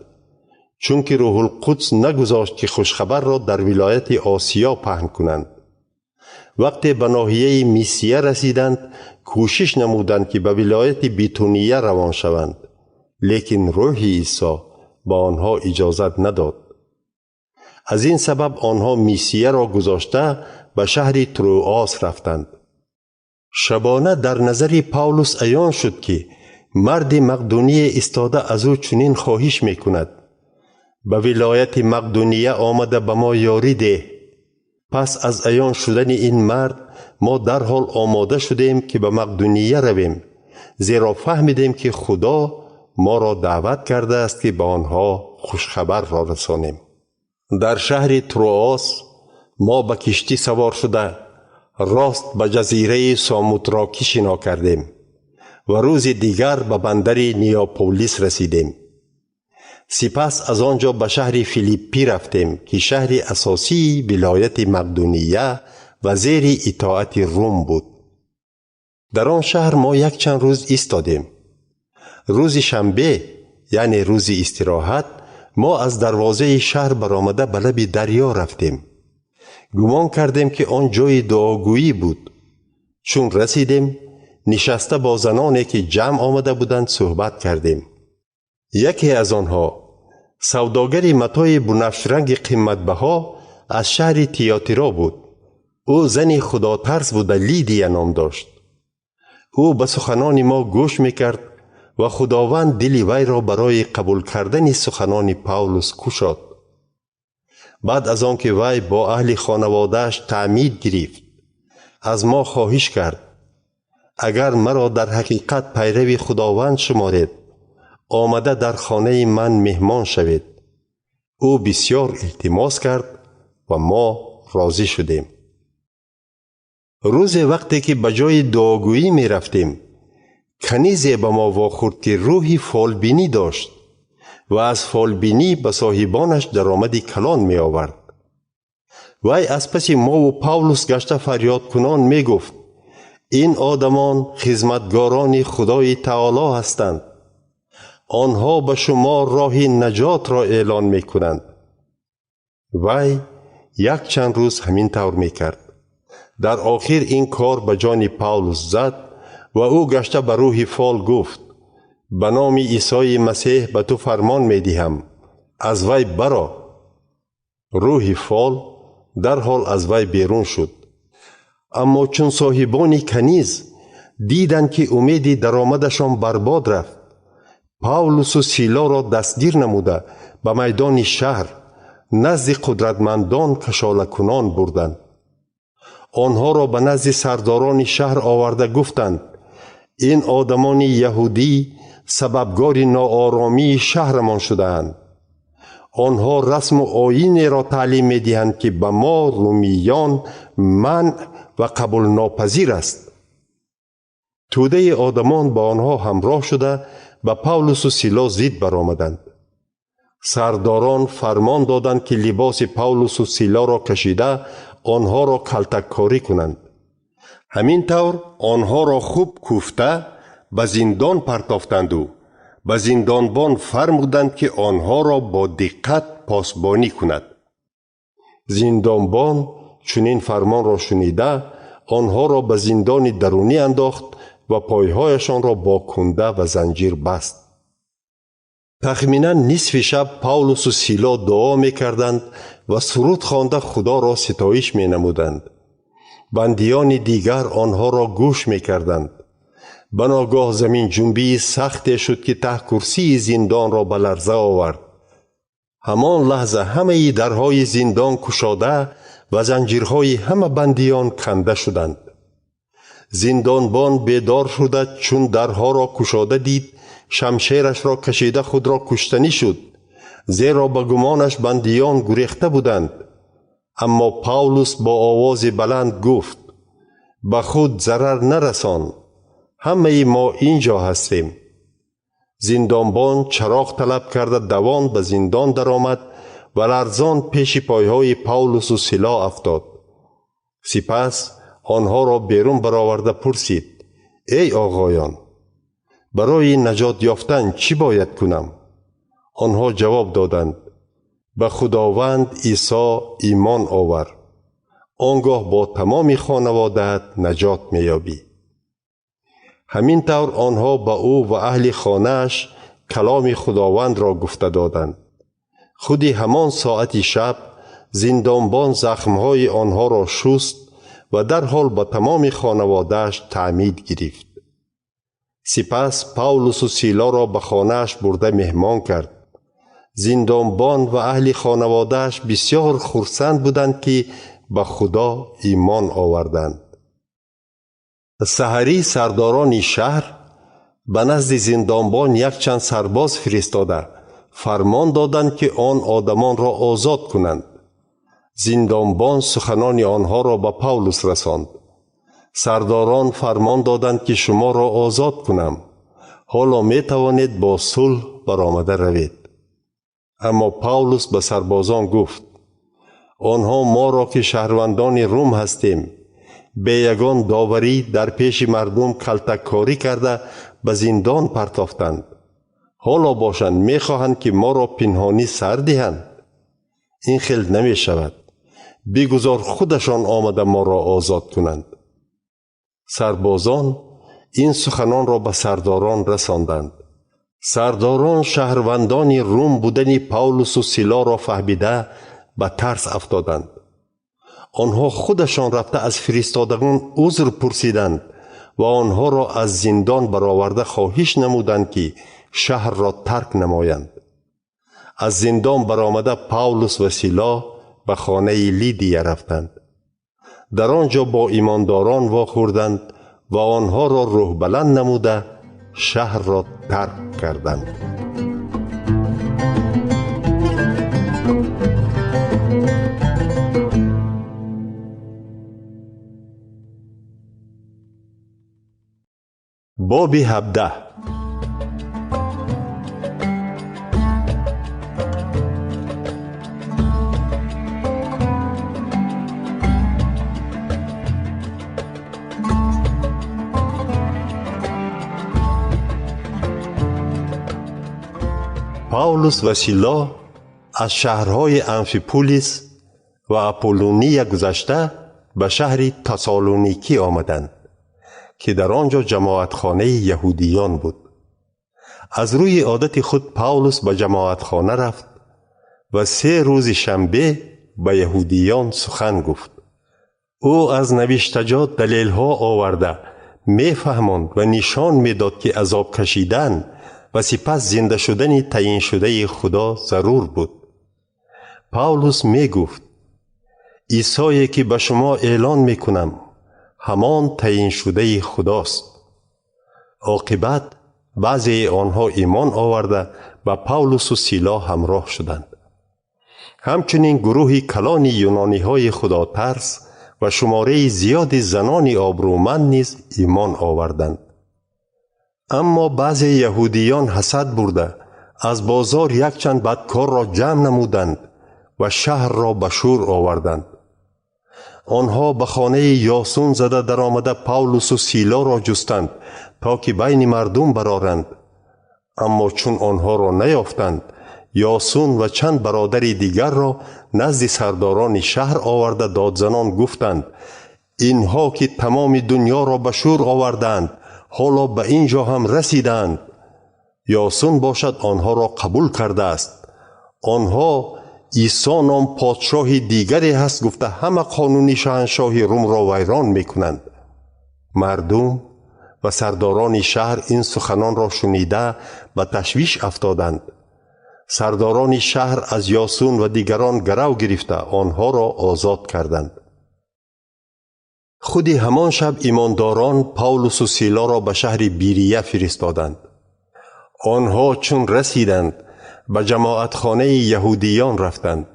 چون که روح القدس نگذاشت که خوشخبر را در ولایت آسیا پهن کنند. وقتی به ناحیه میسیه رسیدند کوشش نمودند که به ولایت بیتونیه روان شوند، لیکن روح عیسی با آنها اجازت نداد. از این سبب آنها میسیه را گذاشته به شهر تروآس رفتند. شبانه در نظر پاولوس عیان شد که مرد مقدونیه ایستاده از او چنین خواهش میکند: به ولایت مقدونیه آمده به ما یاری ده. پس از عیان شدن این مرد ما در حال آماده شدیم که به مقدونیه رویم، زیرا فهمیدیم که خدا ما را دعوت کرده است که به آنها خوشخبر را رسانیم. در شهر تروآس ما به کشتی سوار شده راست به جزیره ساموتراکی شنا کردیم و روز دیگر به بندر نیاپولیس رسیدیم. سپس از آنجا به شهر فیلیپی رفتیم که شهر اساسی ولایت مقدونیه و زیر اطاعت روم بود. در آن شهر ما یک چند روز ایستادیم. روز شنبه یعنی روز استراحت ما از دروازه شهر برآمده به لب دریا رفتیم. گمان کردیم که آن جای دعاگویی بود. چون رسیدیم نشسته با زنانی که جمع آمده بودند صحبت کردیم. یکی از آنها سوداگر متاع بنفش رنگ قیمت بها از شهر تیاتیرا بود. او زنی خداترس بود، لیدیا نام داشت. او به سخنان ما گوش میکرد و خداوند دل وی را برای قبول کردن سخنان پاولوس گشاد. بعد از آن که وی با اهل خانواده‌اش تعمید گرفت، از ما خواهش کرد اگر مرا در حقیقت پیرو خداوند شمارید، آمده در خانه من مهمان شوید. او بسیار التماس کرد و ما راضی شدیم. روز وقتی که به جای دعاگویی می رفتیم، کنیزی به ما واخورد که روحی فالبینی داشت و از فالبینی به صاحبانش درآمد کلان می آورد. وی از پس ما و پاولوس گشته فریاد کنان می گفت این آدمان خدمتگاران خدای تعالی هستند. آنها به شما راه نجات را اعلان می کنند. وی یک چند روز همین طور می کرد. در آخر این کار به جان پاولوس زد و او گشته به روح فال گفت به نام عیسی مسیح به تو فرمان می دهم از وی برآ. روح فال در حال از وی بیرون شد. اما چون صاحبان کنیز دیدند که امید درآمدشان برباد رفت، پاولوس و سیلا را دستگیر نموده به میدان شهر نزد قدرتمندان کشاله کنان بردند. آنها را به نزد سرداران شهر آورده گفتند این آدمان یهودی سببگار ناآرامی شهرمان شده‌اند. آنها رسم و آیین را تعلیم می‌دهند که به ما رومیان منع و قبول ناپذیر است. توده آدمان با آنها همراه شده به پاولوس و سیلا ضد برآمدند. سرداران فرمان دادند که لباس پاولوس و سیلا را کشیده آنها را کلتک کاری کنند. همین طور آنها را خوب کوفته به زندان پرتافتند و به زندانبان فرمودند که آنها را با دقت پاسبانی کند. زندانبان چنین فرمان را شنیده آنها را به زندان درونی انداخت و پایهایشان را با کنده و زنجیر بست. تخمینا نصف شب پاولوس و سیلا دعا می کردند و سرود خوانده خدا را ستایش می نمودند. بندیان دیگر آنها را گوش می کردند. بناگاه زمین جنبی سخت شد که ته کرسی زندان را به لرزه آورد. همان لحظه همه درهای زندان گشاده و زنجیرهای همه بندیان کنده شدند. زندانبان بیدار شده چون درها را گشاده دید، شمشیرش را کشیده خود را کشتنی شد، زیرا به گمانش بندیان گریخته بودند. اما پاولوس با آواز بلند گفت به خود ضرر نرسان، همه ما اینجا هستیم. زندانبان چراغ طلب کرده دوان به زندان درآمد و لرزان پیش پایهای پاولوس و سیلا افتاد. سپس آنها را بیرون برآورده پرسید ای آقایان، برای نجات یافتن چی باید کنم؟ آنها جواب دادند به خداوند عیسی ایمان آور، آنگاه با تمام خانواده‌ات نجات می‌یابی. همین طور آنها به او و اهل خانه‌اش کلام خداوند را گفته دادند. خودی همان ساعت شب زندانبان زخمهای آنها را شست و در حال به تمام خانواده‌اش تعمید گرفت. سپس پاولوس و سیلا را به خانه‌اش برده مهمان کرد. زندانبان و اهل خانواده‌اش بسیار خرسند بودند که به خدا ایمان آوردند. سحری سرداران شهر به نزد زندانبان یک چند سرباز فرستاده فرمان دادند که آن آدمان را آزاد کنند. زندانبان سخنان آنها را به پاولوس رساند. سرداران فرمان دادند که شما را آزاد کنم. حالا می توانید با صلح برآمده روید. اما پاولوس به سربازان گفت: آنها ما را که شهروندان روم هستیم به یگان داوری در پیش مردم کلتککاری کرده به زندان پرتافتند. حالا باشند می خواهند که ما را پنهانی سر دهند. این خیل نمی شود. بگذار خودشان آمده ما را آزاد کنند. سربازان این سخنان را به سرداران رساندند. سرداران شهروندان روم بودن پاولوس و سیلا را فهمیده به ترس افتادند. آنها خودشان رفته از فرستادگان عذر پرسیدند و آنها را از زندان برآورده خواهش نمودند که شهر را ترک نمایند. از زندان برآمده پاولوس و سیلا به خانه لیدیا رفتند. در آنجا با ایمانداران واخوردند و آنها را روح بلند نموده شهر را ترک کردند. باب 17. پاولوس و سیلا از شهرهای امفیپولیس و اپولونیا گذشته به شهر تسالونیکی آمدند که در آنجا جماعتخانه یهودیان بود. از روی عادت خود پاولوس به جماعتخانه رفت و 3 روز شنبه به یهودیان سخن گفت. او از نوشتجات دلیل‌ها آورده می‌فهماند و نشان می‌داد که عذاب کشیدن و سپس زنده شدن تعیین شده خدا ضرور بود. پاولوس می‌گفت: عیسایی که به شما اعلان می‌کنم همان تعیین شده خداست. عاقبت بعضی آنها ایمان آورده و پاولوس و سیلا همراه شدند. همچنین گروهی کلان یونانی های خدا ترس و شماره زیاد زنان آبرومند نیز ایمان آوردند. اما بعضی یهودیان حسد برده از بازار یک چند بدکار را جمع نمودند و شهر را به شور آوردند. آنها به خانه یاسون زده در آمده پاولوس و سیلا را جستند تا که بین مردم برآرند. اما چون آنها را نیافتند، یاسون و چند برادر دیگر را نزد سرداران شهر آورده دادزنان گفتند: اینها که تمام دنیا را به شور آوردند حالا به اینجا هم رسیدند. یاسون باشد آنها را قبول کرده است. آنها عیسی نام پادشاه دیگری هست گفته همه قانون شاهنشاه روم را ویران میکنند. مردم و سرداران شهر این سخنان را شنیده به تشویش افتادند. سرداران شهر از یاسون و دیگران گرو گرفته آنها را آزاد کردند. خودی همان شب ایمانداران پاولوس و سیلا را به شهر بیریه فرستادند. آنها چون رسیدند به جماعتخانه یهودیان رفتند.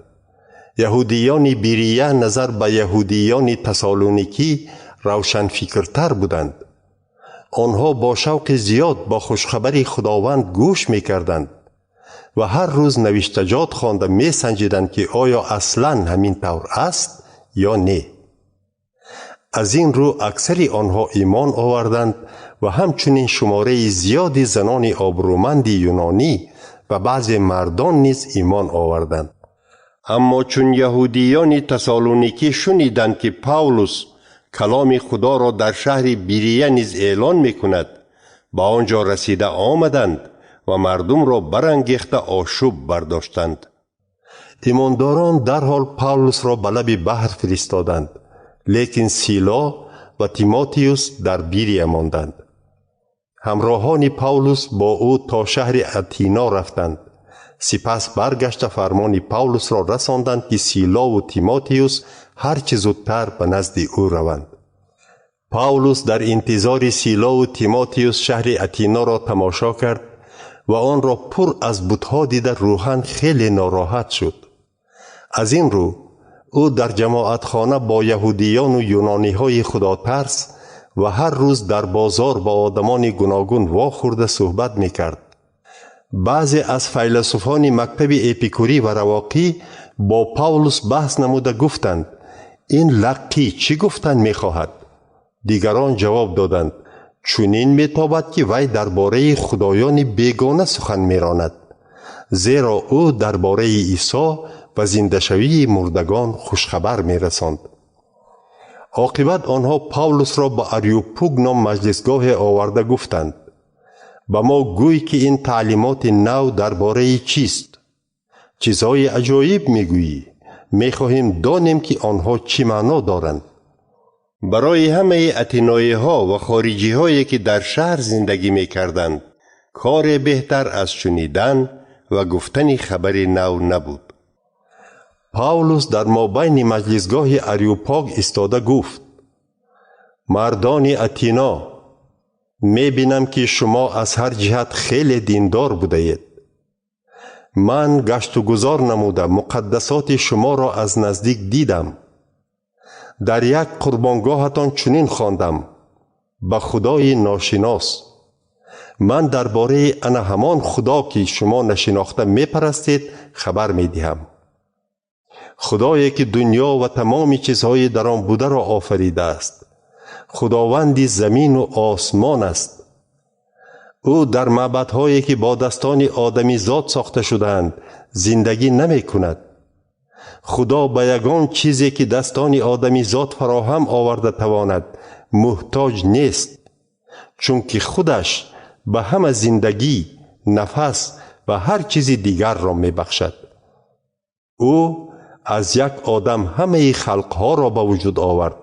یهودیان بیریه نظر به یهودیان تسالونیکی روشن فکرتر بودند. آنها با شوق زیاد با خوشخبری خداوند گوش می کردند و هر روز نوشتجات خوانده می سنجیدند که آیا اصلاً همین طور است یا نه. از این رو اکثری آنها ایمان آوردند و همچنین شماره زیادی زنان آبرومند یونانی و بعض مردان نیز ایمان آوردند. اما چون یهودیان تسالونیکی شنیدند که پاولوس کلام خدا را در شهر بیریه نیز اعلان میکند، با آنجا رسیده آمدند و مردم را برانگیخته آشوب برداشتند. ایمانداران در حال پاولوس را به لب بحر فرستادند، لیکن سیلا و تیموتیوس در بیریه ماندند. همراهان پاولوس با او تا شهر اتینا رفتند. سپس برگشت فرمان پاولوس را رساندند که سیلا و تیموتئوس هر چه زودتر به نزد او روند. پاولوس در انتظار سیلا و تیموتئوس شهر اتینا را تماشا کرد و آن را پر از بت‌ها دیده روحاً خیلی ناراحت شد. از این رو او در جماعتخانه با یهودیان و یونانی‌های خداترس و هر روز در بازار با آدمان گوناگون واخورده صحبت می‌کرد. بعضی از فیلسوفان مکتب اپیکوری و رواقی با پاولوس بحث نموده گفتند این لقی چی گفتن می‌خواهد؟ دیگران جواب دادند چنین می‌تابد که وی درباره خدایان بیگانه سخن می‌راند، زیرا او درباره عیسی و زنده شوی مردگان خوشخبر می‌رساند. عاقبت آنها پاولوس را به اریوپاگ نام مجلسگاه آورده گفتند به ما گوی که این تعلیمات نو درباره چیست؟ چیزهای عجایب میگویی، میخواهیم دانیم که آنها چی معنا دارند. برای همه اتینایی ها و خارجی هایی که در شهر زندگی میکردند کار بهتر از شنیدن و گفتن خبر نو نبود. پاولوس در مابین مجلسگاه اریوپاگ ایستاده گفت مردان اتینا، میبینم که شما از هر جهت خیلی دیندار بودید. من گشت و گذار نموده مقدسات شما را از نزدیک دیدم. در یک قربانگاهتان چنین خواندم به خدای ناشناس. من درباره انا همان خدا که شما نشناخته میپرستید خبر میدهم. خدایی که دنیا و تمام چیزهای در آن بوده را آفریده است. خداوندی زمین و آسمان است. او در معبدهایی که با دستان آدمی زاد ساخته شدند زندگی نمی کند. خدا به یگان چیزی که دستان آدمی زاد فراهم آورده تواند محتاج نیست، چون که خودش به همه زندگی، نفس و هر چیز دیگر را می بخشد. او از یک آدم همه خلقها را به وجود آورد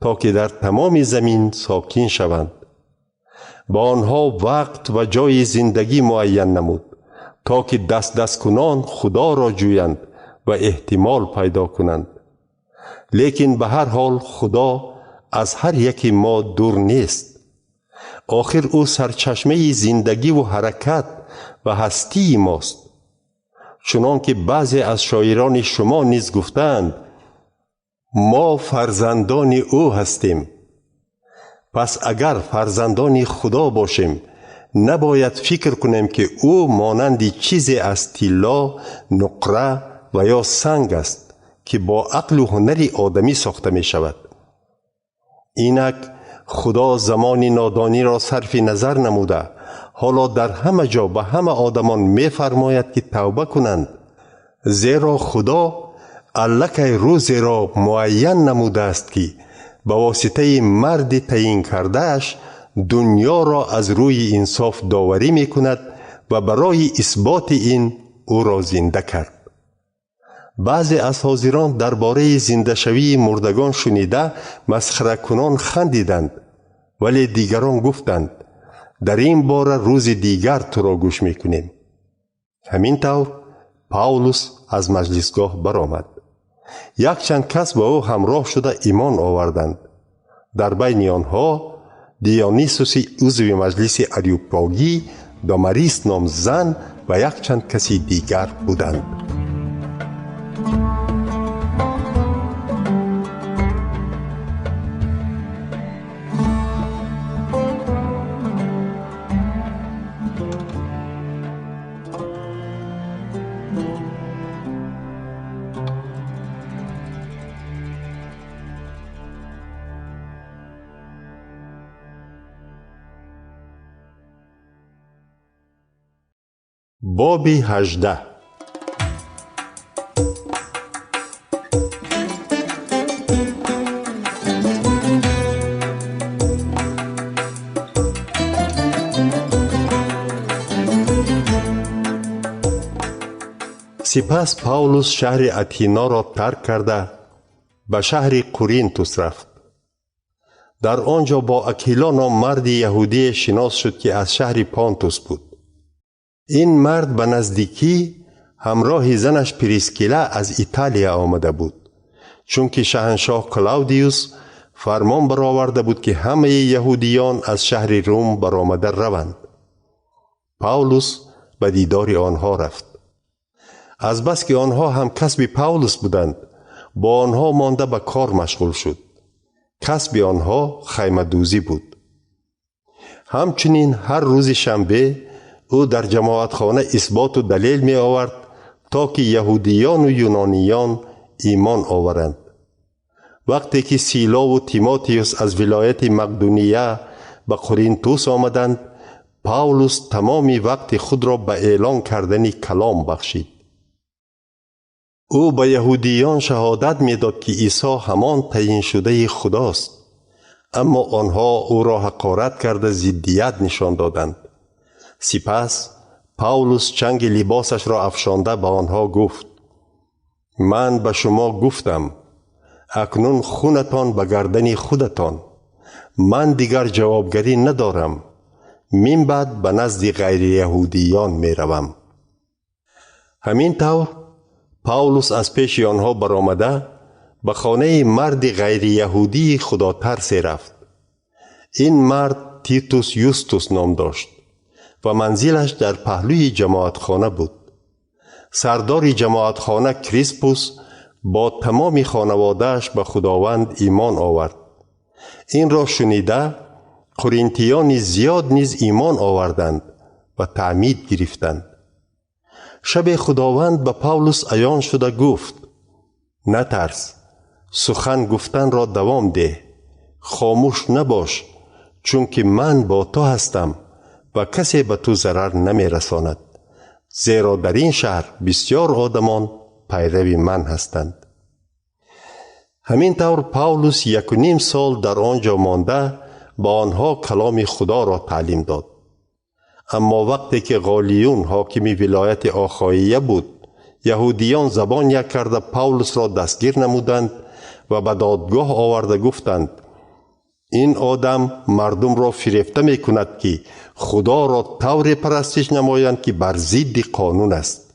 تا که در تمام زمین ساکن شوند. با آنها وقت و جای زندگی معین نمود تا که دست کنان خدا را جویند و احتمال پیدا کنند. لیکن به هر حال خدا از هر یکی ما دور نیست. آخر او سرچشمه زندگی و حرکت و هستی ماست. چنان که بعضی از شاعران شما نیز گفتند ما فرزندان او هستیم. پس اگر فرزندان خدا باشیم نباید فکر کنیم که او مانند چیزی از طلا، نقره و یا سنگ است که با عقل و هنر آدمی ساخته می شود. اینک خدا زمان نادانی را صرف نظر نموده حالا در همه جا به همه آدمان می فرماید که توبه کنند، زیرا خدا الکی روزی را معین نموده است که به واسطه مرد تعیین کردهش دنیا را از روی انصاف داوری می کند و برای اثبات این او را زنده کرد. بعضی از حاضران درباره زنده شوی مردگان شنیده مسخره کنان خندیدند، ولی دیگران گفتند در این باره روز دیگر تو را گوش میکنیم. همین طور پاولوس از مجلسگاه برآمد. یک چند کس با او همراه شده ایمان آوردند. در بین آنها دیونیسوس عضو مجلس اریوپاگی، داماریس نام زن و یک چند کسی دیگر بودند. باب 18. سپس پاولوس شهر اتینا را ترک کرده به شهر قرینتوس رفت. در آنجا با اکیلا نام مرد یهودی شناس شد که از شهر پانتوس بود. این مرد به نزدیکی همراه زنش پریسکیلا از ایتالیا آمده بود، چون که شاهنشاه کلاودیوس فرمان برآورده بود که همه یهودیان از شهر روم برآمده روند. پاولوس به دیدار آنها رفت. از بس که آنها هم کسب پاولوس بودند، با آنها مانده به کار مشغول شد. کسب آنها خیمه دوزی بود. همچنین هر روز شنبه او در جماعتخانه اثبات و دلیل می آورد تا که یهودیان و یونانیان ایمان آورند. وقتی که سیلا و تیموتیوس از ولایت مقدونیه به قرینتوس آمدند، پاولوس تمامی وقت خود را به اعلان کردن کلام بخشید. او به یهودیان شهادت می‌داد که عیسی همان تعیین شده خداست، اما آنها او را حقارت کرده ضدیت نشان دادند. سپس پاولوس چنگ لباسش را افشانده به آنها گفت: من به شما گفتم اکنون خونتان به گردن خودتان. من دیگر جوابگری ندارم. من بعد به نزد غیر یهودیان می روم. همین طور پاولوس از پیش آنها برآمده به خانه مرد غیر یهودی خدا ترس رفت. این مرد تیتوس یوستوس نام داشت و منزلش در پهلوی جماعتخانه بود. سردار جماعتخانه کریسپوس با تمام خانوادهش به خداوند ایمان آورد. این را شنیده قرینتیان زیاد نیز ایمان آوردند و تعمید گرفتند. شب خداوند به پاولوس عیان شده گفت: نترس، سخن گفتن را دوام ده، خاموش نباش، چون که من با تو هستم و کسی به تو ضرر نمی رساند، زیرا در این شهر بسیار آدمان پیرو من هستند. همین طور پاولوس 1.5 سال در آنجا مانده با آنها کلام خدا را تعلیم داد. اما وقتی که غالیون حاکم ولایت آخاییه بود، یهودیان زبان یک کرده پاولوس را دستگیر نمودند و به دادگاه آورده گفتند: این آدم مردم را فریفته می کند که خدا را طور پرستش نمایند که بر ضد قانون است.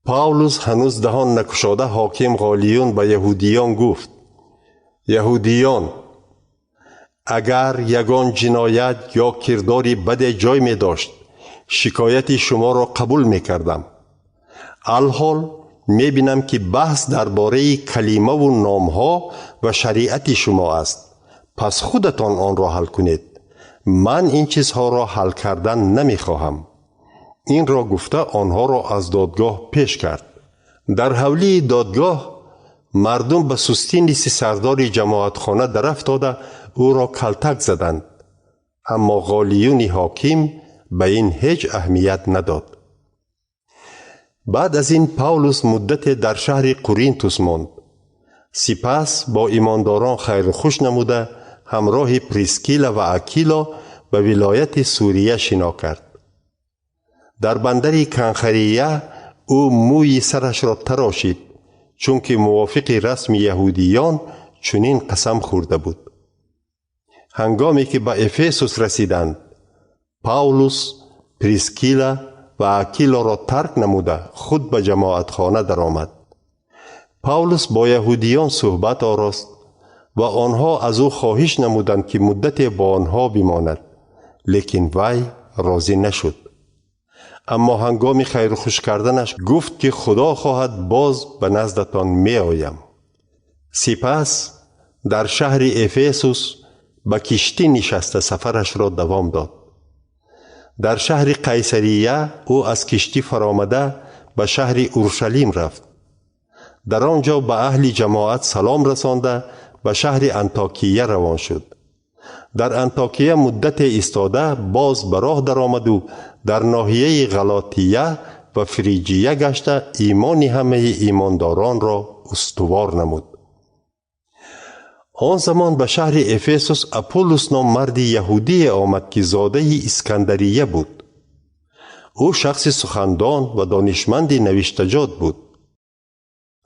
پاولوس هنوز دهان نگشاده حاکم غالیون به یهودیان گفت: یهودیان، اگر یگان جنایت یا کرداری بد جای می داشت، شکایت شما را قبول می کردم. الحال می بینم که بحث درباره کلمه و نامها و شریعت شما است. پس خودتان آن را حل کنید. من این چیزها را حل کردن نمی خواهم. این را گفته آنها را از دادگاه پیش کرد. در حولی دادگاه مردم به سستی نیز سردار جماعتخانه در افتاده او را کلتک زدند، اما غالیون حاکم به این هیچ اهمیت نداد. بعد از این پاولوس مدت در شهر قرینتوس ماند. سپس با ایمانداران خیر خوش نموده همراه پریسکیلا و اکیلا به ولایت سوریه شنا کرد. در بندر کنخریه او موی سرش را تراشید، چون که موافق رسم یهودیان چنین قسم خورده بود. هنگامی که به افسوس رسیدند، پاولوس پریسکیلا و اکیلا را ترک نموده خود به جماعتخانه درآمد. پاولوس با یهودیان صحبت آراست و آنها از او خواهش نمودند که مدتی با آنها بماند، لیکن وی راضی نشد. اما هنگام خیر خوش کردنش گفت که خدا خواهد باز به نزدتان می آیم. سپس در شهر افسوس به کشتی نشسته سفرش را دوام داد. در شهر قیصریه او از کشتی فرامده به شهر اورشلیم رفت. در آنجا به اهل جماعت سلام رسانده به شهر انطاکیه روان شد. در انطاکیه مدت ایستاده باز به راه درآمد و در ناحیه غلاطیه و فریجیه گشته ایمان همه ایمانداران را استوار نمود. آن زمان به شهر افسوس اپولوس نام مرد یهودی آمد که زاده اسکندریه بود. او شخص سخندان و دانشمند نوشتجات بود.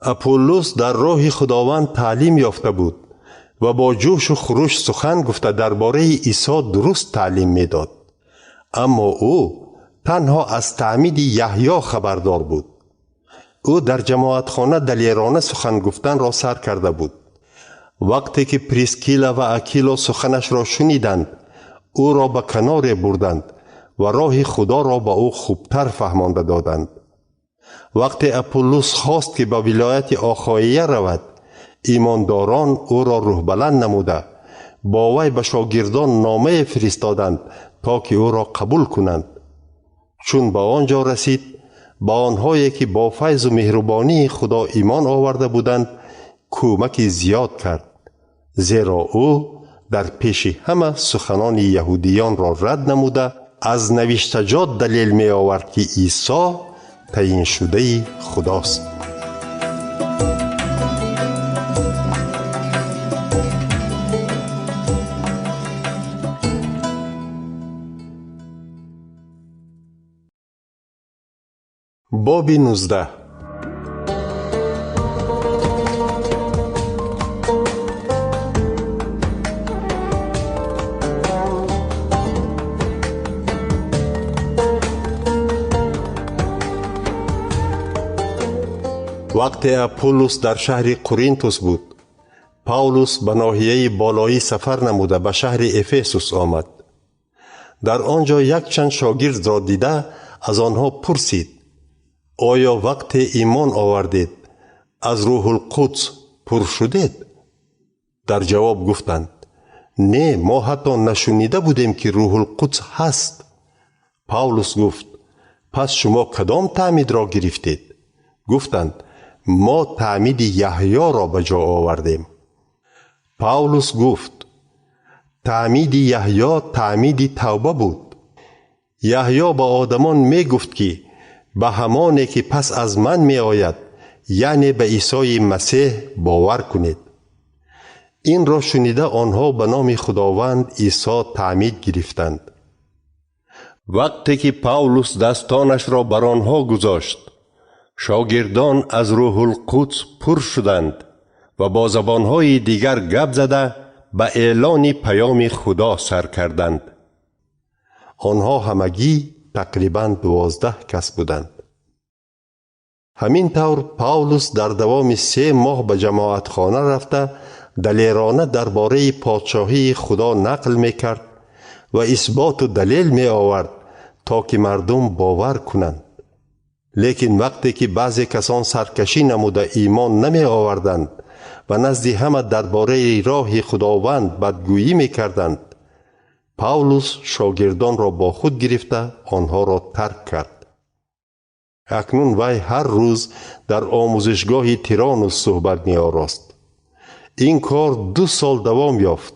اپولوس در راه خداوند تعلیم یافته بود و با جوش و خروش سخن گفته درباره عیسی درست تعلیم میداد. اما او تنها از تعمید یحیی خبردار بود. او در جماعتخانه دلیرانه سخن گفتن را سر کرده بود. وقتی که پریسکیلا و اکیلا سخنش را شنیدند، او را به کنار بردند و راه خدا را به او خوبتر فهمانده دادند. وقتی اپولوس خواست که به ولایت آخاییه رود، ایمانداران او را روح بلند نموده با وی به شاگردان نامه فرستادند تا که او را قبول کنند. چون به آنجا رسید، با آنهایی که با فیض و مهربانی خدا ایمان آورده بودند کمک زیاد کرد، زیرا او در پیش همه سخنان یهودیان را رد نموده از نوشتجات دلیل می آورد که عیسی تعیین شده خداست. باب 19. وقتی اپولوس در شهر قرینتوس بود، پاولوس به ناحیه بالایی سفر نموده به شهر افسوس آمد. در آنجا یک چند شاگرد را دیده از آنها پرسید: آیا وقت ایمان آوردید از روح القدس پر شدید؟ در جواب گفتند: نه، ما حتی نشنیده بودیم که روح القدس هست. پاولوس گفت: پس شما کدام تعمید را گرفتید؟ گفتند: ما تعمید یحیی را به جا آوردیم. پاولوس گفت: تعمید یحیی تعمید توبه بود. یحیی به آدمان می گفت که به همانی که پس از من می آید، یعنی به عیسی مسیح باور کنید. این را شنیده آنها به نام خداوند عیسی تعمید گرفتند. وقتی که پاولوس دستانش را بر آنها گذاشت، شاگردان از روح القدس پر شدند و با زبانهای دیگر گپ زده به اعلان پیام خدا سر کردند. آنها همگی تقریباً 12 کس بودند. همین طور پاولوس در دوام 3 ماه به جماعتخانه رفته دلیرانه درباره پادشاهی خدا نقل می کرد و اثبات و دلیل می آورد تا که مردم باور کنند. لیکن وقتی که بعضی کسان سرکشی نموده ایمان نمی آوردند و نزد همه درباره راه خداوند بدگویی می کردند، پاولوس شاگردان را با خود گرفته آنها را ترک کرد. اکنون وی هر روز در آموزشگاه تیرانوس صحبت می آراست. این کار 2 سال دوام یافت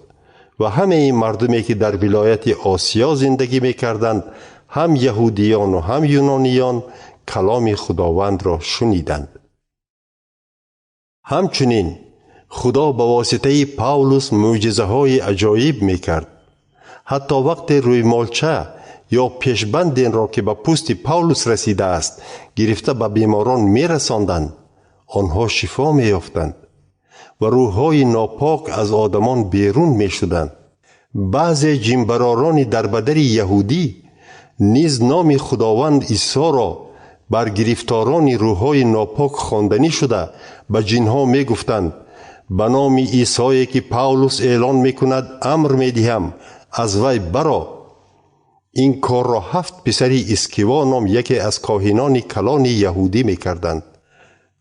و همه این مردمی که در ولایت آسیا زندگی می کردند، هم یهودیان و هم یونانیان، کلام خداوند را شنیدند. همچنین خدا به واسطه پاولوس معجزه های عجایب می کرد. حتی وقتی روی مالچه یا پیشبند این را که به پوست پاولوس رسیده است گرفته به بیماران می رساندند، آنها شفا می یافتند و روح‌های ناپاک از آدمان بیرون می شدند. بعضی جنبراران دربدر یهودی نیز نام خداوند عیسی را بر گرفتاران روح‌های ناپاک خواندنی شده به جنها می گفتند: به نام عیسی که پاولوس اعلان می کند امر می دهم از وی برآ. این کار را 7 پسر اسکیوا نام یکی از کاهنان کلان یهودی می کردند.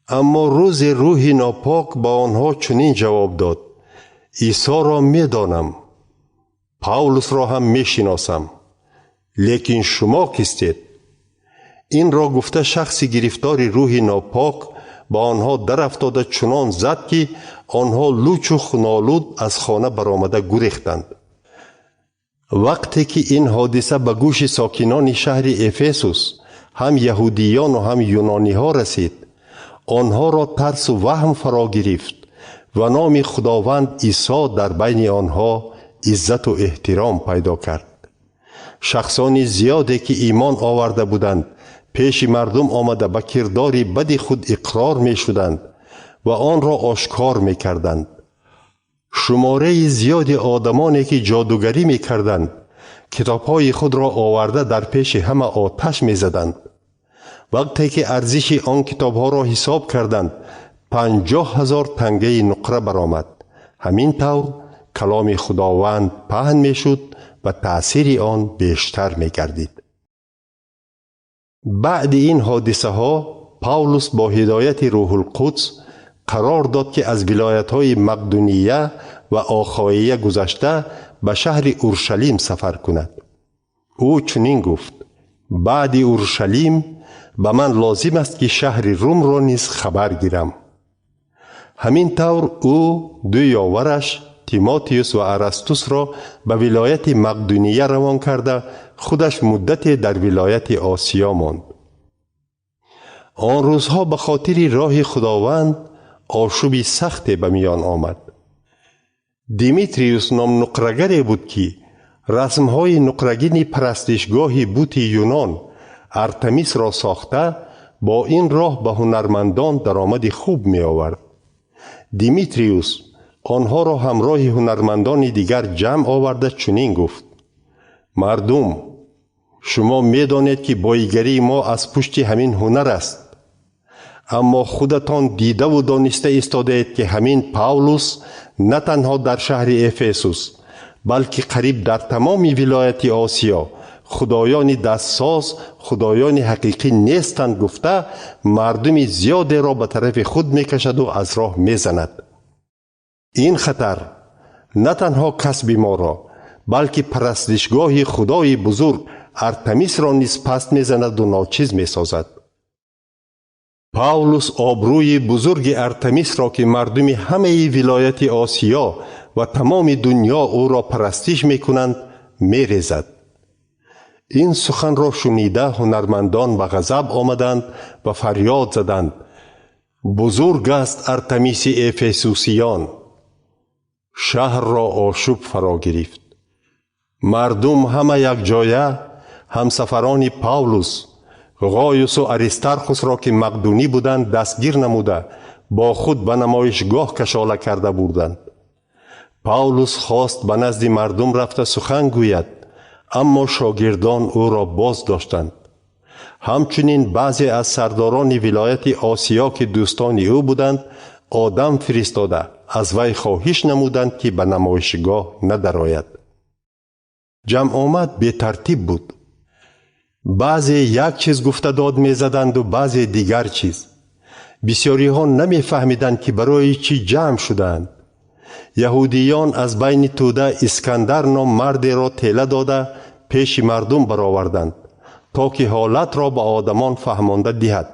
اما روز روح ناپاک با آنها چنین جواب داد: عیسی را می دانم، پاولوس را هم می شناسم، لیکن شما کیستید؟ این را گفته شخصی گرفتار روح ناپاک با آنها در افتاده چنان زد که آنها لوچ و خونالود از خانه برآمده گریختند. وقتی که این حادثه به گوش ساکنان شهر افسوس، هم یهودیان و هم یونانی ها رسید، آنها را ترس و وهم فرا گرفت و نام خداوند عیسی در بین آنها عزت و احترام پیدا کرد. شخصان زیادی که ایمان آورده بودند پیش مردم آمده به کردار بد خود اقرار می شدند و آن را آشکار می کردند. شماره زیاد آدمانی که جادوگری می کردند، کتاب‌های خود را آورده در پیش همه آتش می‌زدند. وقتی که ارزش آن کتاب‌ها را حساب کردند 50,000 تنگه نقره برآمد. همین طور کلام خداوند پهن می‌شد و تأثیر آن بیشتر می‌گردید. بعد این حادثه ها پاولوس با هدایت روح القدس قرار داد که از ولایت‌های مقدونیه و آخاییه گذشته به شهر اورشلیم سفر کند. او چنین گفت: بعد اورشلیم به من لازم است که شهر روم را نیز خبر گیرم. همین طور او دو یاورش تیموتئوس و ارسطوس را به ولایت مقدونیه روان کرده خودش مدتی در ولایت آسیا ماند. آن روزها به خاطر راه خداوند آشوبی سخت به میان آمد. دیمیتریوس نام نقره‌گری بود که رسم‌های نقره‌گین پرستشگاه بت یونان ارتمیس را ساخته با این راه به هنرمندان درآمد خوب می آورد. دیمیتریوس آنها را همراه هنرمندان دیگر جمع آورده چنین گفت: مردم، شما می دانید که بایگری ما از پشت همین هنر است. اما خودتان دیده و دانسته ایستادید که همین پاولوس نه تنها در شهر افسوس بلکه قریب در تمام ولایت آسیا خدایان دستساز خدایان حقیقی نیستند گفته مردم زیادی را به طرف خود میکشد و از راه میزند. این خطر نه تنها کسب ما را بلکه پرستشگاه خدای بزرگ ارتمیس را نیز پست میزند و ناچیز میسازد. پاولوس آبروی بزرگ ارتمیس را که مردم همه ولایت آسیا و تمام دنیا او را پرستش میکنند میریزد. این سخن را شنیده هنرمندان به غضب آمدند و فریاد زدند: بزرگ است ارتمیس افسوسیان! شهر را آشوب فرا گرفت. مردم همه یک جایه همسفران پاولوس غایوس و اریستارخوس را که مقدونی بودند دستگیر نموده با خود به نمایشگاه کشاله کرده بودند. پاولوس خواست به نزد مردم رفته سخن گوید، اما شاگردان او را باز داشتند. همچنین بعضی از سرداران ولایت آسیا که دوستان او بودند آدم فرستاده از وی خواهش نمودند که به نمایشگاه ندرآید. جمع آمد به ترتیب بود. بعضی یک چیز گفته داد می زدند و بعضی دیگر چیز. بسیاری ها نمی فهمیدند که برای چی جمع شدند. یهودیان از بین توده اسکندر نام مردی را تیله داده پیش مردم برآوردند تا که حالت را به آدمان فهمانده دهد.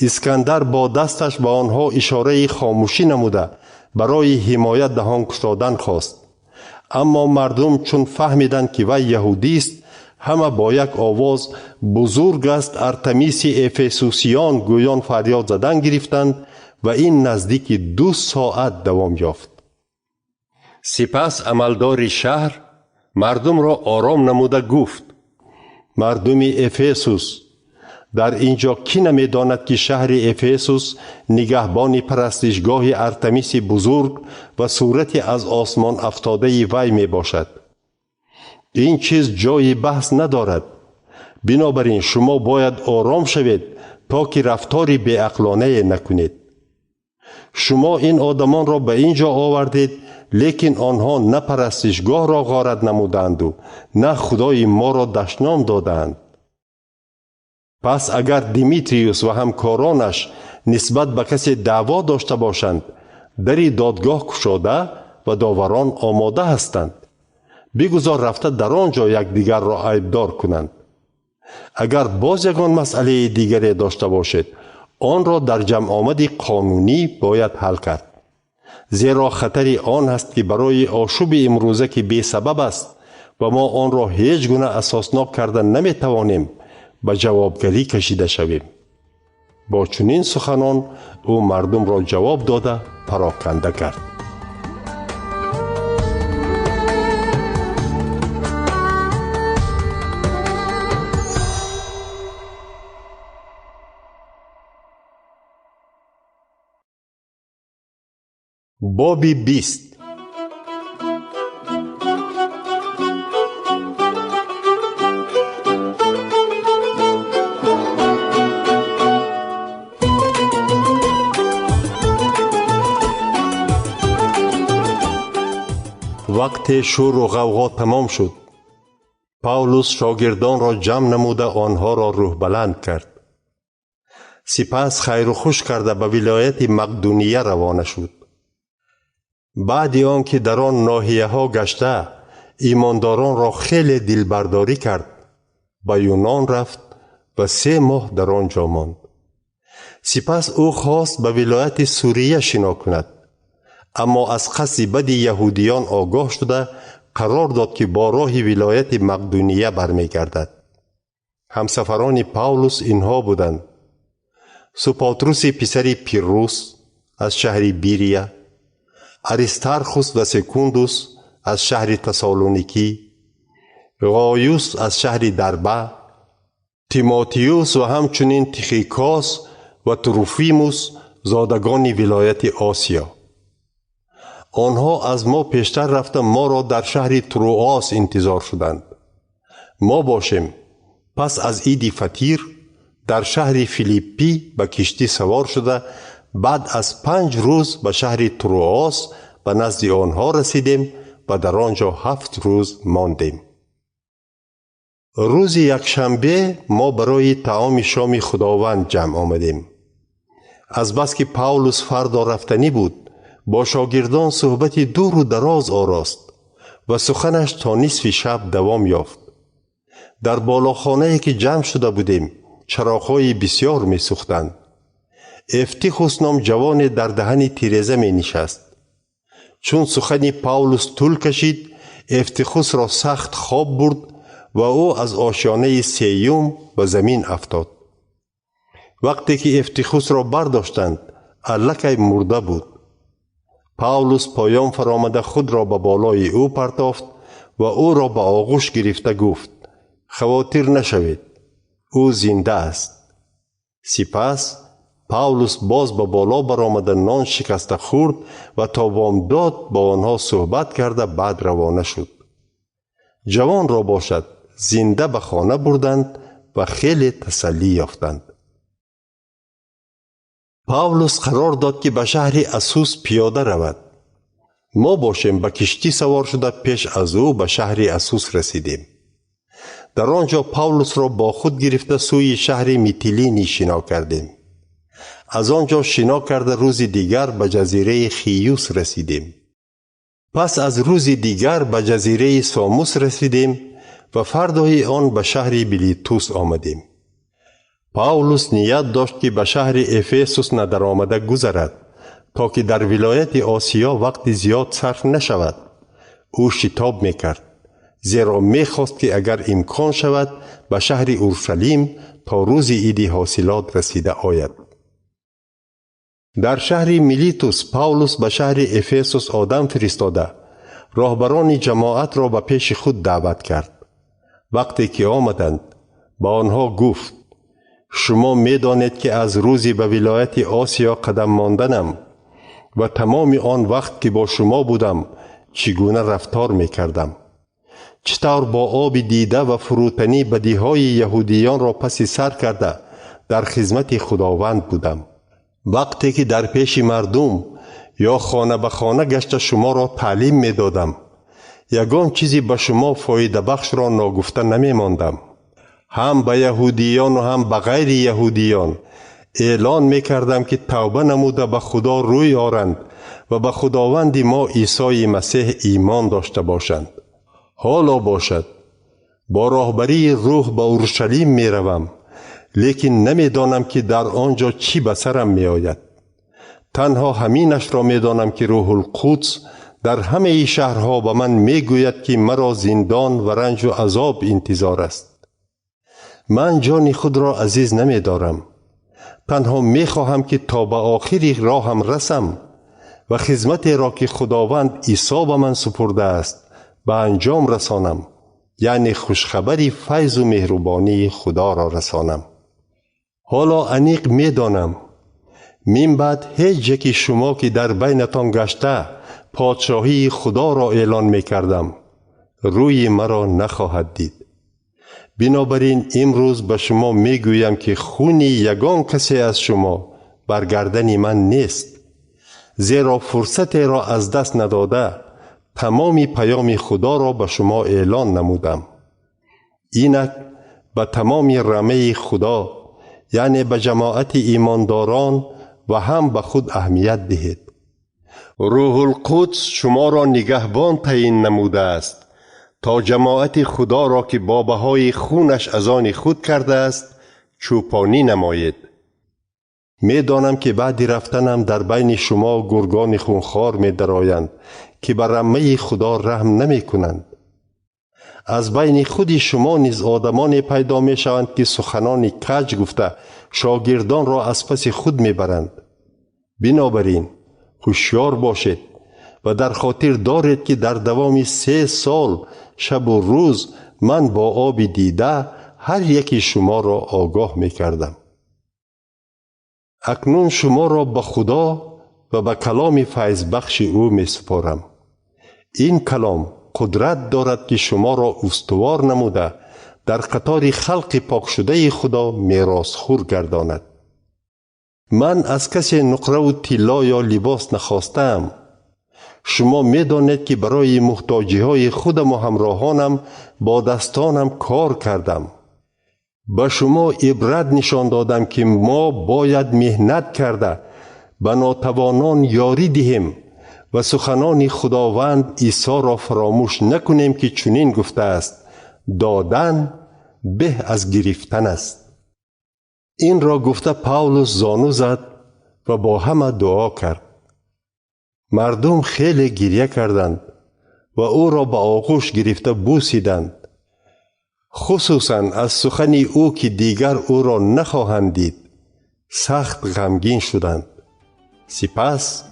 اسکندر با دستش به آنها اشاره خاموشی نموده برای حمایت دهان گشادن خواست. اما مردم چون فهمیدند که وی یهودی است همه با یک آواز بزرگ است ارتمیس افسوسیان گویان فریاد زدن گرفتند و این نزدیک 2 ساعت دوام یافت. سپس عملدار شهر مردم را آرام نموده گفت: مردم افسوس، در اینجا کی نمی داند که شهر افسوس نگهبان پرستشگاه ارتمیس بزرگ و صورتی از آسمان افتاده وی می باشد؟ این چیز جای بحث ندارد. بنابراین شما باید آرام شوید تا که رفتاری بی‌عقلانه نکنید. شما این آدمان را به اینجا آوردید لیکن آنها نه پرستشگاه را غارت نمودند و نه خدای ما را دشنام دادند. پس اگر دیمیتریوس و همکارانش نسبت به کسی دعوا داشته باشند دری دادگاه گشاده و داوران آماده هستند. بگذار رفته در آنجا یک دیگر را عیبدار کنند. اگر باز یگان مسئله دیگری داشته باشد آن را در جمع آمدی قانونی باید حل کرد. زیرا خطر آن هست که برای آشوب امروزه که بی سبب است و ما آن را هیچ گونه اساسناک کرده نمی توانیم به جوابگری کشیده شویم. با چنین سخنان او مردم را جواب داده پراکنده کرد. باب 20. وقت شور و غوغا تمام شد، پاولوس شاگردان را جمع نموده آنها را روح بلند کرد. سپس خیر و خوش کرده به ولایت مقدونیه روانه شد. بعد آن که در آن ناحیه ها گشته ایمانداران را خیلی دلبرداری کرد، به یونان رفت و 3 ماه در آنجا ماند. سپس او خواست به ولایت سوریه شنا کند، اما از قصد بد یهودیان آگاه شده قرار داد که با راه ولایت مقدونیه برمی گردد. همسفران پاولوس اینها بودند: سوپاتروس پسر پیروس از شهر بیریا، اریستارخوس و سکوندوس از شهر تسالونیکی، غایوس از شهر دربه، تیموتیوس و همچنین تیخیکاس و تروفیموس زادگان ولایت آسیا. آنها از ما پیشتر رفته ما را در شهر تروآس انتظار شدند. ما باشیم پس از عید فطیر در شهر فیلیپی به کشتی سوار شده، بعد از 5 روز به شهر تروآس به نزد آنها رسیدیم و در آنجا 7 روز ماندیم. روز یکشنبه ما برای طعام شام خداوند جمع آمدیم. از بس که پاولوس فردا رفتنی بود، با شاگردان صحبت دور و دراز آراست و سخنش تا نصف شب دوام یافت. در بالاخانه‌ای که جمع شده بودیم چراغ‌های بسیار می سوختند. افتیخوس نام جوان در دهن تیرزه می نشست. چون سخن پاولوس طول کشید، افتیخوس را سخت خواب برد و او از آشیانه 3 به زمین افتاد. وقتی که افتیخوس را برداشتند الکی مرده بود. پاولوس پایان فرآمده خود را به بالای او پرتافت و او را به آغوش گرفته گفت: خواطر نشوید، او زنده است. سپس پاولوس باز به بالا برآمده نان شکسته خورد و تا بامداد با آنها صحبت کرده بعد روانه شد. جوان را باشد زنده به خانه بردند و خیلی تسلی یافتند. پاولوس قرار داد که به شهر اسوس پیاده رود. ما باشیم به کشتی سوار شده پیش از او به شهر اسوس رسیدیم. در آنجا پاولوس را با خود گرفته سوی شهر میتیلینی شنا کردیم. از آنجا شنا کرده روز دیگر به جزیره خیوس رسیدیم. پس از روز دیگر به جزیره ساموس رسیدیم و فردای آن به شهر بیلیتوس آمدیم. پاولوس نیت داشت که به شهر افسوس ندر آمده گذرد تا که در ولایت آسیا وقت زیاد صرف نشود. او شتاب میکرد، زیرا میخواست که اگر امکان شود به شهر اورشلیم تا روز عید حاصلات رسیده آید. در شهر میلیتوس پاولوس به شهر افسوس آدم فرستاده راهبران جماعت را به پیش خود دعوت کرد. وقتی که آمدند با آنها گفت: شما می‌دانید که از روزی به ولایت آسیا قدم ماندنم و تمام آن وقت که با شما بودم چگونه رفتار می‌کردم، چطور با آب دیده و فروتنی بدیهای یهودیان را پس سر کرده در خدمت خداوند بودم. وقتی که در پیش مردم یا خانه به خانه گشته شما را تعلیم می دادم، یگان چیزی به شما فایده بخش را ناگفته نمی ماندم. هم به یهودیان و هم به غیر یهودیان اعلان می کردم که توبه نموده به خدا روی آرند و به خداوند ما عیسی مسیح ایمان داشته باشند. حالا باشد با راهبری روح به اورشلیم می روم، لیکن نمی دانم که در آنجا چی به سرم می آید. تنها همینش را می دانم که روح القدس در همه شهرها به من می گوید که مرا زندان و رنج و عذاب انتظار است. من جان خود را عزیز نمی دارم، تنها می خواهم که تا به آخری راهم رسم و خدمتی را که خداوند عیسی به من سپرده است به انجام رسانم، یعنی خوشخبری فیض و مهربانی خدا را رسانم. حالا انیق می دانم من بعد هیچ یکی شما که در بینتان گشته پادشاهی خدا را اعلان می کردم روی مرا نخواهد دید. بنابراین امروز به شما می گویم که خون یگان کسی از شما برگردن من نیست، زیرا فرصتی را از دست نداده تمام پیام خدا را به شما اعلان نمودم. اینک به تمام رمه خدا، یعنی به جماعت ایمانداران و هم به خود اهمیت دهید. روح القدس شما را نگهبان تعیین نموده است تا جماعت خدا را که با بهای خونش از آن خود کرده است چوپانی نمایید. می دانم که بعد رفتنم در بین شما گرگان خونخوار می درآیند که بر رمه خدا رحم نمی کنند. از بین خود شما نیز آدمان پیدا می شوند که سخنان کج گفته شاگردان را از پس خود می برند. بنابراین هوشیار باشید و در خاطر دارید که در دوام 3 سال شب و روز من با آب دیده هر یکی شما را آگاه می کردم. اکنون شما را به خدا و به کلام فیض بخش او می سپارم. این کلام قدرت دارد که شما را استوار نموده در قطار خلق پاک شده خدا میراث‌خور گرداند. من از کسی نقره و طلا یا لباس نخواستم. شما می دانید که برای محتاجی های خودم و همراهانم با دستانم کار کردم. به شما عبرت نشان دادم که ما باید مهنت کرده به ناتوانان یاری دهیم و سخنان خداوند عیسی را فراموش نکنیم که چنین گفته است: دادن به از گرفتن است. این را گفته پاولوس زانو زد و با همه دعا کرد. مردم خیلی گریه کردند و او را به آغوش گرفته بوسیدند. خصوصا از سخن او که دیگر او را نخواهند دید سخت غمگین شدند. سپس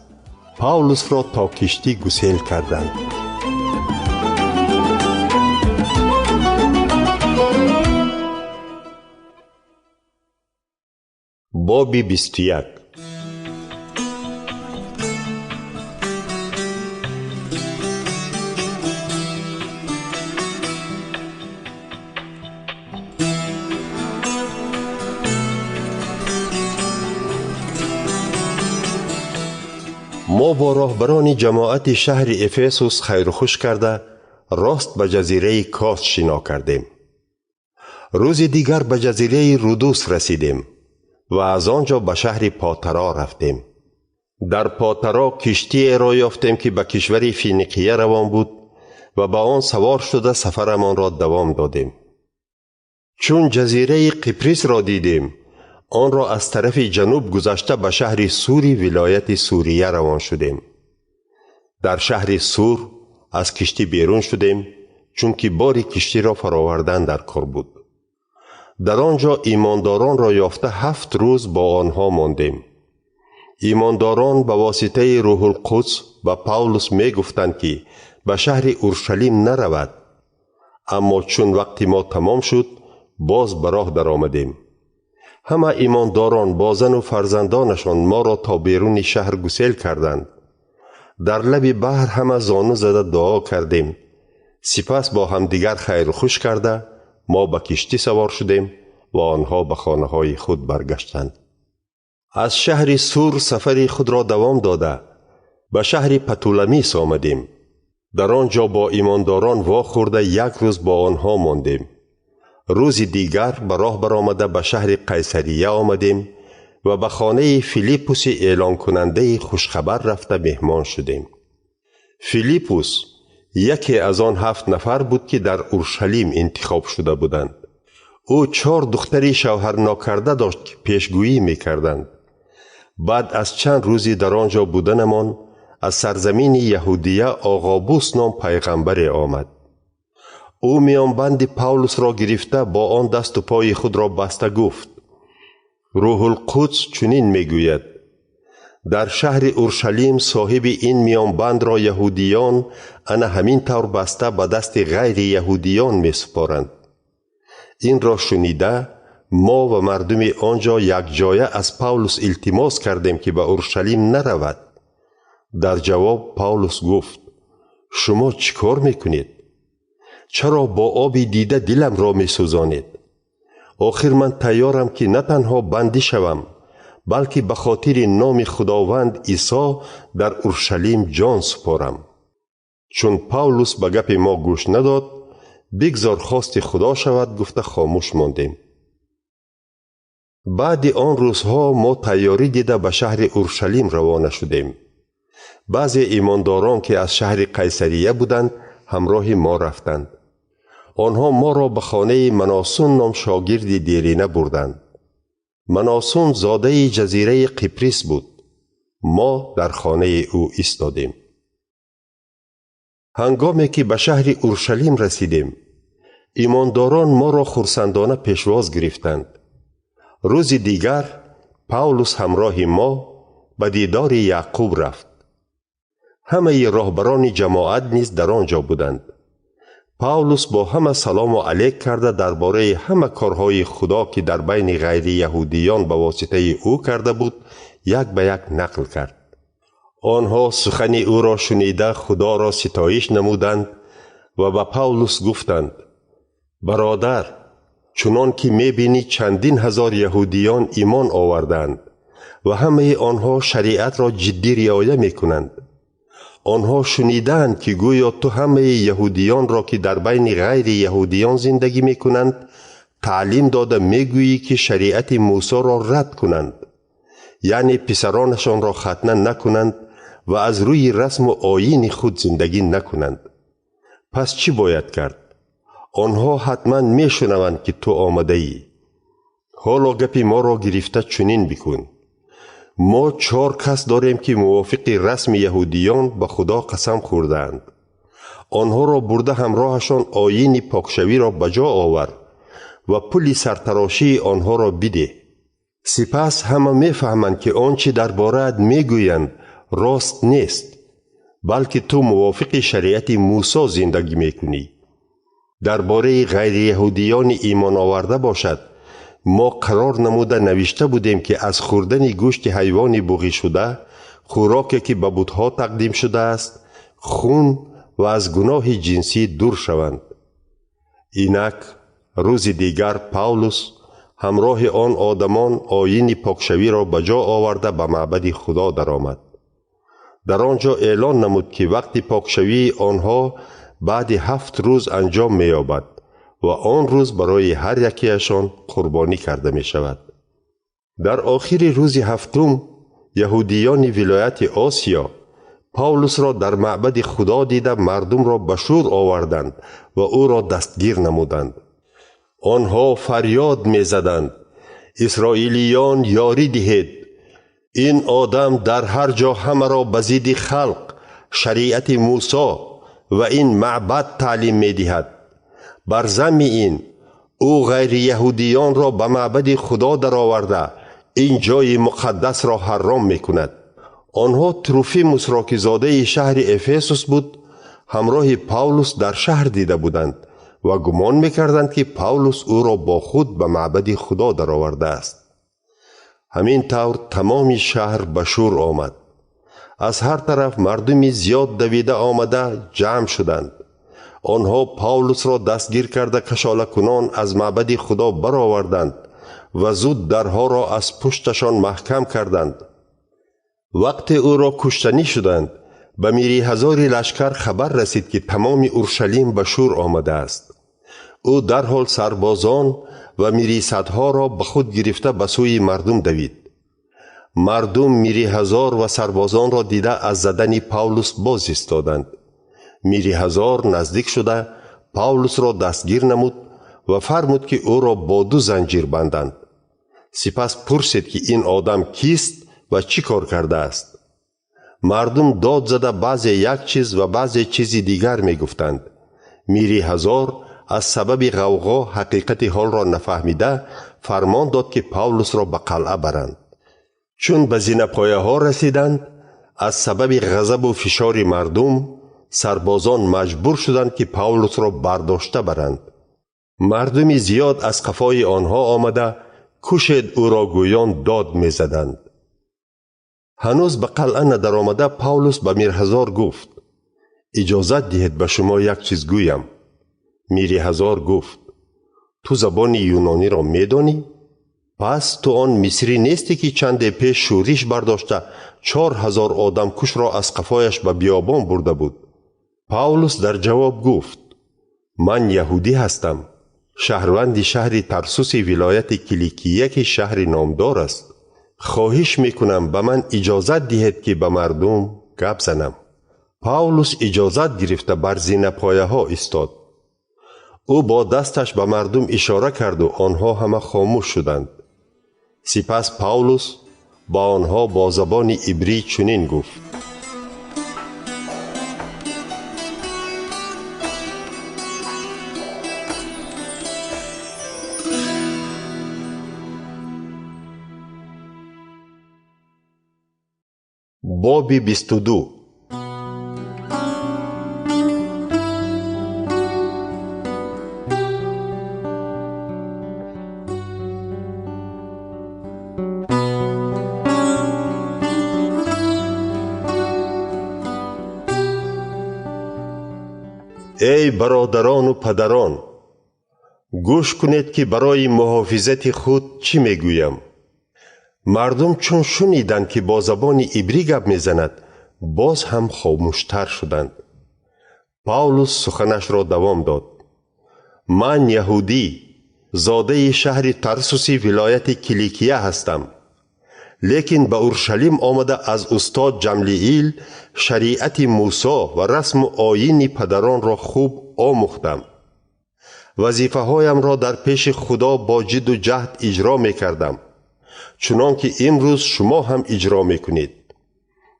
پاولوس را تا کشتی گسیل کردند. باب 21. ما با راهبران جماعت شهر افسوس خیر و خوش کرده راست به جزیره کاس شنا کردیم. روز دیگر به جزیره رودوس رسیدیم و از آنجا به شهر پاترا رفتیم. در پاترا کشتی را یافتیم که به کشور فینیقیه روان بود و به آن سوار شده سفرمان را دوام دادیم. چون جزیره قبرس را دیدیم آن را از طرف جنوب گذشته به شهر سوری ولایت سوریه روان شدیم. در شهر سور از کشتی بیرون شدیم چون که بار کشتی را فراوردن در کار بود. در آنجا ایمانداران را یافته 7 روز با آنها ماندیم. ایمانداران به واسطه روح القدس به پاولوس می گفتند که به شهر اورشلیم نرود. اما چون وقت ما تمام شد باز به راه در آمدیم. همه ایمانداران با زن و فرزندانشان ما را تا بیرون شهر گسیل کردند. در لب بحر همه زانو زده دعا کردیم. سپس با همدیگر خیر و خوش کرده ما به کشتی سوار شدیم و آنها به خانه های خود برگشتند. از شهر سور سفر خود را دوام داده به شهر پتولمیس آمدیم. در آنجا با ایمانداران واخورده 1 روز با آنها ماندیم. روز دیگر به راه برآمده به شهر قیصریه آمدیم و به خانه فیلیپوس اعلان کننده خوشخبر رفته مهمان شدیم. فیلیپوس یکی از آن 7 نفر بود که در اورشلیم انتخاب شده بودند. او 4 دختری شوهر ناکرده داشت که پیشگویی می‌کردند. بعد از چند روزی در آنجا بودنمان از سرزمین یهودیه آغابوس نام پیغمبر آمد. او میانبند پاولوس را گرفته با آن دست و پای خود را بسته گفت: روح القدس چنین میگوید: در شهر اورشلیم صاحب این میانبند را یهودیان انا همین طور بسته به دست غیر یهودیان می سپارند. این را شنیده ما و مردم آنجا یک جایه از پاولوس التماس کردیم که به اورشلیم نرود. در جواب پاولوس گفت: شما چیکار میکنید؟ چرا با آب دیده دلم را می سوزانید؟ آخر من تیارم که نه تنها بندی شوم بلکه به خاطر نام خداوند عیسی در اورشلیم جان سپارم. چون پاولوس به گپ ما گوش نداد، بگذار خواست خدا شود گفته خاموش ماندیم. بعد آن روزها ما تیاری دیده به شهر اورشلیم روانه شدیم. بعضی ایمانداران که از شهر قیصریه بودند همراه ما رفتند. آنها ما را به خانه مناسون نام شاگردی دیرینه بردند. مناسون زاده جزیره قبرس بود. ما در خانه او ایستادیم. هنگامی که به شهر اورشلیم رسیدیم، ایمانداران ما را خرسندانه پیشواز گرفتند. روز دیگر پاولوس همراه ما به دیدار یعقوب رفت. همه راهبران جماعت نیز در آنجا بودند. پاولوس با همه سلام و علیک کرده درباره همه کارهای خدا که در بین غیر یهودیان به واسطه او کرده بود یک به یک نقل کرد. آنها سخن او را شنیده خدا را ستایش نمودند و به پاولوس گفتند: برادر، چنان که می‌بینی چندین هزار یهودیان ایمان آوردند و همه آنها شریعت را جدی رعایت می‌کنند. آنها شنیدند که گویا تو همه یهودیان را که در بین غیر یهودیان زندگی می‌کنند تعلیم داده می‌گویی که شریعت موسی را رد کنند، یعنی پسرانشان را ختنه نکنند و از روی رسم و آیین خود زندگی نکنند. پس چی باید کرد؟ آنها حتما میشنوند که تو آمده ای. حالا گپی ما را گرفته چنین بکن: ما 4 کس داریم که موافق رسم یهودیان به خدا قسم خوردند. آنها را برده همراهشان آیین پاکشوی را بجا آور و پول سرتراشی آنها را بده. سپس همه میفهمند که آنچه درباره‌ات میگویند راست نیست، بلکه تو موافق شریعت موسی زندگی میکنی. درباره غیر یهودیان ایمان آورده باشد، ما قرار نموده نوشته بودیم که از خوردن گوشت حیوان بوغی شده، خوراکی که به بت‌ها تقدیم شده است، خون و از گناه جنسی دور شوند. اینک روز دیگر پاولوس همراه آن آدمان آیین پاکشوی را بجا آورده به معبد خدا درآمد. در آنجا اعلان نمود که وقت پاکشوی آنها بعد 7 روز انجام می‌یابد و آن روز برای هر یکیشان قربانی کرده می شود. در آخر روز 7 یهودیان ولایت آسیا پاولوس را در معبد خدا دیده مردم را به شور آوردند و او را دستگیر نمودند. آنها فریاد می زدند: اسرائیلیان یاری دهید! این آدم در هر جا همه را به ضد خلق، شریعت موسی و این معبد تعلیم می دهد. بر ضمن این او غیر یهودیان را به معبد خدا در آورده این جای مقدس را حرام می کند. آنها تروفیموس را که زاده شهر افسوس بود همراه پاولوس در شهر دیده بودند و گمان می کردند که پاولوس او را با خود به معبد خدا در آورده است. همین طور تمام شهر به شور آمد. از هر طرف مردمی زیاد دویده آمده جمع شدند. آنها پاولوس را دستگیر کرده کشاله کنان از معبد خدا برآوردند و زود درها را از پشتشان محکم کردند. وقت او را کشتنی شدند به میری هزاری لشکر خبر رسید که تمام اورشلیم به شور آمده است. او در حال سربازان و میری صدها را به خود گرفته به سوی مردم دوید. مردم میری هزار و سربازان را دیده از زدن پاولوس باز ایستادند. میری هزار نزدیک شده پاولوس را دستگیر نمود و فرمود که او را با 2 زنجیر بندند. سپس پرسید که این آدم کیست و چی کار کرده است. مردم داد زده بعضی یک چیز و بعضی چیزی دیگر می گفتند. میری هزار از سبب غوغا حقیقت حال را نفهمیده فرمان داد که پاولوس را به قلعه برند. چون به زینه پایه ها رسیدند، از سبب غضب و فشار مردم سربازان مجبور شدند که پاولوس را برداشته برند. مردمی زیاد از قفای آنها آمده کشید او را گویان داد می زدند. هنوز به قلعه ندر آمده پاولوس به میرهزار گفت: اجازت دهید به شما یک چیز گویم. میرهزار گفت: تو زبان یونانی را می دانی؟ پس تو آن مصری نیستی که چند پیش شورش برداشته 4000 آدم کش را از قفایش به بیابان برده بود؟ پاولوس در جواب گفت: من یهودی هستم، شهروند شهر ترسوس ولایت کیلیکیه که شهر نامدار است. خواهش میکنم به من اجازت دهید که به مردم گپ زنم. پاولوس اجازت گرفته بر زینه پایه ها ایستاد. او با دستش به مردم اشاره کرد و آنها همه خاموش شدند. سپس پاولوس با آنها با زبان عبری چنین گفت: باب 22. ای برادران و پدران، گوش کنید که برای محافظت خود چی میگویم. مردم چون شنیدند که با زبان عبری گپ میزند، باز هم خاموشتر شدند. پاولوس سخنش را دوام داد: من یهودی، زاده شهر ترسوس ولایت کیلیکیه هستم، لیکن به اورشلیم آمده از استاد جملیل شریعت موسی و رسم و آیین پدران را خوب آموختم. وظیفه هایم را در پیش خدا با جد و جهد اجرا می کردم، چنان که امروز شما هم اجرا می کنید.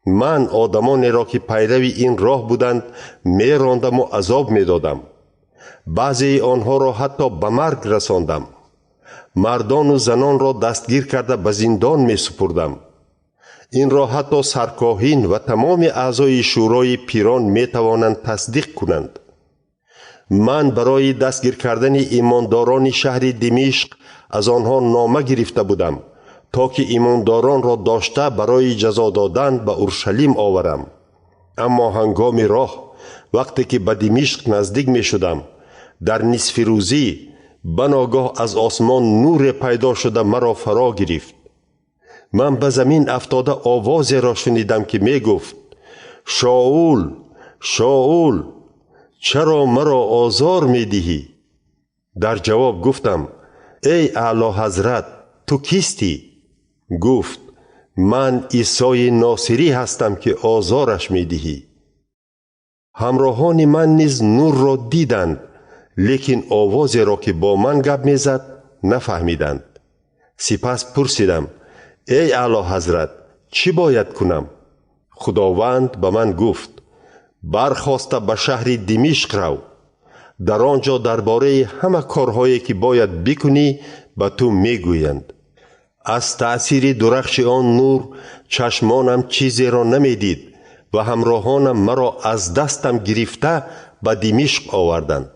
من آدمان را که پیروی این راه بودند می راندم و عذاب می دادم. بعضی آنها را حتی به مرگ رساندم. مردان و زنان را دستگیر کرده به زندان می سپردم. این را حتی سرکاهین و تمام اعضای شورای پیران می توانند تصدیق کنند. من برای دستگیر کردن ایمانداران شهر دمشق از آنها نامه گرفته بودم تا که ایمانداران را داشته برای جزا دادن به اورشلیم آورم. اما هنگام راه وقتی که به دمشق نزدیک می شدم، در نصف روزی بناگاه از آسمان نور پیدا شده مرا فرا گرفت. من به زمین افتاده آوازی را شنیدم که می گفت: شاول، شاول، چرا مرا آزار می دهی؟ در جواب گفتم: ای اعلی حضرت، تو کیستی؟ گفت: من عیسی ناصری هستم که آزارش می دهی. همراهان من نیز نور را دیدند، لیکن آوازی را که با من گپ می زد نفهمیدند. سپس پرسیدم: ای اعلی حضرت، چی باید کنم؟ خداوند به من گفت: برخاسته به شهر دمشق رو. در آنجا درباره همه کارهایی که باید بکنی به تو میگویند. از تأثیر درخش آن نور چشمانم چیزی را نمیدید و همراهانم مرا از دستم گرفته به دمشق آوردند.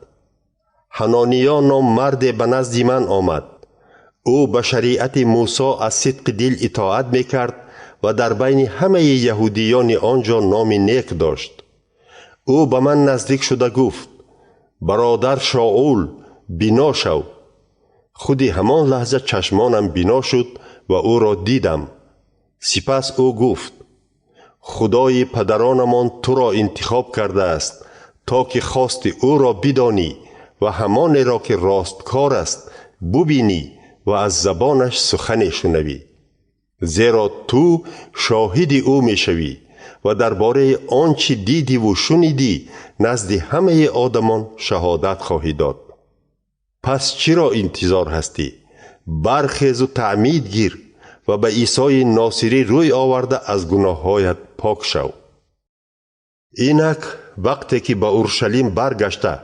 حنانیا نام مرد به نزد من آمد. او به شریعت موسی از صدق دل اطاعت میکرد و در بین همه یهودیان آنجا نام نیک داشت. او به من نزدیک شده گفت: برادر شاول، بینا شو. خودی همان لحظه چشمانم بینا شد و او را دیدم. سپس او گفت: خدای پدرانمان تو را انتخاب کرده است تا که خواست او را بدانی و همان را که راستکار است ببینی و از زبانش سخن شنوی. زیرا تو شاهد او می شوی و درباره آنچه دیدی و شنیدی نزد همه آدمان شهادت خواهی داد. پس چرا انتظار هستی؟ برخیز و تعمید گیر و به عیسی ناصری روی آورده از گناهایت پاک شو. اینک وقتی که به اورشلیم برگشته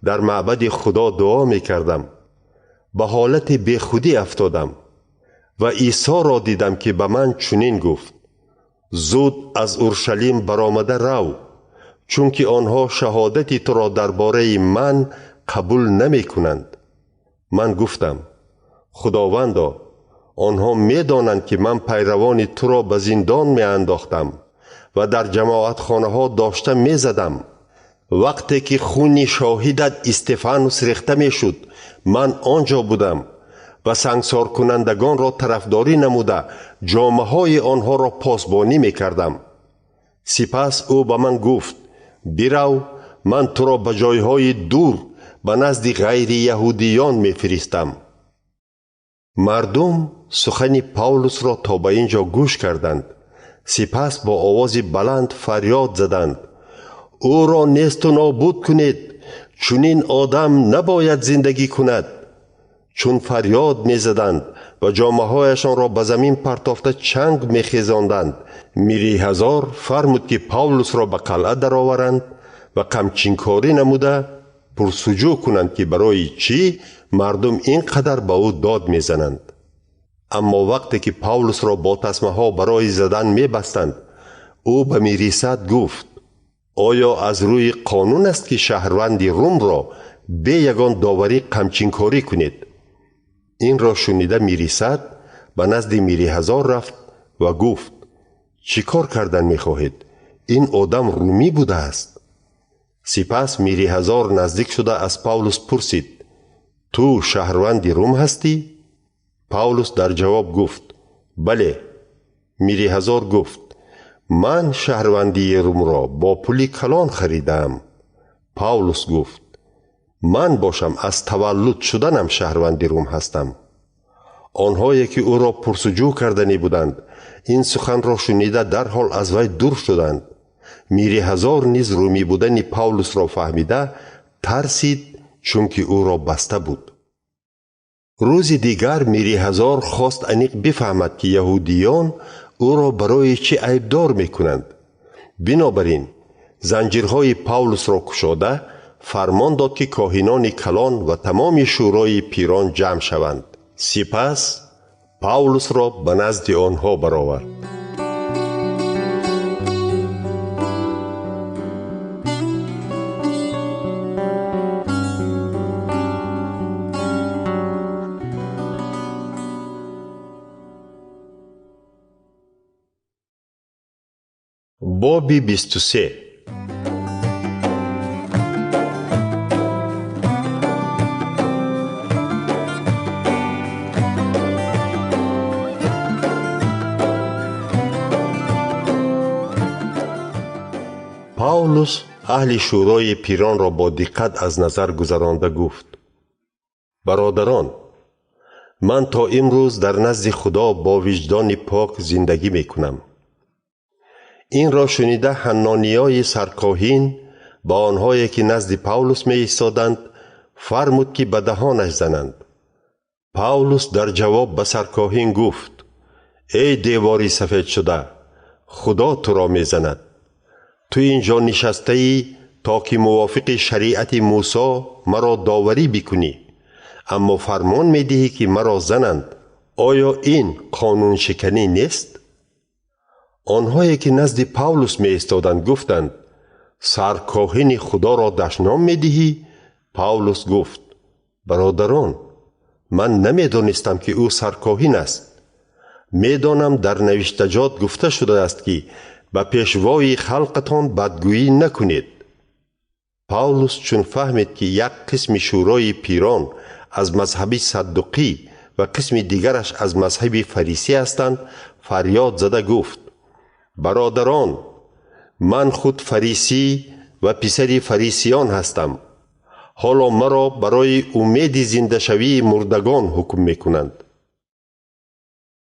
در معبد خدا دعا می کردم، به حالت بیخودی افتادم و عیسی را دیدم که به من چنین گفت: زود از اورشلیم برآمده رو، چون که آنها شهادت تو را درباره من قبول نمی کنند. من گفتم: خداوندا، آنها می دانند که من پیروان تو را به زندان می انداختم و در جماعت خانه ها داشته می زدم. وقتی که خون شاهدت استفانوس ریخته می شد، من آنجا بودم و سنگسار کنندگان را طرفداری نموده جامه های آنها را پاسبانی می کردم. سپس او به من گفت: برو من تو را به جایهای دور به نزد غیر یهودیان میفرستم. مردم سخن پاولوس را تا به اینجا گوش کردند. سپس با آواز بلند فریاد زدند: او را نیست و نابود کنید، چون این آدم نباید زندگی کند. چون فریاد می زدند و جامه‌هایشان را به زمین پرتافته چنگ می خیزاندند، میری هزار فرمود که پاولوس را به قلعه درآورند و قمچینکاری نموده پرسجو کنند که برای چی مردم اینقدر به او داد می زنند. اما وقتی که پاولوس را با تسمه ها برای زدن می بستند، او به میریصد گفت: آیا از روی قانون است که شهروند روم را به یگان داوری قمچینکاری کنید؟ این را شنیده میریصد به نزد میری هزار رفت و گفت: چی کار کردن می خواهید؟ این آدم رومی بوده است. سپس میری هزار نزدیک شده از پاولوس پرسید: تو شهروند روم هستی؟ پاولوس در جواب گفت: بله. میری هزار گفت: من شهروندی روم را با پول کلان خریدم. پاولوس گفت: من باشم از تولد شدنم شهروندی روم هستم. آنهایی که او را پرسجو کردنی بودند این سخن را شنیده در حال از وی دور شدند. میری هزار نیز رومی بودن پاولوس را فهمیده ترسید، چون که او را بسته بود. روز دیگر میری هزار خواست انیق بفهمد که یهودیان او را برای چی عیبدار میکنند. بنابراین زنجیرهای پاولوس را گشاده فرمان داد که کاهنان کلان و تمام شورای پیران جمع شوند. سپس پاولوس را به نزد آنها برآورد. باب 23. پاولوس اهل شورای پیران را با دقت از نظر گذرانده گفت: برادران، من تا امروز در نزد خدا با وجدان پاک زندگی می کنم. این را شنیده حنانیای سرکاهن با آنهایی که نزد پاولوس می ایستادند فرمود که به دهانش زنند. پاولوس در جواب به سرکاهن گفت: ای دیواری سفید شده، خدا تو را می زند. تو اینجا نشسته ای تا که موافق شریعت موسی مرا داوری بکنی، اما فرمان می دهی که مرا زنند. آیا این قانون شکنی نیست؟ آنهایی که نزد پاولوس می ایستادند گفتند: سرکاهن خدا را دشنام می دهی؟ پاولوس گفت: برادران، من نمی دانستم که او سرکاهن است. می دانم در نوشتجات گفته شده است که به پیشوای خلقتان بدگویی نکنید. پاولوس چون فهمید که یک قسم شورای پیران از مذهب صدوقی و قسم دیگرش از مذهب فریسی هستند، فریاد زده گفت: برادران، من خود فریسی و پسر فریسیان هستم. حالا مرا برای امید زنده شوی مردگان حکم میکنند.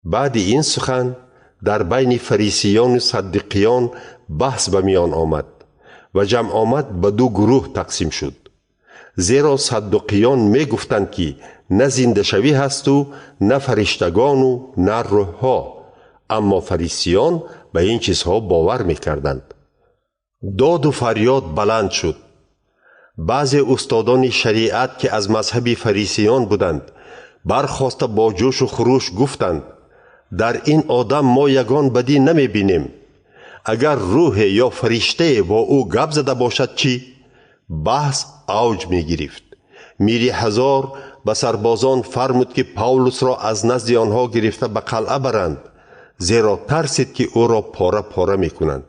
بعد این سخن در بین فریسیان و صدوقیان بحث به میان آمد و جمع آمد به دو گروه تقسیم شد. زیرا صدوقیان می گفتند که نه زنده شوی هست و نه فرشتگان و نه روح ها، اما فریسیان به این چیزها باور می کردند. داد و فریاد بلند شد. بعضی استادان شریعت که از مذهب فریسیان بودند برخاسته با جوش و خروش گفتند: در این آدم ما یگان بدی نمی بینیم. اگر روح یا فرشته با او گپ زده باشد چی؟ بحث اوج می گرفت. میری هزار به سربازان فرمود که پاولوس را از نزد آنها گرفته به قلعه برند، زیرا ترسید که او را پاره پاره می کنند.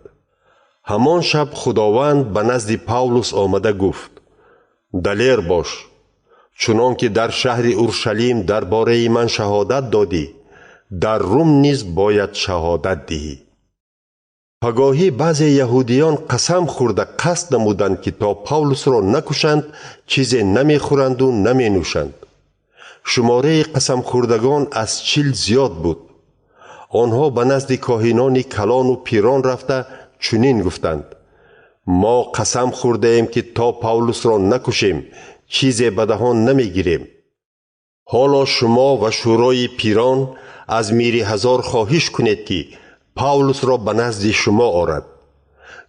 همان شب خداوند به نزد پاولوس آمده گفت: دلیر باش، چنان که در شهر اورشلیم درباره من شهادت دادی، در روم نیز باید شهادت دهی. پگاهی بعضی یهودیان قسم خورده قصد نمودند که تا پاولس را نکشند چیزی نمیخورند و نمی نوشند. شماره قسم خوردگان از 40 زیاد بود. آنها به نزد کاهنان کلان و پیران رفته چنین گفتند: ما قسم خورده ایم که تا پاولس را نکشیم چیزی به دهان نمیگیریم. حالا شما و شورای پیران از میری هزار خواهش کنید که پاولس را به نزد شما آرد.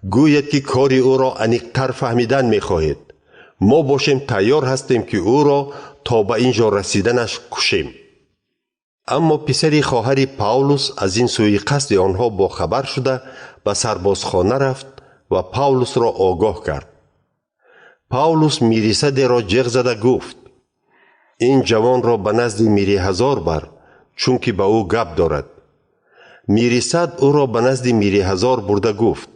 گوید که کاری او را عمیق‌تر فهمیدن می‌خواهید. ما باشیم تیار هستیم که او را تا به اینجا رسیدنش کشیم. اما پسر خواهر پاولس از این سوی قصد آنها با خبر شده به سربازخانه رفت و پاولس را آگاه کرد. پاولس میرصد را جغ زده گفت: این جوان را به نزد میری هزار بر، چون که به او گپ دارد. میرصد او را به نزد میری هزار برده گفت: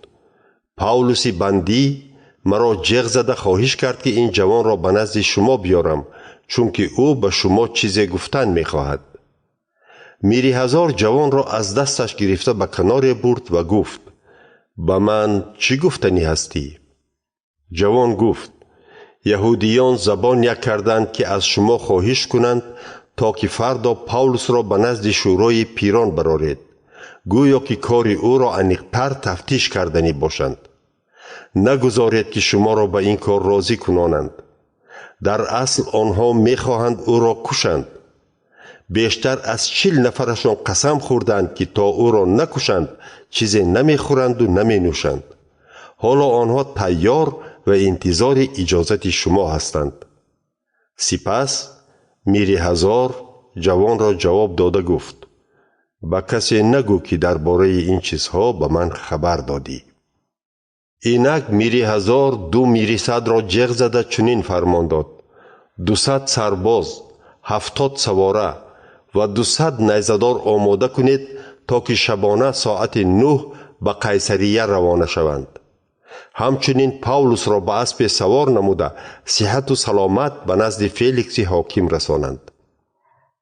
پاولس بندی مرا جغ زده خواهش کرد که این جوان را به نزد شما بیارم، چون که او به شما چیزی گفتن میخواهد. میری هزار جوان را از دستش گرفته به کنار برد و گفت: به من چی گفتنی هستی؟ جوان گفت: یهودیان زبان یک کردند که از شما خواهش کنند تا که فردا پاولس را به نزد شورای پیران برارید، گویا که کار او را عمیق‌تر تفتیش کردنی باشند. نگذارید که شما را به این کار راضی کنانند. در اصل آنها میخواهند او را کشند. بیشتر از 40 نفرشان قسم خوردند که تا او را نکشند چیزی نمیخورند و نمی نوشند. حالا آنها تیار و انتظار اجازت شما هستند. سپس میری هزار جوان را جواب داده گفت: به کسی نگو که درباره این چیزها به من خبر دادی. اینک میری هزار 2 میرصد را جغ زده چنین فرمان داد: 200 سرباز، 70 سواره و 200 نیزه‌دار آماده کنید تا که شبانه ساعت 9 به قیصریه روانه شوند. همچنین پاولس را به اسب سوار نموده صحت و سلامت به نزد فیلیکس حاکم رسانند.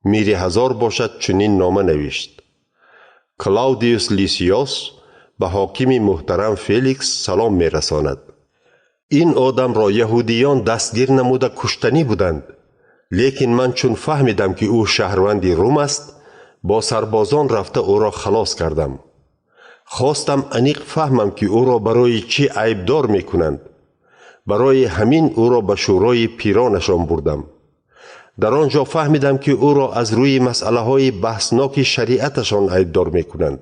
میری هزار باشد چنین نامه نوشت: کلاودیوس لیسیوس به حاکم محترم فیلیکس سلام می رساند. این آدم را یهودیان دستگیر نموده کشتنی بودند، لیکن من چون فهمیدم که او شهروند روم است با سربازان رفته او را خلاص کردم. خواستم عمیق فهمم که او را برای چی عیبدار می کنند. برای همین او را به شورای پیرانشان بردم. در آنجا فهمیدم که او را از روی مسئله های بحثناک شریعتشان عیبدار می کنند،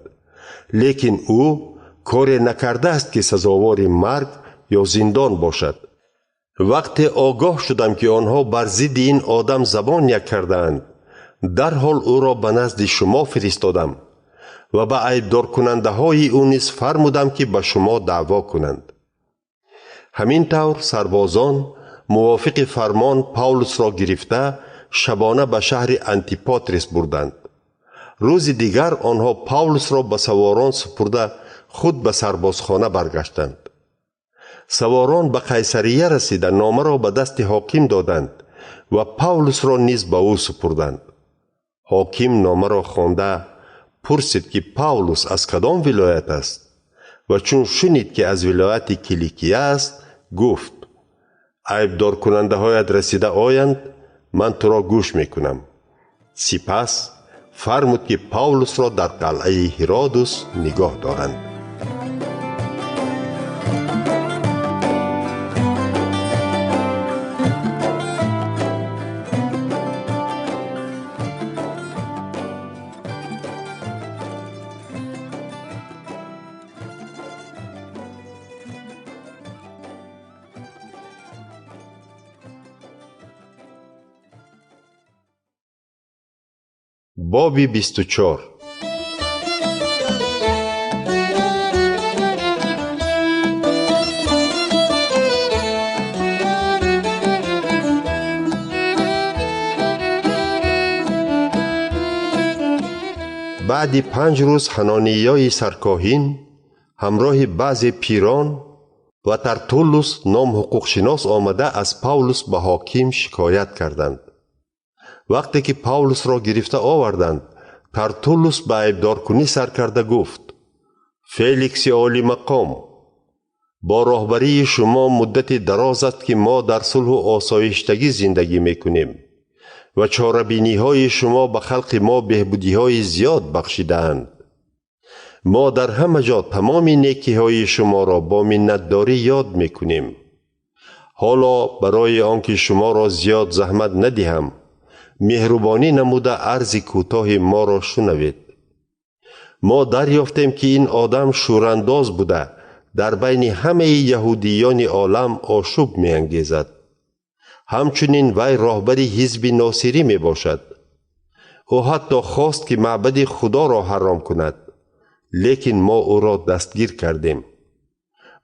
لیکن او کار نکرده است که سزاوار مرگ یا زندان باشد. وقتی آگاه شدم که آنها بر ضد این آدم زبان یک کردند، در حال او را به نزد شما فرستادم و به عیبدار کننده های او نیز فرمودم که به شما دعوا کنند. همین طور سربازان موافق فرمان پاولس را گرفته شبانه به شهر انتیپاتریس بردند. روز دیگر آنها پاولس را به سواران سپرده خود به سربازخانه برگشتند. سواران به قیصریه رسیده نامه را به دست حاکم دادند و پاولس را نیز به او سپردند. حاکم نامه را خوانده پرسید که پاولس از کدام ولایت است و چون شنید که از ولایت کیلیکیه است گفت: عیبدار کننده هایت رسیده آیند، من تو را گوش میکنم. سپس فرمود که پاولس را در قلعه هرودوس نگاه دارند. باب 24. بعد 5 روز حنانیای سرکاهن همراه بعض پیران و ترتولوس نام حقوق شناس آمده از پاولس به حاکم شکایت کردند. وقتی که پاولس را گرفته آوردند، ترتولوس به عیبدار کنی سر کرده گفت: فیلیکس عالی مقام، با راهبری شما مدت دراز است که ما در صلح و آسایشتگی زندگی میکنیم و چاره‌بینی های شما به خلق ما بهبودی های زیاد بخشیدند. ما در همه جا تمام نیکی های شما را با منتداری یاد میکنیم. حالا برای آنکه شما را زیاد زحمت ندهم، مهربانی نموده عرض کوتاه ما را شنوید. ما دریافتیم که این آدم شورانداز بوده در بین همه یهودیان عالم آشوب می انگیزد. همچنین وی راهبر حزب ناصری می باشد. او حتی خواست که معبد خدا را حرام کند، لیکن ما او را دستگیر کردیم.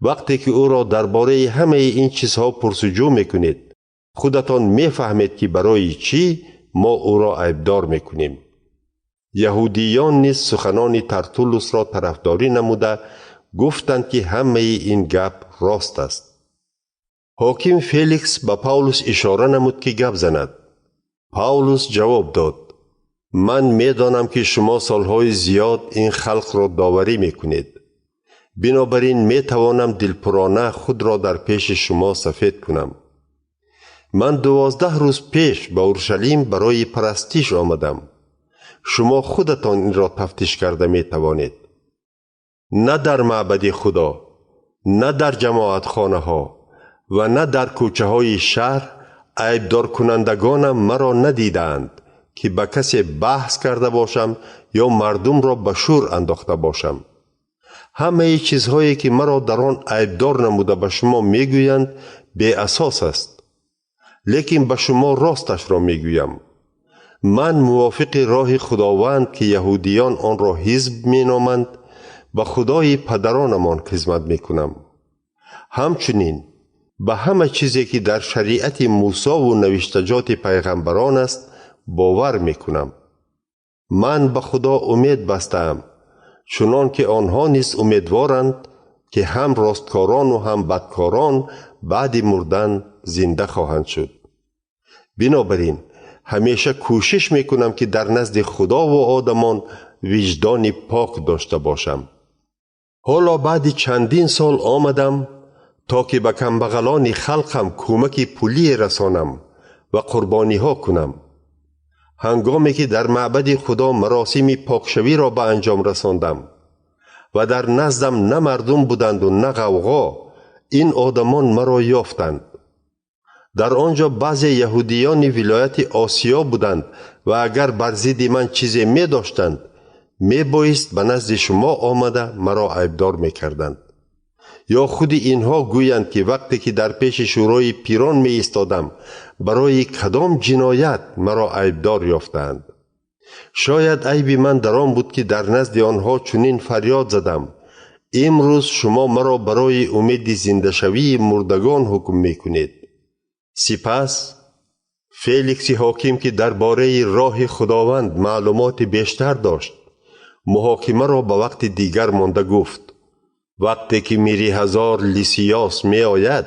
وقتی که او را درباره همه این چیزها پرسجو می کنید، خودتان می فهمید که برای چی ما او را عیبدار می کنیم. یهودیان نیز سخنان ترتولوس را طرفداری نموده گفتند که همه این گپ راست است. حاکم فیلیکس به پاولوس اشاره نمود که گپ زند. پاولوس جواب داد: من می دانم که شما سالهای زیاد این خلق را داوری می کنید. بنابراین می توانم دلپرانه خود را در پیش شما سفید کنم. من 12 روز پیش به اورشلیم برای پرستش آمدم. شما خودتان این را تفتیش کرده می توانید. نه در معبد خدا، نه در جماعت خانه ها و نه در کوچه های شهر عیبدار کنندگانم مرا ندیدند که به کسی بحث کرده باشم یا مردم را به شور انداخته باشم. همه چیزهایی که مرا در آن عیبدار نموده به شما میگویند بی اساس است، لیکن به شما راستش را میگویم. من موافق راه خداوند که یهودیان آن را حزب می نامند و خدای پدرانمان خدمت می کنم. همچنین به همه چیزی که در شریعت موسی و نوشتجات پیغمبران است باور می کنم. من به خدا امید بستم، چنان که آنها نیز امیدوارند که هم راستکاران و هم بدکاران بعد مردن زنده خواهند شد. بنابراین همیشه کوشش می کنم که در نزد خدا و آدمان وجدان پاک داشته باشم. حالا بعد چندین سال آمدم تا که به کمبغلان خلقم کمک پولی رسانم و قربانی ها کنم. هنگامی که در معبد خدا مراسم پاکشوی را به انجام رساندم و در نزدم نه مردم بودند و نه غوغا، این آدمان مرا یافتند. در آنجا بعضی یهودیان ولایت آسیا بودند و اگر بر ضد من چیزی می داشتند می بایست به نزد شما آمده مرا عیبدار می کردند. یا خود اینها گویند که وقتی که در پیش شورای پیران می ایستادم برای کدام جنایت مرا عیبدار یافتند. شاید عیب من در آن بود که در نزد آنها چنین فریاد زدم: امروز شما مرا برای امید زنده شوی مردگان حکم می کنید. سپس فیلیکس حاکم که درباره راه خداوند معلومات بیشتر داشت، محاکمه را به وقت دیگر مانده گفت: وقتی که میری هزار لیسیاس می آید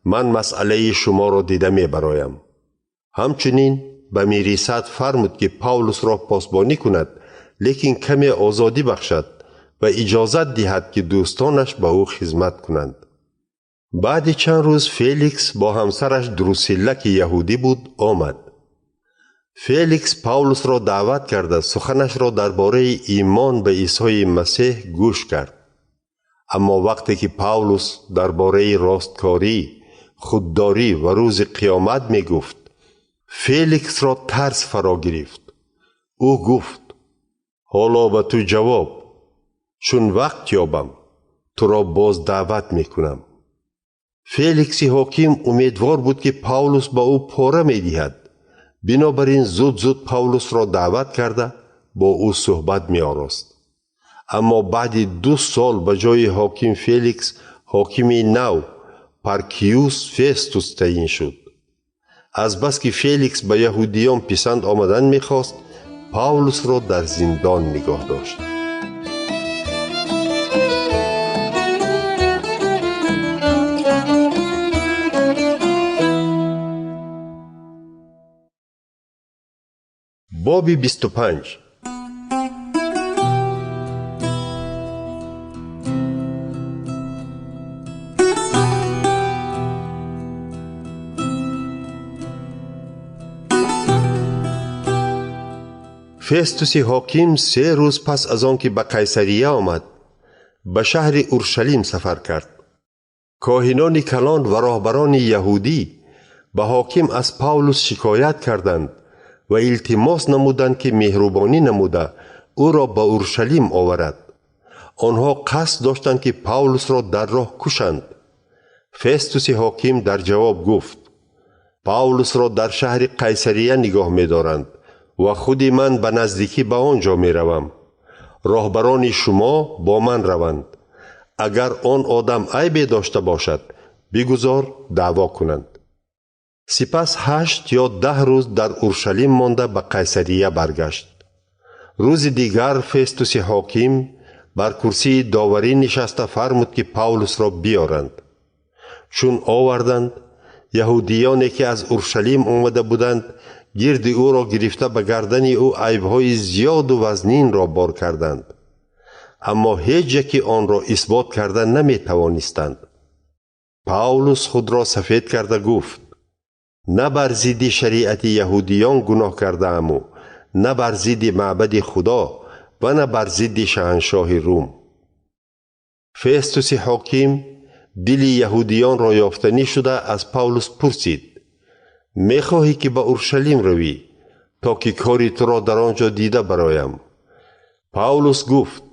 من مسئله شما را دیده می برایم. همچنین به میریست فرمود که پاولوس را پاسبانی کند، لیکن کمی آزادی بخشد و اجازت دهد که دوستانش به او خدمت کنند. بعد چند روز فیلیکس با همسرش دروسیلا که یهودی بود آمد. فیلیکس پاولوس را دعوت کرده سخنش را درباره ایمان به عیسی مسیح گوش کرد. اما وقتی که پاولوس درباره راستکاری، خودداری و روز قیامت می گفت، فیلیکس را ترس فرا گرفت. او گفت: حالا به تو جواب، چون وقت یابم تو را باز دعوت می کنم. فیلیکس حاکم امیدوار بود که پاولوس با او پاره می دهد. بنابراین زود پاولوس را دعوت کرده با او صحبت می آراست. اما بعد 2 سال به جای حاکم فیلیکس حاکم نو پرکیوس فستوس تعیین شد. از بس که فیلیکس به یهودیان پسند آمدن می خواست، پاولوس را در زندان نگاه داشت. باب 25. فستوس حاکم 3 روز پس از آن که به قیصریه آمد به شهر اورشلیم سفر کرد. کاهنان کلان و راهبران یهودی به حاکم از پاولوس شکایت کردند و التماس نمودند که مهربانی نموده او را به اورشلیم آورد. آنها قصد داشتند که پاولوس را در راه کشند. فستوس حاکم در جواب گفت: پاولوس را در شهر قیصریه نگاه می دارند و خود من به نزدیکی به آنجا می روم. راهبران شما با من روند. اگر آن آدم عیبی داشته باشد بگذار دعوا کنند. سپس 8 یا 10 روز در اورشلیم مانده به قیصریه برگشت. روز دیگر فستوس حاکم بر کرسی داوری نشسته فرمود که پاولوس را بیارند. چون آوردند، یهودیانی که از اورشلیم آمده بودند گرد او را گرفته به گردن او عیبهای زیاد و وزنین را بار کردند، اما هیچ یکی آن را اثبات کرده نمی توانستند. پاولوس خود را سفید کرده گفت: نه بر ضد شریعت یهودیان گناه کرده ام و نه بر ضد معبد خدا و نه بر ضد شاهنشاه روم. فستوس حاکم دل یهودیان را یافتنی شده از پاولوس پرسید: میخواهی که به اورشلیم روی تا که کاری تو را در آنجا دیده برایم؟ پاولوس گفت: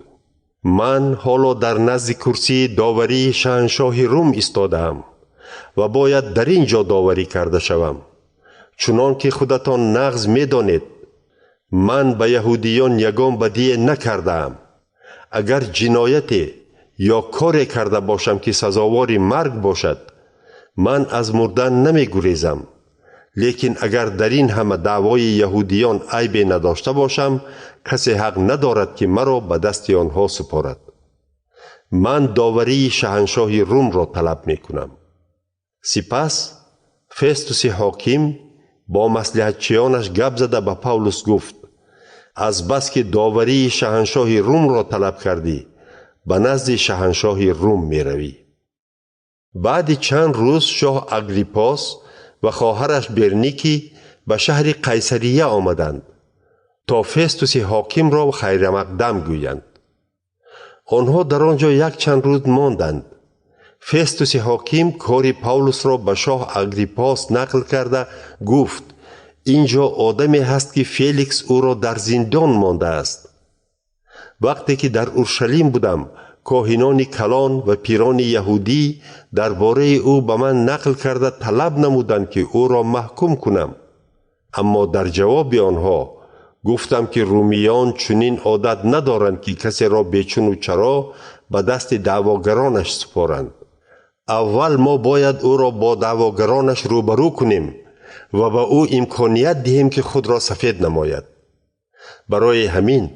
من حالا در نزد کرسی داوری شاهنشاه روم ایستادم و باید در اینجا داوری کرده شوم. چنان که خودتان نغز می دانید من به یهودیان یگان بدی نکردم. اگر جنایتی یا کاری کرده باشم که سزاوار مرگ باشد من از مردن نمی گریزم، لیکن اگر در این همه دعوای یهودیان عیبی نداشته باشم کسی حق ندارد که مرا به دست آنها سپارد. من داوری شاهنشاه روم را طلب می کنم. سپس فستوس حاکم با مصلحتچیانش گپ زده به پاولوس گفت: از بس که داوری شاهنشاه روم را طلب کردی به نزد شاهنشاه روم می روی. بعد چند روز شاه اگریپاس و خواهرش برنیکی به شهر قیصریه آمدند تا فستوس حاکم را خیر مقدم گویند. آنها در آنجا یک چند روز ماندند. فستوس حاکم کار پاولوس را به شاه اگریپاس نقل کرده گفت: اینجا آدمی هست که فیلیکس او را در زندان مانده است. وقتی که در اورشلیم بودم کاهنان کلان و پیران یهودی درباره او به من نقل کرده طلب نمودند که او را محکوم کنم، اما در جواب آنها گفتم که رومیان چنین عادت ندارند که کسی را بیچون و چرا به دست دعواگرانش سپارند. اول ما باید او را با دعواگرانش روبرو کنیم و به او امکانیت دهیم که خود را سفید نماید. برای همین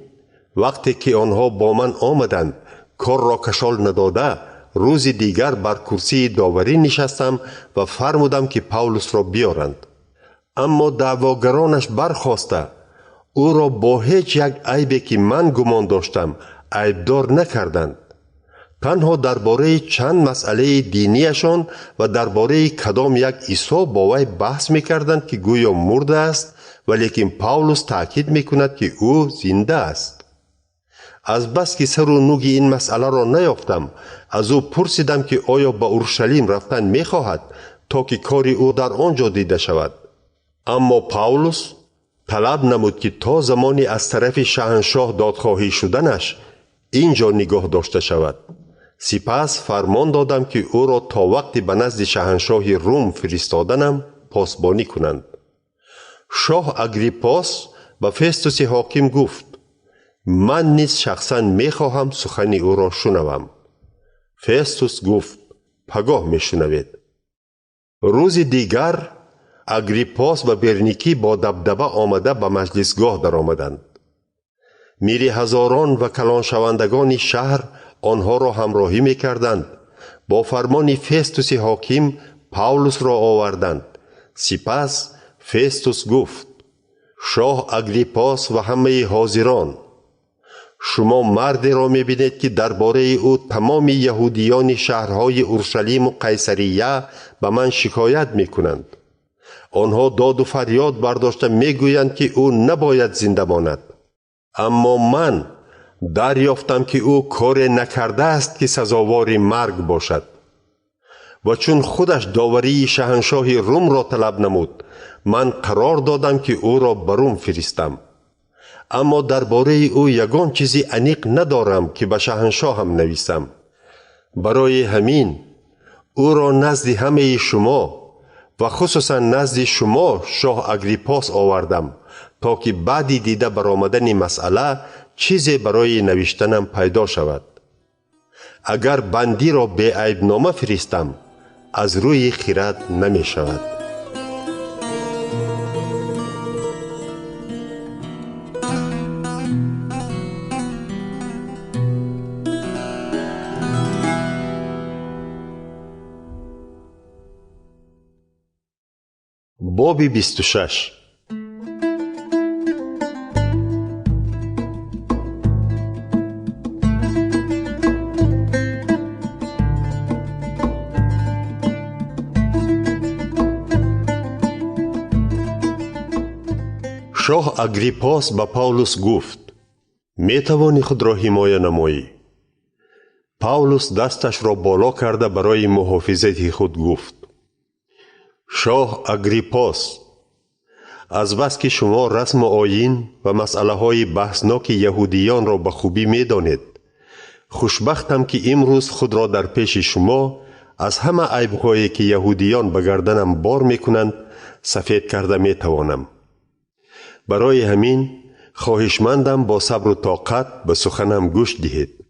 وقتی که آنها با من آمدند کار را کشال نداده روز دیگر بر کرسی داوری نشستم و فرمودم که پاولوس را بیارند. اما دعواگرانش برخاسته او را با هیچ یک عیبی که من گمان داشتم عیبدار نکردند. تنها درباره چند مسئله دینیشان و درباره کدام یک عیسی با وی بحث میکردند که گویا مرده است، ولیکن پاولوس تاکید میکند که او زنده است. از بس که سر و نوگ این مسئله را نیافتم از او پرسیدم که آیا به اورشلیم رفتن میخواهد تا که کار او در آنجا دیده شود. اما پاولوس طلب نمود که تا زمانی از طرف شاهنشاه دادخواهی شدنش اینجا نگاه داشته شود. سپس فرمان دادم که او را تا وقتی به نزد شاهنشاه روم فرستادنم پاسبانی کنند. شاه اگریپاس به فستوس حاکم گفت: من نیز شخصا میخواهم سخن او را شنوم. فستوس گفت: پگاه میشنوید. روز دیگر اگریپاس و برنیکی با دبدبه آمده به مجلسگاه در آمدند. میری هزاران و کلان شوندگان شهر آنها را همراهی میکردند. با فرمان فستوس حاکم پاولوس را آوردند. سپس فستوس گفت: شاه اگریپاس و همه حاضران، شما مردی را میبینید که درباره او تمام یهودیان شهرهای اورشلیم و قیصریه به من شکایت میکنند. آنها داد و فریاد برداشته میگویند که او نباید زنده ماند. اما من دریافتم که او کار نکرده است که سزاوار مرگ باشد. و چون خودش داوری شاهنشاه روم را طلب نمود، من قرار دادم که او را به روم فرستم. اما درباره او یگان چیزی انیق ندارم که به شاهنشاه هم نویسم. برای همین او را نزد همه شما و خصوصا نزد شما شاه اگریپاس آوردم تا که بعدی دیده برآمدن مسئله چیزی برای نوشتنم پیدا شود. اگر بندی را به عیب نامه فرستم، از روی خرد نمی شود. باب 26. شاه اگریپاس به پاولوس گفت: می توانی خود را حمایه نمایی. پاولوس دستش را بالا کرده برای محافظت خود گفت: شاه اگریپاس، از بس که شما رسم و آیین و مسئله های بحثناک یهودیان را به خوبی می دانید، خوشبختم که امروز خود را در پیش شما از همه عیب‌هایی که یهودیان به گردنم بار می کنند سفید کرده می توانم. برای همین خواهشمندم با صبر و طاقت به سخنم گوش دهید.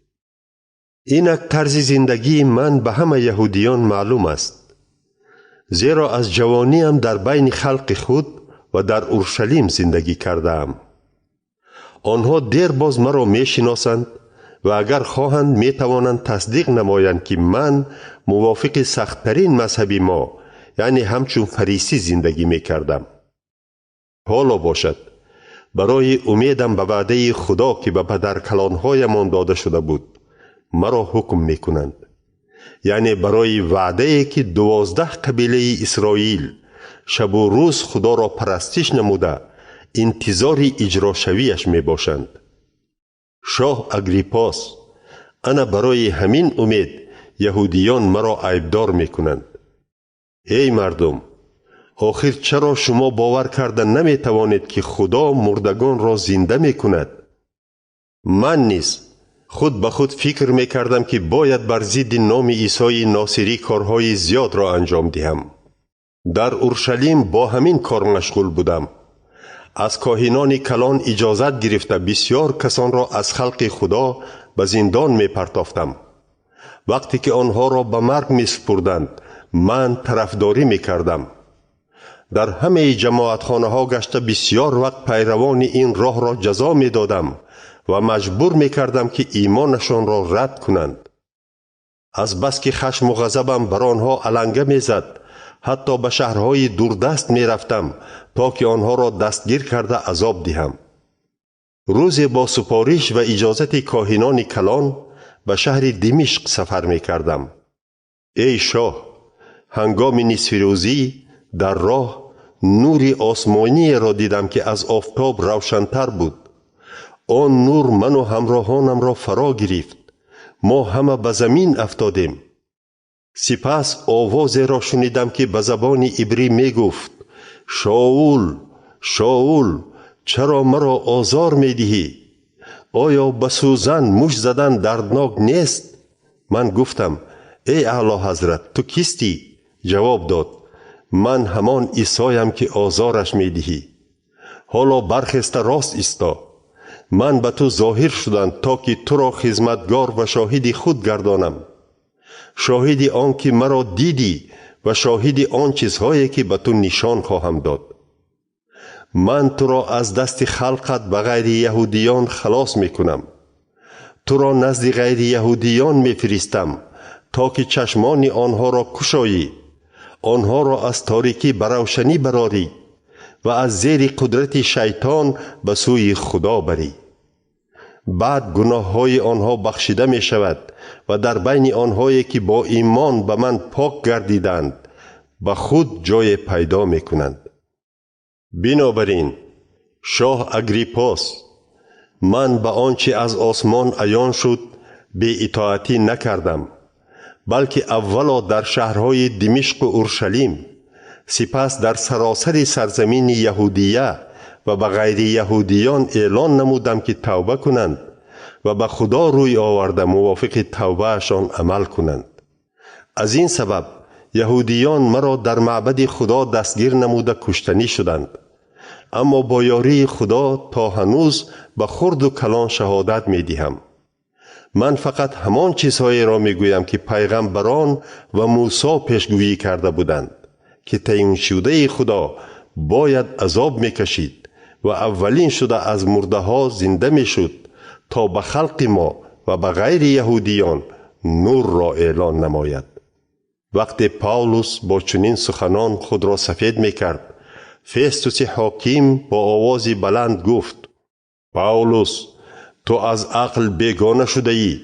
اینک طرز زندگی من به همه یهودیان معلوم است، زیرا از جوانیم در بین خلق خود و در اورشلیم زندگی کردم. آنها دیر باز مرا می شناسند و اگر خواهند می توانند تصدیق نمایند که من موافق سختترین مذهبی ما، یعنی همچون فریسی زندگی می کردم. حالا باشد، برای امیدم به وعده خدا که به پدر کلانهایمان داده شده بود مرا حکم می کنند. یعنی برای وعده که 12 قبیله اسرائیل شب و روز خدا را پرستش نموده انتظار اجرا شویش می باشند. شاه اگریپاس، انا برای همین امید یهودیان مرا عیبدار می کنند. ای مردم، آخر چرا شما باور کردن نمی توانید که خدا مردگان را زنده می کند؟ من نیز خود به خود فکر می کردم که باید بر ضد نام عیسی ناصری کارهای زیاد را انجام دهم. در اورشلیم با همین کار مشغول بودم. از کاهنان کلان اجازت گرفته بسیار کسان را از خلق خدا به زندان می پرتافتم. وقتی که آنها را به مرگ می سپردند من طرفداری می کردم. در همه جماعتخانه ها گشته بسیار وقت پیروان این راه را جزا می دادم و مجبور می کردم که ایمانشان را رد کنند. از بس که خشم و غضبم بر آنها علنگه می زد، حتی به شهرهای دوردست می رفتم تا که آنها را دستگیر کرده عذاب دهم. روزی با سپارش و اجازت کاهنان کلان به شهر دمشق سفر می کردم. ای شاه، هنگام نصف روزی در راه نور آسمانی را دیدم که از آفتاب روشن‌تر بود. آن نور من و همراهانم را فرا گرفت. ما همه به زمین افتادیم. سپس آوازی را شنیدم که به زبان عبری می گفت: شاول، شاول، چرا مرا آزار می دهی؟ آیا به سوزن مژ زدن دردناک نیست؟ من گفتم: ای اعلی حضرت، تو کیستی؟ جواب داد: من همان عیسایم که آزارش می دهی. حالا برخسته راست ایستا. من به تو ظاهر شدم تا که تو را خدمتگار و شاهد خود گردانم. شاهد آن که مرا دیدی و شاهد آن چیزهایی که به تو نشان خواهم داد. من تو را از دست خلقت به غیر یهودیان خلاص می کنم. تو را نزد غیر یهودیان می فرستم تا که چشمان آنها را کشایی، آنها را از تاریکی به روشنی براری و از زیر قدرت شیطان به سوی خدا بری. بعد گناه های آنها بخشیده می شود و در بین آنهایی که با ایمان به من پاک گردیدند به خود جای پیدا می کنند. بنابراین شاه اگریپاس، من به آنچه از آسمان عیان شد بی اطاعتی نکردم، بلکه اولا در شهرهای دمشق و اورشلیم، سپس در سراسر سرزمین یهودیه و به غیر یهودیان اعلان نمودم که توبه کنند و به خدا روی آورده موافق توبه اشان عمل کنند. از این سبب یهودیان مرا در معبد خدا دستگیر نموده کشتنی شدند، اما با یاری خدا تا هنوز به خرد و کلان شهادت می دهم. من فقط همان چیزهایی را می گویم که پیغمبران و موسی پیشگویی کرده بودند که تعیین شده خدا باید عذاب می کشید و اولین شده از مرده ها زنده می شد تا به خلق ما و به غیر یهودیان نور را اعلان نماید. وقتی پاولوس با چنین سخنان خود را سفید می کرد، فستوس حاکم با آوازی بلند گفت: پاولوس، تو از عقل بیگانه شده ای،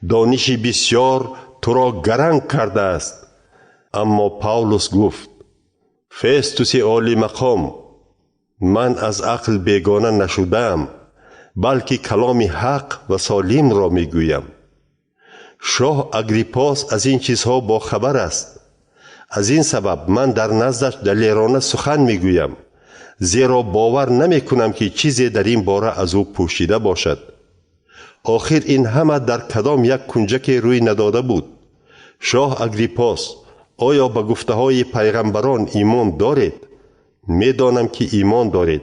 دانش بسیار تو را گرنگ کرده است. اما پاولوس گفت: فستوس عالی مقام، من از عقل بیگانه نشدم، بلکه کلام حق و سالم را می گویم. شاه اگریپاس از این چیزها با خبر است. از این سبب من در نزدش دلیرانه سخن می گویم، زیرا باور نمی کنم که چیزی در این باره از او پوشیده باشد. آخر این همه در کدام یک کنجک روی نداده بود؟ شاه اگریپاس، آیا به گفته های پیغمبران ایمان دارید؟ می دانم که ایمان دارید.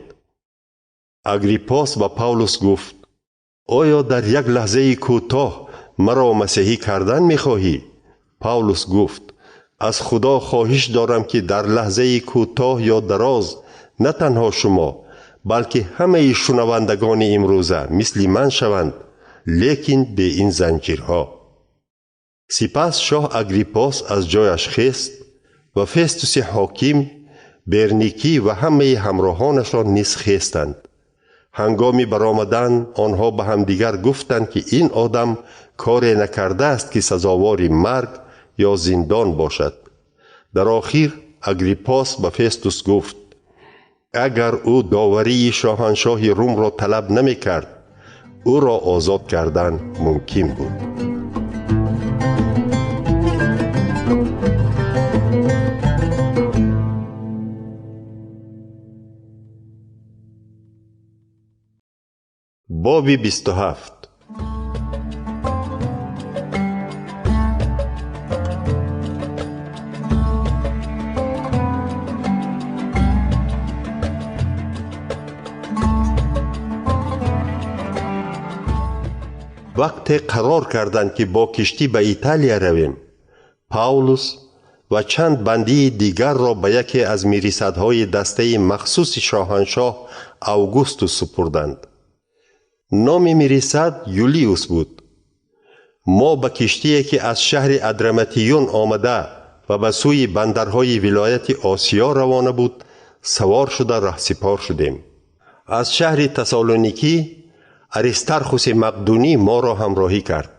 اگریپاس با پاولوس گفت: آیا در یک لحظه کوتاه مرا مسیحی کردن می خواهی؟ پاولوس گفت: از خدا خواهش دارم که در لحظه کوتاه یا دراز نه تنها شما بلکه همه شنوندگان امروزه مثل من شوند، لیکن به این زنجیرها. سپس شاه اگریپاس از جایش خیست و فستوس حاکم، برنیکی و همه همراهانشان نیز خیستند. هنگامی برآمدن آنها به همدیگر گفتند که این آدم کاری نکرده است که سزاوار مرگ یا زندان باشد. در آخر اگریپاس به فستوس گفت: اگر او داوری شاهنشاه روم را طلب نمی کرد، او را آزاد کردن ممکن بود. باب 27. وقت قرار کردند که با کشتی به ایتالیا رویم، پاولوس و چند بندی دیگر را به یکی از میرثدهای دسته مخصوص شاهنشاه اوگوستوس سپردند. نام میرثد یولیوس بود. ما به کشتی که از شهر ادراماتیون آمده و به سوی بندرهای ولایت آسیا روانه بود سوار شده رهسپار شدیم. از شهر تسالونیکی اریسترخوس مقدونی ما را همراهی کرد.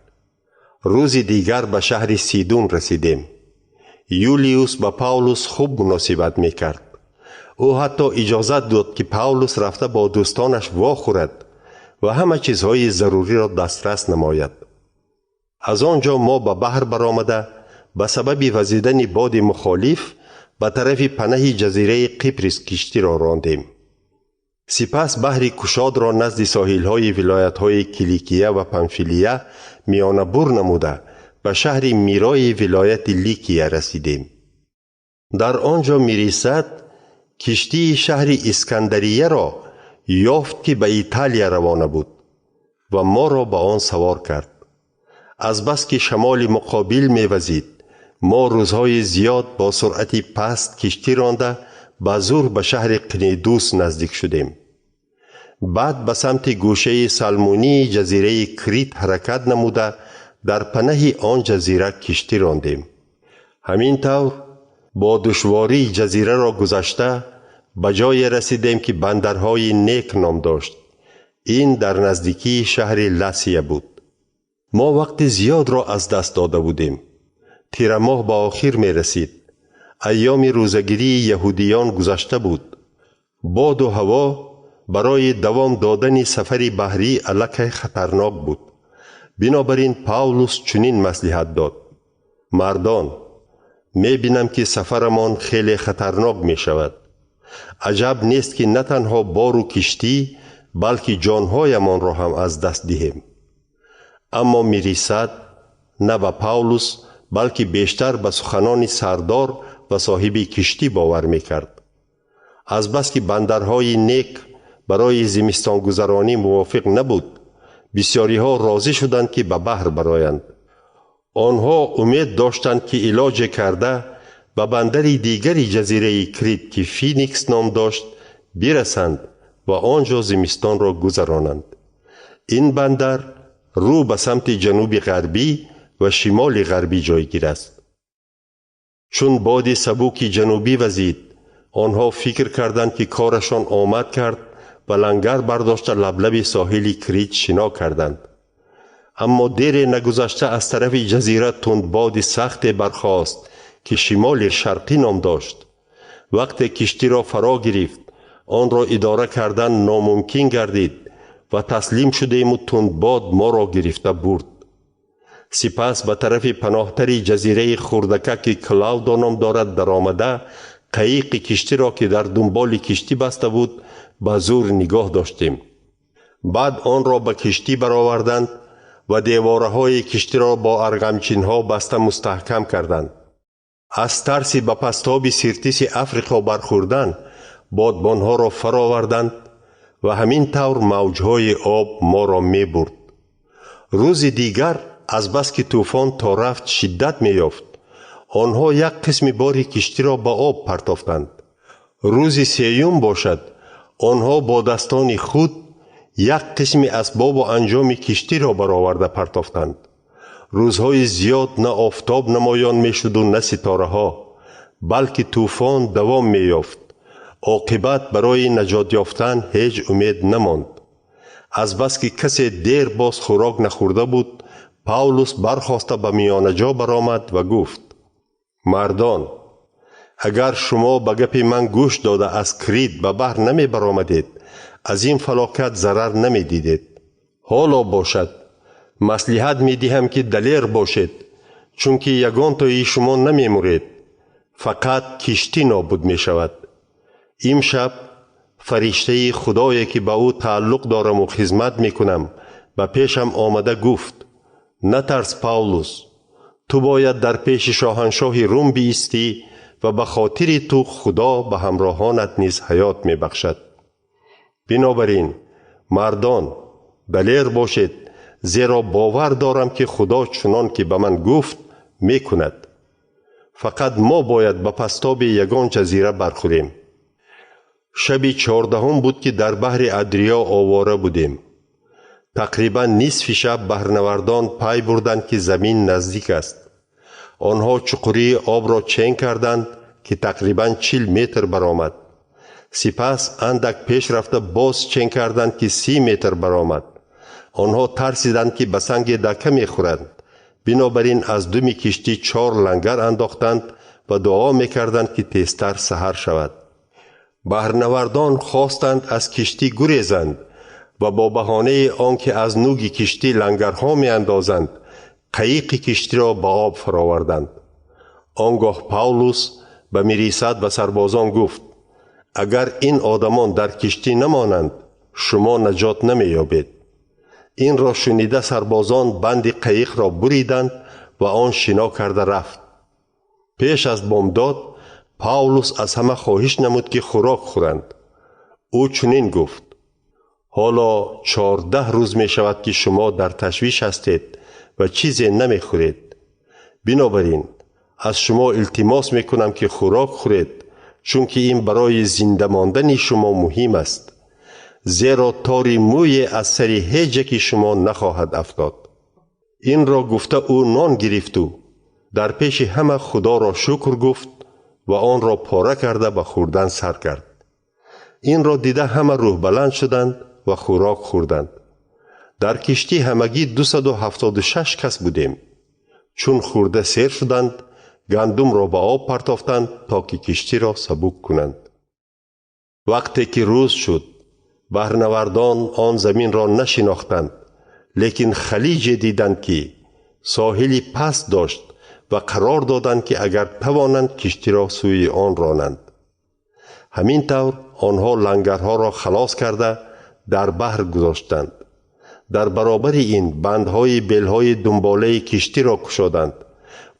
روز دیگر به شهر سیدون رسیدیم. یولیوس با پاولوس خوب مناسبت می کرد. او حتی اجازت داد که پاولوس رفته با دوستانش واخورد و همه چیزهای ضروری را دسترس نماید. از آنجا ما به بحر برآمده به سبب وزیدن باد مخالف به طرف پناه جزیره قبرس کشتی را راندیم. سپس بحر کشاد را نزد ساحل‌های ولایت‌های کیلیکیه و پنفیلیه میانه بر نموده به شهر میرای ولایت لیکیه رسیدیم. در آنجا میرسد کشتی شهر اسکندریه را یافت که به ایتالیا روانه بود و ما را به آن سوار کرد. از بس که شمال مقابل می‌وزید، ما روزهای زیاد با سرعت پست کشتی رانده به زور به شهر قنیدوس نزدیک شدیم. بعد به سمت گوشه سالمونی جزیره کریت حرکت نموده در پناه آن جزیره کشتی راندیم. همین طور با دشواری جزیره را گذشته به جای رسیدیم که بندرهای نیک نام داشت. این در نزدیکی شهر لاسیا بود. ما وقت زیاد را از دست داده بودیم. تیر ماه به آخر می رسید. ایام روزگیری یهودیان گذشته بود. باد و هوا برای دوام دادن سفر بحری علیه خطرناک بود. بنابراین پاولوس چنین مصلحت داد: مردان، می بینم که سفرمان خیلی خطرناک می شود. عجب نیست که نه تنها بار و کشتی بلکه جانهایمان را هم از دست دهیم. اما می رسد نه به پاولوس بلکه بیشتر به سخنان سردار و صاحب کشتی باور می کرد. از بس که بندرهای نیک برای زمستان گذرانی موافق نبود، بسیاری ها راضی شدند که به بحر برایند. آنها امید داشتند که علاج کرده به بندر دیگری جزیره کریت که فینیکس نام داشت برسند و آنجا زمستان را گذرانند. این بندر رو به سمت جنوب غربی و شمال غربی جایگیر است. چون باد سبک جنوبی وزید، آنها فکر کردند که کارشان آمد کرد و لنگر برداشته لبلب ساحل کریت شنا کردند. اما دیر نگذشته از طرف جزیره تند باد سخت برخاست که شمال شرقی نام داشت. وقتی کشتی را فرا گرفت، آن را اداره کردن ناممکن گردید و تسلیم شدیم و تند باد ما را گرفته برد. سپس به طرف پناهتری جزیره خردکه که کلاودا نام دارد در آمده، قایق کشتی را که در دنبال کشتی بسته بود به زور نگاه داشتیم. بعد آن را به کشتی برآوردند و دیوارهای کشتی را با ارغمچین‌ها بسته مستحکم کردند. از ترس به پستاب سیرتیس افریقا برخوردن، بادبانها را فراوردند و همین طور موجهای آب ما را می برد. روز دیگر از بس که طوفان تا رفت شدت می یافت، آنها یک قسم باری کشتی را به آب پرتافتند. روز سیوم باشد، آنها با دستان خود یک قسم اسباب و انجام کشتی را برآورده پرتافتند. روزهای زیاد نه آفتاب نمایان می شد و نه ستاره ها، بلکه طوفان دوام می یافت. عاقبت برای نجات یافتن هیچ امید نماند. از بس که کسی دیر باز خوراک نخورده بود، پاولوس برخاسته به میان جا برآمد و گفت: مردان، اگر شما به گپ من گوش داده از کریت به بحر نمی برآمدید، از این فلاکت ضرر نمی دیدید. حالا باشد، مصلحت می دهم که دلیر باشید، چون که یگان تایی شما نمی مرید، فقط کشتی نابود می شود. امشب فرشته خدایی که به او تعلق دارم و خدمت می کنم به پیشم آمده گفت: نترس پاولوس، تو باید در پیش شاهنشاه روم بیستی و به خاطر تو خدا به همراهانت نیز حیات می بخشد. بنابراین مردان، دلیر باشید، زیرا باور دارم که خدا چنان که به من گفت می کند. فقط ما باید به پستاب یگان جزیره برخوریم. شب 14 بود که در بحر ادریا آواره بودیم. تقریبا نصف شب بحرنوردان پی بردند که زمین نزدیک است. آنها چقوری آب را چین کردند که تقریبا 40 متر برآمد. سپس اندک پیش رفته باز چین کردند که 30 متر برآمد. آنها ترسیدند که به سنگ دکه می خورند. بنابراین از دم کشتی 4 لنگر انداختند و دعا می کردند که تیزتر سحر شود. بحرنوردان خواستند از کشتی گریزند و با بهانه آنکه از نوگ کشتی لنگرها می اندازند، قایق کشتی را به آب فراوردند. آنگاه پاولوس به میریسد و سربازان گفت: اگر این آدمان در کشتی نمانند، شما نجات نمی یابید. این را شنیده سربازان بند قایق را بریدند و آن شنا کرده رفت. پیش از بامداد پاولوس از همه خواهش نمود که خوراک خورند. او چنین گفت: حالا 14 روز می شود که شما در تشویش هستید و چیزی نمی خورید. بنابراین از شما التماس می کنم که خوراک خورید، چون که این برای زنده ماندن شما مهم است. زیرا تاری موی از سر هیچ یک شما نخواهد افتاد. این را گفته او نان گرفت و در پیش همه خدا را شکر گفت و آن را پاره کرده به خوردن سر کرد. این را دیده همه روح بلند شدند و خوراک خوردند. در کشتی همگی 276 کس بودیم. چون خورده سیر شدند، گندم را به آب پرتافتند تا که کشتی را سبک کنند. وقتی که روز شد، بحرنوردان آن زمین را نشناختند، لیکن خلیج دیدند که ساحلی پست داشت و قرار دادند که اگر توانند کشتی را سوی آن رانند. همین طور آنها لنگرها را خلاص کرده در بحر گذاشتند. در برابر این بندهای بیلهای دنباله کشتی را کشادند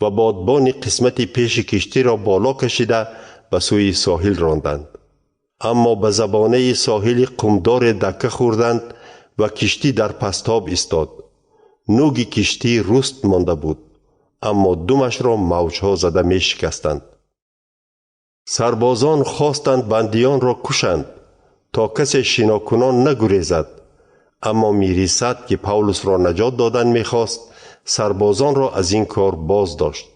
و بادبان قسمت پیش کشتی را بالا کشیده به سوی ساحل راندند. اما به زبانه ساحل قمدار دکه خوردند و کشتی در پستاب استاد. نوگ کشتی رست مانده بود، اما دمش را موجها زده می شکستند. سربازان خواستند بندیان را کشند تا کسی شناکنان نگریزد، اما میریسد که پاولوس را نجات دادن میخواست سربازان را از این کار باز داشت.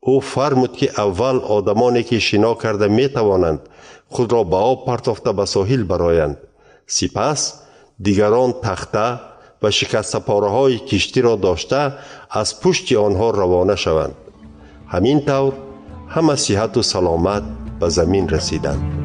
او فرمود که اول آدمانی که شنا کرده میتوانند خود را به آب پرتافته به ساحل برآیند، سپس دیگران تخته و شکسته پاره‌های کشتی را داشته از پشت آنها روانه شوند. همین طور همه صحت و سلامت به زمین رسیدند.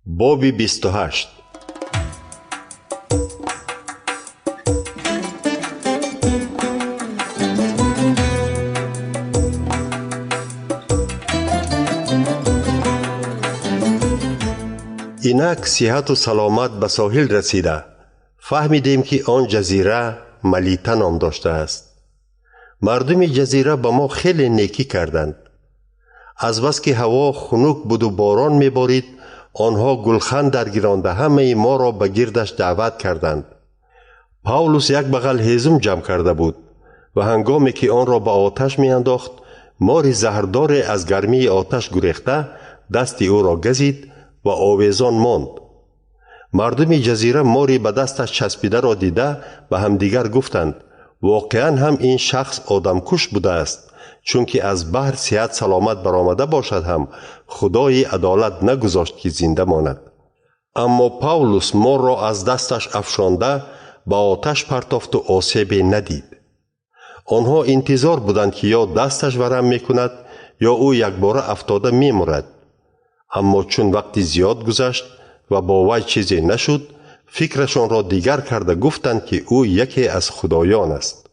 باب 28. اینک صحت و سلامت به ساحل رسیده فهمیدیم که آن جزیره ملیته نام داشته است. مردم جزیره به ما خیلی نیکی کردند. از بس که هوا خنک بود و باران میبارید، آنها گلخن در گرانده همه ما را به گردش دعوت کردند. پاولوس یک بغل هیزم جمع کرده بود و هنگامی که آن را به آتش می انداخت، ماری زهردار از گرمی آتش گریخته دست او را گزید و آویزان ماند. مردم جزیره ماری به دستش چسبیده را دیده و همدیگر گفتند واقعا هم این شخص آدم کش بوده است، چون که از بحر صحت سلامت برآمده باشد هم خدای عدالت نگذاشت که زنده ماند. اما پاولوس مار را از دستش افشانده به آتش پرتافت و آسیبی ندید. آنها انتظار بودند که یا دستش ورم میکند یا او یک باره افتاده میمرد. اما چون وقتی زیاد گذشت و با وی چیزی نشد، فکرشان را دیگر کرده گفتند که او یکی از خدایان است.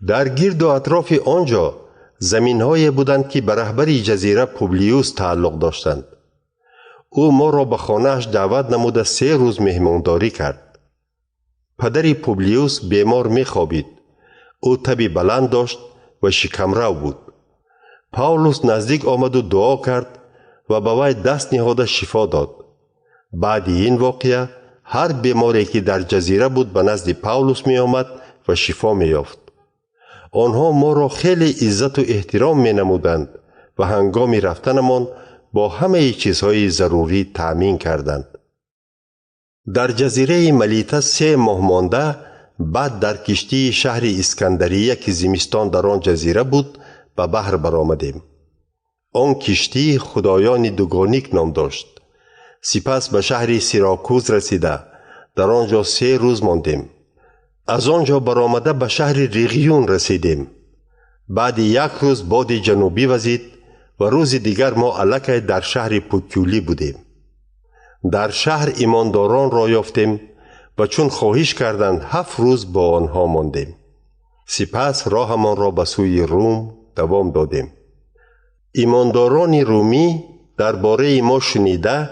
در گرد و اطراف آنجا زمین‌های بودند که به رهبر جزیره پوبلیوس تعلق داشتند. او ما را به خانه‌اش دعوت نموده 3 روز مهمانداری کرد. پدر پوبلیوس بیمار می‌خوابید. او تبی بلند داشت و شکمرو بود. پاولوس نزدیک آمد و دعا کرد و به وی دست نهاده شفا داد. بعد این واقعه هر بیماری که در جزیره بود به نزد پاولوس می آمد و شفا می یافت. آنها ما را خیلی عزت و احترام می نمودند و هنگام رفتنمان با همه چیزهای ضروری تأمین کردند. در جزیره ملیته 3 ماه مانده بعد در کشتی شهر اسکندریه که زمستان در آن جزیره بود به بحر برآمدیم. آن کشتی خدایان دوگانیک نام داشت. سپس به شهر سیراکوز رسیده در آنجا 3 روز ماندیم. از آنجا برآمده به شهر ریگیون رسیدیم. بعد 1 روز باد جنوبی وزید و روز دیگر ما الکی در شهر پوتیولی بودیم. در شهر ایمانداران را یافتیم و چون خواهش کردند 7 روز با آنها ماندیم. سپس راهمان را به سوی روم دوام دادیم. ایمانداران رومی درباره ما شنیده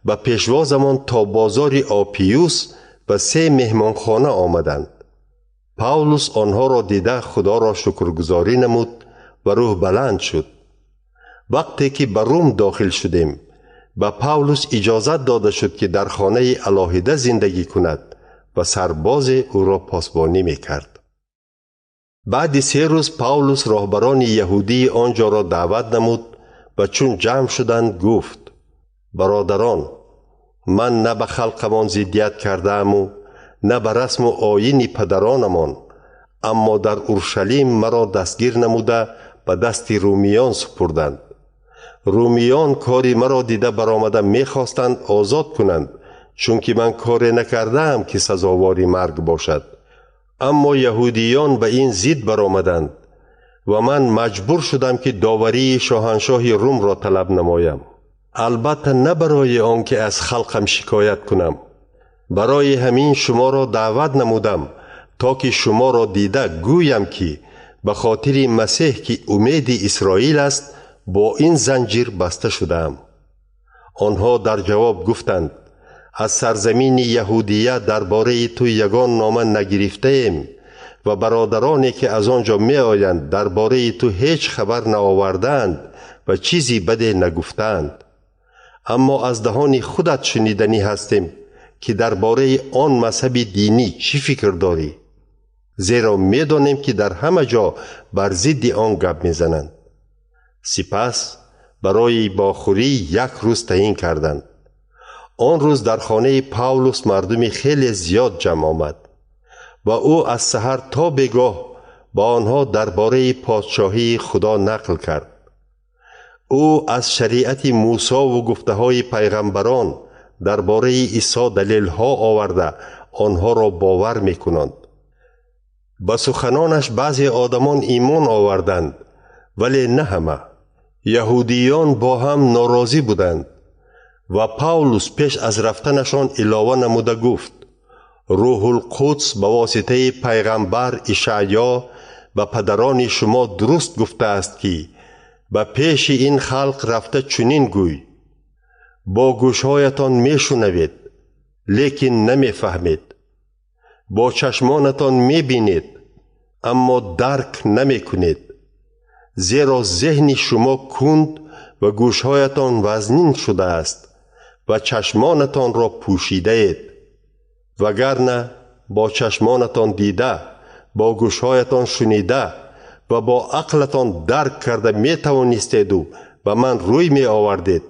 به پیشوازمان تا بازار آپیوس و 3 مهمانخانه آمدند. پاولوس آنها را دیده خدا را شکرگزاری نمود و روح بلند شد. وقتی که به روم داخل شدیم به پاولوس اجازت داده شد که در خانه علاهیده زندگی کند و سرباز او را پاسبانی میکرد. بعد 3 روز پاولوس راهبران یهودی آنجا را دعوت نمود و چون جمع شدند گفت برادران، من نه به خلقمان ضدیت کرده ام و نه به رسم و آیین پدرانمان، اما در اورشلیم مرا دستگیر نموده به دست رومیان سپردند. رومیان کاری مرا دیده برآمده می‌خواستند آزاد کنند، چون که من کاری نکردم که سزاوار مرگ باشد. اما یهودیان به این ضد برآمدند و من مجبور شدم که داوری شاهنشاه روم را طلب نمایم. البته نه برای آنکه از خلقم شکایت کنم، برای همین شما را دعوت نمودم تا که شما را دیده گویم که به خاطر مسیح که امید اسرائیل است با این زنجیر بسته شدم. آنها در جواب گفتند از سرزمین یهودیه درباره تو یگان نامه نگرفته ایم و برادرانی که از آنجا می آیند درباره تو هیچ خبر نآوردند و چیزی بده نگفتند. اما از دهان خودت شنیدنی هستیم که درباره آن مذهب دینی چی فکر داری؟ زیرا می دانیم که در همه جا بر ضد آن گپ می زنند. سپس برای باخوری یک روز تعیین کردند. آن روز در خانه پاولوس مردمی خیلی زیاد جمع آمد و او از سحر تا بگاه با آنها درباره پادشاهی خدا نقل کرد. او از شریعت موسی و گفته های پیغمبران درباره عیسی دلیل ها آورده آنها را باور می کنند. با سخنانش بعضی آدمان ایمان آوردند، ولی نه همه. یهودیان با هم ناراضی بودند و پاولوس پیش از رفتنشان علاوه نموده گفت روح القدس به واسطه پیغمبر اشعیا به پدران شما درست گفته است که به پیش این خلق رفته چنین گوی با گوشهایتان می شنوید لیکن نمی فهمید، با چشمانتان می بینید اما درک نمی کنید، زیرا ذهن شما کند و گوشهایتان وزنین شده است و چشمانتان را پوشیده اید. وگرنه با چشمانتان دیده، با گوشهایتان شنیده و با عقلتان درک کرده می توانستید و به من روی می آوردید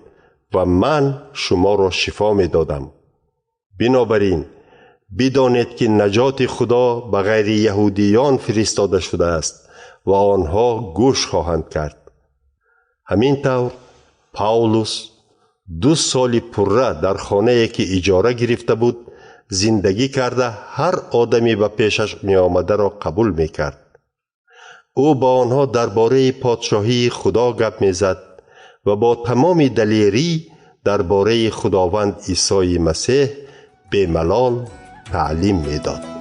و من شما را شفا می دادم. بنابراین بدانید که نجات خدا به غیر یهودیان فرستاده شده است و آنها گوش خواهند کرد. همین طور پاولوس 2 سال پره در خانه‌ای که اجاره گرفته بود زندگی کرده هر آدمی به پیشش می آمده را قبول می کرد. او با آنها درباره پادشاهی خدا گپ می زد و با تمام دلیری درباره خداوند عیسی مسیح به ملال تعلیم می داد.